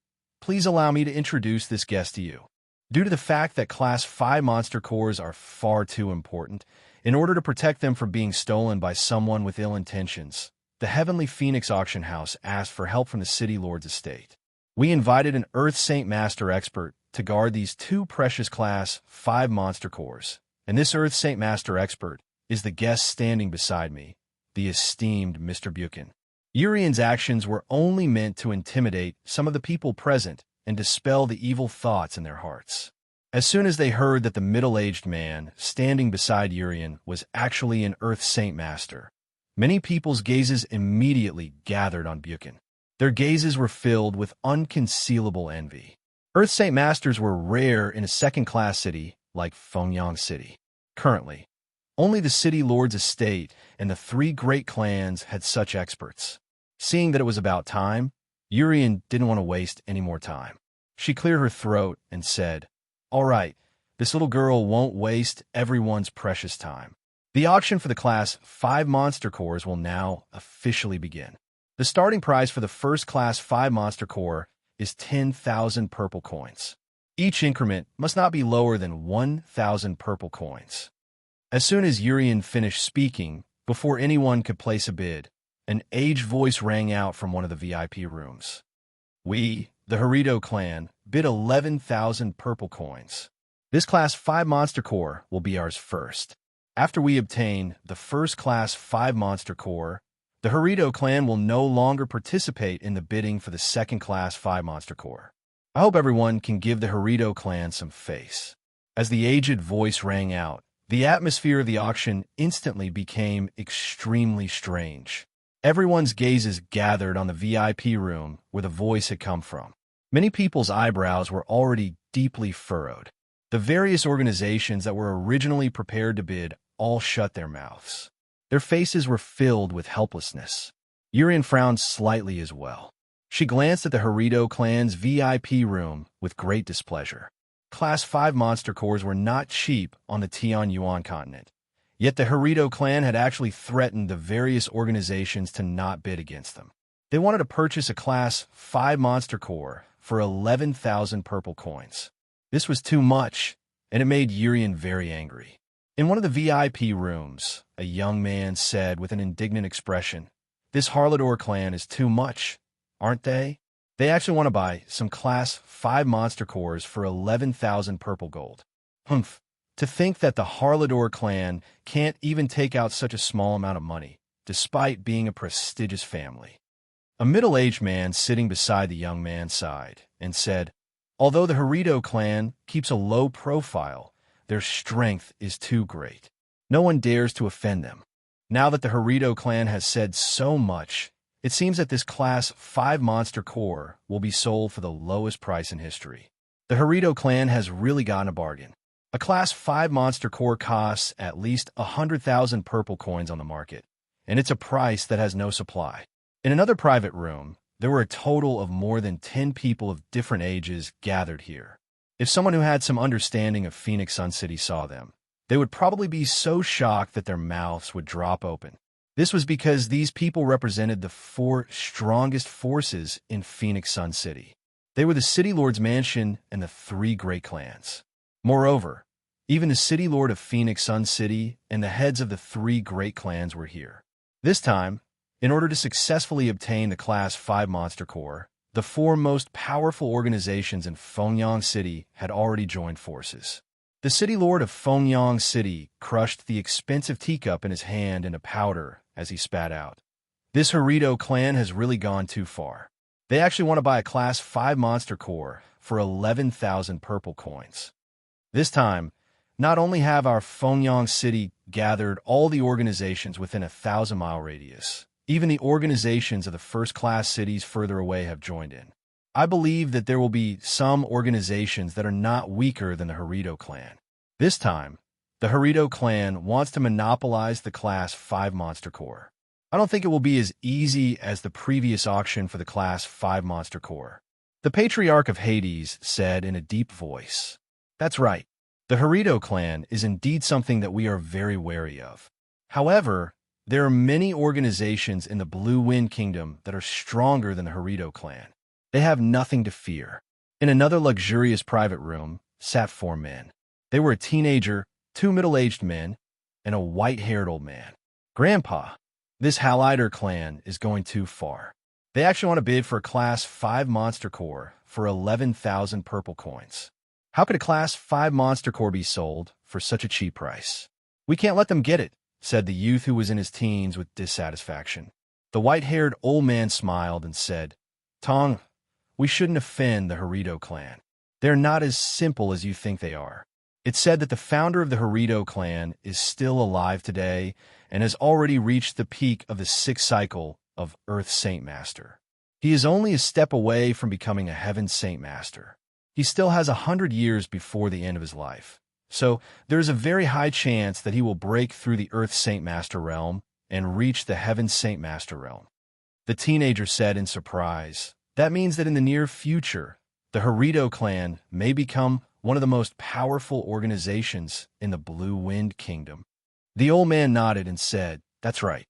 Speaker 1: "Please allow me to introduce this guest to you. Due to the fact that Class 5 monster cores are far too important, in order to protect them from being stolen by someone with ill intentions, the Heavenly Phoenix Auction House asked for help from the City Lord's estate. We invited an Earth Saint Master expert to guard these 2 precious Class 5 monster cores, and this Earth Saint Master expert is the guest standing beside me, the esteemed Mr. Buchan." Urian's actions were only meant to intimidate some of the people present and dispel the evil thoughts in their hearts. As soon as they heard that the middle-aged man standing beside Urian was actually an Earth Saint Master, many people's gazes immediately gathered on Buchan. Their gazes were filled with unconcealable envy. Earth Saint Masters were rare in a second-class city like Fengyang City. Currently, only the City Lord's estate and the 3 great clans had such experts. Seeing that it was about time, Urian didn't want to waste any more time. She cleared her throat and said, "All right, this little girl won't waste everyone's precious time. The auction for the Class 5 monster cores will now officially begin. The starting price for the first Class 5 monster core is 10,000 purple coins. Each increment must not be lower than 1,000 purple coins." As soon as Urian finished speaking, before anyone could place a bid, an aged voice rang out from one of the VIP rooms. "We, the Harito clan, bid 11,000 purple coins. This Class 5 monster core will be ours first. After we obtain the first Class 5 monster core, the Harito clan will no longer participate in the bidding for the second Class 5 monster core. I hope everyone can give the Harito clan some face." As the aged voice rang out, the atmosphere of the auction instantly became extremely strange. Everyone's gazes gathered on the VIP room where the voice had come from. Many people's eyebrows were already deeply furrowed. The various organizations that were originally prepared to bid all shut their mouths. Their faces were filled with helplessness. Urian frowned slightly as well. She glanced at the Harito clan's VIP room with great displeasure. Class 5 monster cores were not cheap on the Tianyuan continent. Yet the Harito clan had actually threatened the various organizations to not bid against them. They wanted to purchase a Class 5 monster core for 11,000 purple coins. This was too much, and it made Urian very angry. In one of the VIP rooms, a young man said with an indignant expression, "This Harlador clan is too much, aren't they? They actually want to buy some Class 5 monster cores for 11,000 purple gold. Humph. To think that the Harlador clan can't even take out such a small amount of money, despite being a prestigious family." A middle-aged man sitting beside the young man sighed and said, "Although the Harito clan keeps a low profile, their strength is too great. No one dares to offend them. Now that the Harito clan has said so much, it seems that this Class 5 monster core will be sold for the lowest price in history. The Harito clan has really gotten a bargain. A Class 5 monster core costs at least 100,000 purple coins on the market, and it's a price that has no supply." In another private room, there were a total of more than 10 people of different ages gathered here. If someone who had some understanding of Phoenix Sun City saw them, they would probably be so shocked that their mouths would drop open. This was because these people represented the 4 strongest forces in Phoenix Sun City. They were the City Lord's mansion and the 3 great clans. Moreover, even the City Lord of Phoenix Sun City and the heads of the 3 great clans were here. This time, in order to successfully obtain the Class 5 monster core, the 4 most powerful organizations in Fengyang City had already joined forces. The City Lord of Fengyang City crushed the expensive teacup in his hand into powder as he spat out. This Harito clan has really gone too far. They actually want to buy a Class 5 monster core for 11,000 purple coins. This time, not only have our Fengyang City gathered all the organizations within a 1,000-mile radius, even the organizations of the first-class cities further away have joined in. I believe that there will be some organizations that are not weaker than the Harito clan. This time, the Harito clan wants to monopolize the Class 5 monster core. I don't think it will be as easy as the previous auction for the Class 5 monster core. The Patriarch of Hades said in a deep voice, "That's right. The Harito clan is indeed something that we are very wary of. However, there are many organizations in the Blue Wind Kingdom that are stronger than the Harito clan. They have nothing to fear." In another luxurious private room sat 4 men. They were a teenager, 2 middle-aged men, and a white-haired old man. "Grandpa, this Hallider clan is going too far. They actually want to bid for a Class 5 monster core for 11,000 purple coins. How could a Class 5 monster core be sold for such a cheap price? We can't let them get it," said the youth who was in his teens with dissatisfaction. The white-haired old man smiled and said, "Tong, we shouldn't offend the Harito clan. They're not as simple as you think they are." It's said that the founder of the Harito clan is still alive today and has already reached the peak of the 6th cycle of Earth Saint Master. He is only a step away from becoming a Heaven Saint Master. He still has 100 years before the end of his life, so there is a very high chance that he will break through the Earth Saint Master realm and reach the Heaven Saint Master realm. The teenager said in surprise, "That means that in the near future, the Harito clan may become one of the most powerful organizations in the Blue Wind Kingdom." The old man nodded and said, "That's right.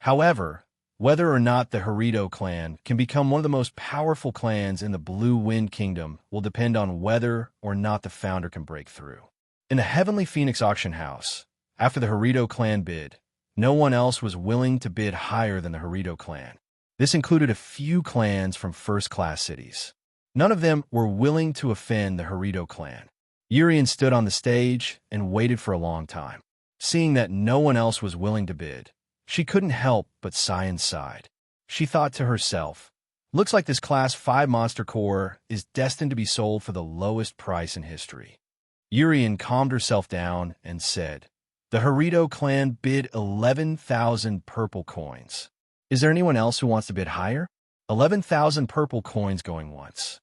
Speaker 1: However, whether or not the Harito clan can become one of the most powerful clans in the Blue Wind Kingdom will depend on whether or not the founder can break through." In the Heavenly Phoenix auction house, after the Harito clan bid, no one else was willing to bid higher than the Harito clan. This included a few clans from first-class cities. None of them were willing to offend the Harito clan. Urian stood on the stage and waited for a long time. Seeing that no one else was willing to bid, she couldn't help but sigh inside. She thought to herself, "Looks like this Class 5 monster core is destined to be sold for the lowest price in history." Urian calmed herself down and said, "The Harito clan bid 11,000 purple coins. Is there anyone else who wants to bid higher?" 11,000 purple coins going once.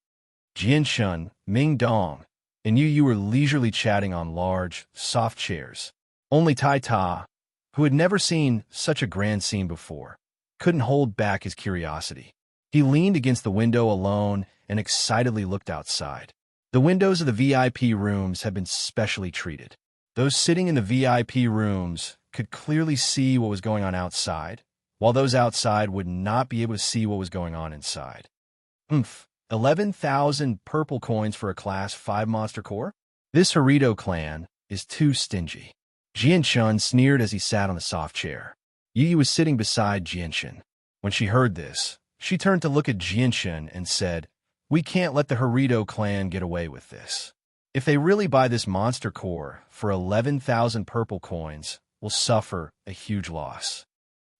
Speaker 1: Jianshun, Ming Dong, and you were leisurely chatting on large, soft chairs. Only Tai Ta, who had never seen such a grand scene before, couldn't hold back his curiosity. He leaned against the window alone and excitedly looked outside. The windows of the VIP rooms had been specially treated. Those sitting in the VIP rooms could clearly see what was going on outside, while those outside would not be able to see what was going on inside. 11,000 purple coins for a Class 5 monster core? This Harito clan is too stingy. Jianshun sneered as he sat on the soft chair. Yi was sitting beside Jianshun. When she heard this, she turned to look at Jianshun and said, "We can't let the Harito clan get away with this. If they really buy this monster core for 11,000 purple coins, we'll suffer a huge loss.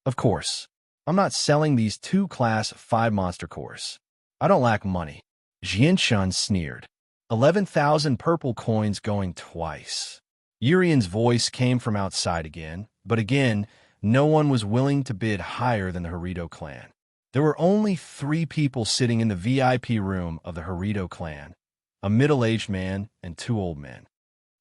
Speaker 1: Of course, I'm not selling these 2 Class 5 monster cores. I don't lack money." Jianshun sneered. 11,000 purple coins going twice. Urian's voice came from outside again, but again, no one was willing to bid higher than the Harito clan. There were only 3 people sitting in the VIP room of the Harito clan, a middle-aged man and 2 old men.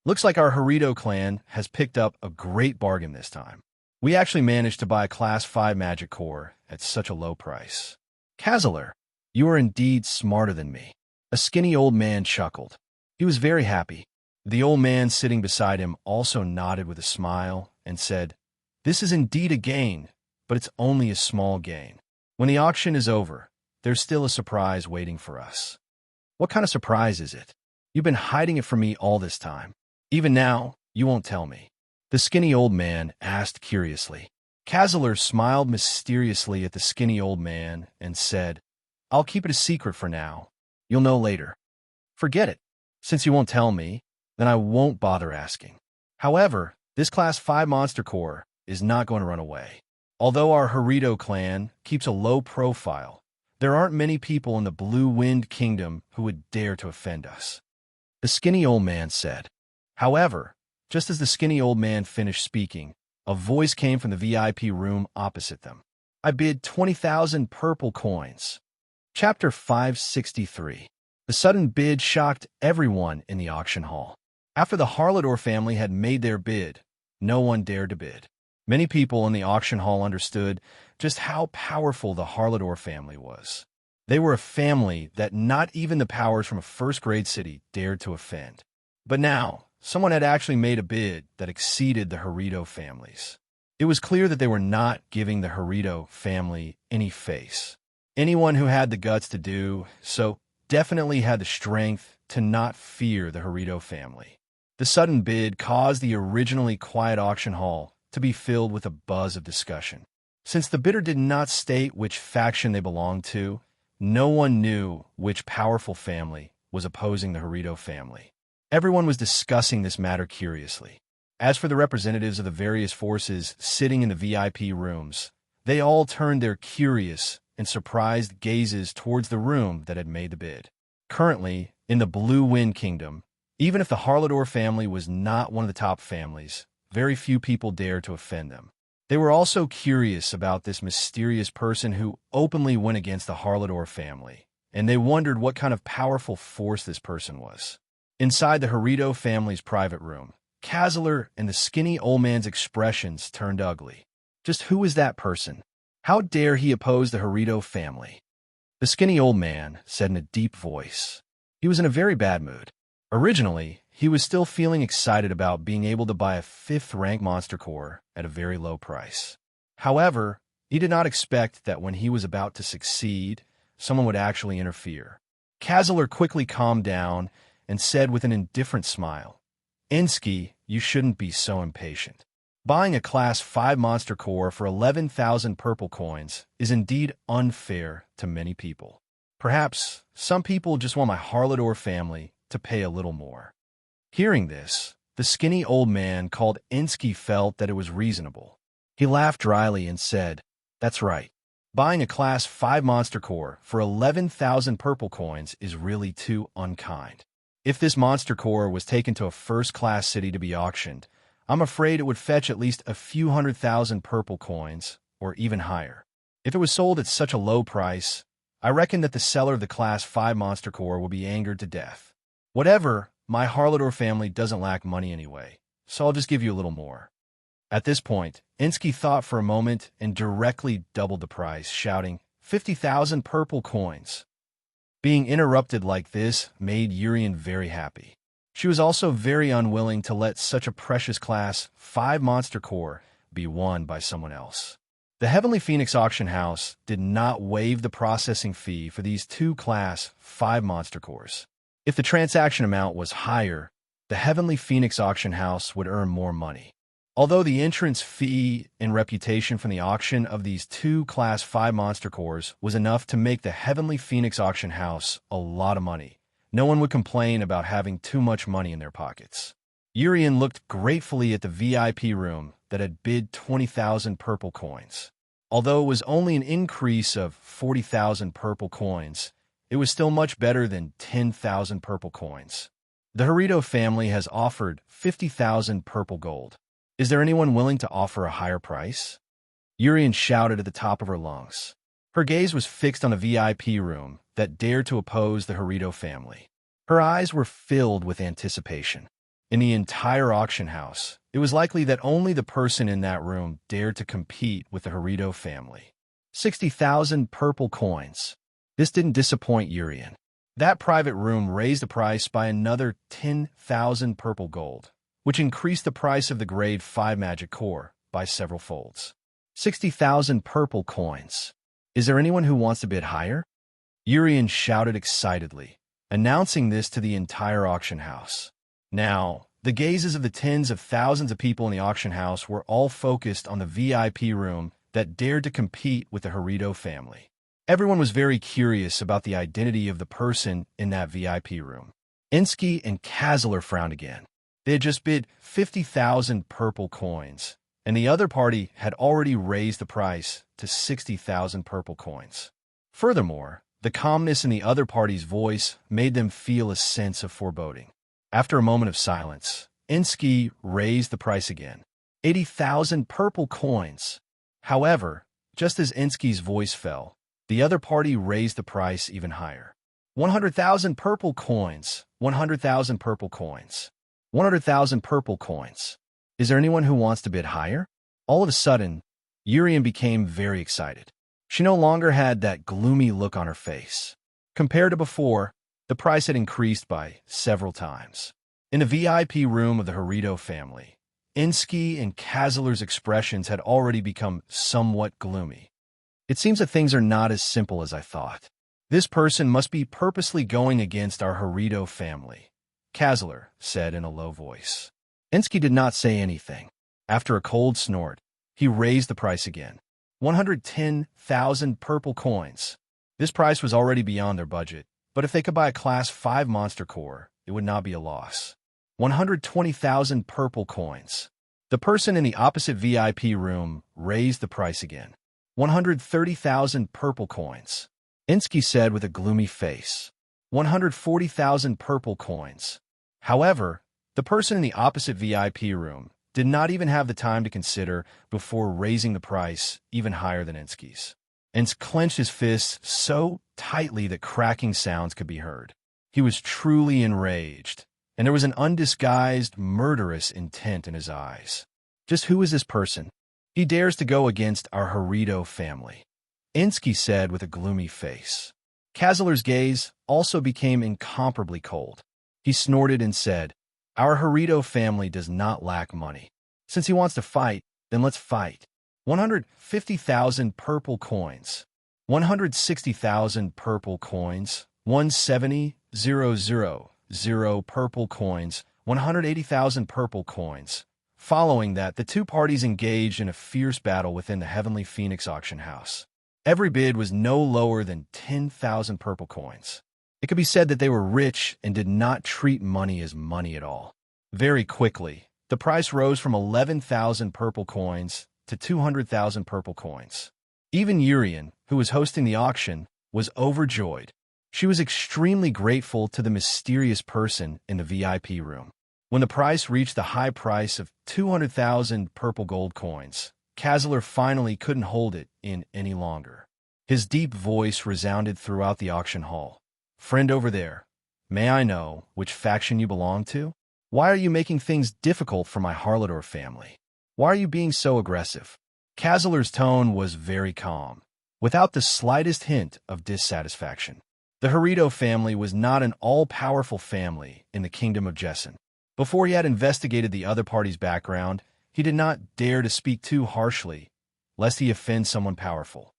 Speaker 1: "Looks like our Harito clan has picked up a great bargain this time. We actually managed to buy a Class 5 magic core at such a low price. Kazaler, you are indeed smarter than me." A skinny old man chuckled. He was very happy. The old man sitting beside him also nodded with a smile and said, "This is indeed a gain, but it's only a small gain. When the auction is over, there's still a surprise waiting for us." "What kind of surprise is it? You've been hiding it from me all this time. Even now, you won't tell me?" the skinny old man asked curiously. Kazaler smiled mysteriously at the skinny old man and said, "I'll keep it a secret for now. You'll know later." "Forget it. Since you won't tell me, then I won't bother asking. However, this Class 5 monster core is not going to run away. Although our Harito clan keeps a low profile, there aren't many people in the Blue Wind Kingdom who would dare to offend us," the skinny old man said. However, just as the skinny old man finished speaking, a voice came from the VIP room opposite them. "I bid 20,000 purple coins." Chapter 563. The sudden bid shocked everyone in the auction hall. After the Harlador family had made their bid, no one dared to bid. Many people in the auction hall understood just how powerful the Harlador family was. They were a family that not even the powers from a first-grade city dared to offend. But now, someone had actually made a bid that exceeded the Harito families. It was clear that they were not giving the Harito family any face. Anyone who had the guts to do so definitely had the strength to not fear the Harito family. The sudden bid caused the originally quiet auction hall to be filled with a buzz of discussion. Since the bidder did not state which faction they belonged to, no one knew which powerful family was opposing the Harito family. Everyone was discussing this matter curiously. As for the representatives of the various forces sitting in the VIP rooms, they all turned their curious and surprised gazes towards the room that had made the bid. Currently, in the Blue Wind Kingdom, even if the Harlador family was not one of the top families, very few people dared to offend them. They were also curious about this mysterious person who openly went against the Harlador family, and they wondered what kind of powerful force this person was. Inside the Harito family's private room, Kazaler and the skinny old man's expressions turned ugly. Just who is that person? How dare he oppose the Harito family? The skinny old man said in a deep voice. He was in a very bad mood. Originally, he was still feeling excited about being able to buy a 5th-rank monster core at a very low price. However, he did not expect that when he was about to succeed, someone would actually interfere. Kazaler quickly calmed down and said with an indifferent smile, "Ensky, you shouldn't be so impatient. Buying a Class 5 monster core for 11,000 purple coins is indeed unfair to many people. Perhaps some people just want my Harlador family to pay a little more." Hearing this, the skinny old man called Ensky felt that it was reasonable. He laughed dryly and said, "That's right. Buying a Class 5 monster core for 11,000 purple coins is really too unkind. If this monster core was taken to a first-class city to be auctioned, I'm afraid it would fetch at least a few 100,000 purple coins, or even higher. If it was sold at such a low price, I reckon that the seller of the Class 5 monster core will be angered to death. Whatever, my Harlador family doesn't lack money anyway, so I'll just give you a little more." At this point, Insky thought for a moment and directly doubled the price, shouting, 50,000 purple coins. Being interrupted like this made Urian very happy. She was also very unwilling to let such a precious Class 5 monster core be won by someone else. The Heavenly Phoenix Auction House did not waive the processing fee for these two Class 5 monster cores. If the transaction amount was higher, the Heavenly Phoenix Auction House would earn more money. Although the entrance fee and reputation from the auction of these two Class 5 monster cores was enough to make the Heavenly Phoenix Auction House a lot of money, no one would complain about having too much money in their pockets. Urian looked gratefully at the VIP room that had bid 20,000 purple coins. Although it was only an increase of 40,000 purple coins, it was still much better than 10,000 purple coins. The Harito family has offered 50,000 purple gold. Is there anyone willing to offer a higher price? Urian shouted at the top of her lungs. Her gaze was fixed on the VIP room that dared to oppose the Harito family. Her eyes were filled with anticipation. In the entire auction house, it was likely that only the person in that room dared to compete with the Harito family. 60,000 purple coins. This didn't disappoint Urian. That private room raised the price by another 10,000 purple gold, which increased the price of the Grade 5 Magic Core by several folds. 60,000 purple coins. Is there anyone who wants to bid higher? Urian shouted excitedly, announcing this to the entire auction house. Now, the gazes of the tens of thousands of people in the auction house were all focused on the VIP room that dared to compete with the Harito family. Everyone was very curious about the identity of the person in that VIP room. Insky and Kazler frowned again. They had just bid 50,000 purple coins, and the other party had already raised the price to 60,000 purple coins. Furthermore, the calmness in the other party's voice made them feel a sense of foreboding. After a moment of silence, Insky raised the price again. 80,000 purple coins. However, just as Insky's voice fell, the other party raised the price even higher. 100,000 purple coins. 100,000 purple coins. 100,000 purple coins. Is there anyone who wants to bid higher? All of a sudden, Urian became very excited. She no longer had that gloomy look on her face. Compared to before, the price had increased by several times. In the VIP room of the Harito family, Insky and Kazler's expressions had already become somewhat gloomy. It seems that things are not as simple as I thought. This person must be purposely going against our Harito family, Kazler said in a low voice. Insky did not say anything. After a cold snort, he raised the price again. 110,000 purple coins. This price was already beyond their budget, but if they could buy a Class 5 monster core, it would not be a loss. 120,000 purple coins. The person in the opposite VIP room raised the price again. 130,000 purple coins. Insky said with a gloomy face. 140,000 purple coins. However, the person in the opposite VIP room did not even have the time to consider before raising the price even higher than Insky's. Insk clenched his fists so tightly that cracking sounds could be heard. He was truly enraged, and there was an undisguised, murderous intent in his eyes. Just who is this person? He dares to go against our Harito family, Insky said with a gloomy face. Kazler's gaze also became incomparably cold. He snorted and said, Our Harito family does not lack money. Since he wants to fight, then let's fight. 150,000 purple coins. 160,000 purple coins. 170,000 purple coins. 180,000 purple coins. Following that, the two parties engaged in a fierce battle within the Heavenly Phoenix Auction House. Every bid was no lower than 10,000 purple coins. It could be said that they were rich and did not treat money as money at all. Very quickly, the price rose from 11,000 purple coins to 200,000 purple coins. Even Urian, who was hosting the auction, was overjoyed. She was extremely grateful to the mysterious person in the VIP room. When the price reached the high price of 200,000 purple gold coins, Kazler finally couldn't hold it in any longer. His deep voice resounded throughout the auction hall. Friend over there, may I know which faction you belong to? Why are you making things difficult for my Harlador family? Why are you being so aggressive? Cazler's tone was very calm, without the slightest hint of dissatisfaction. The Harito family was not an all-powerful family in the kingdom of Jessen. Before he had investigated the other party's background, he did not dare to speak too harshly, lest he offend someone powerful.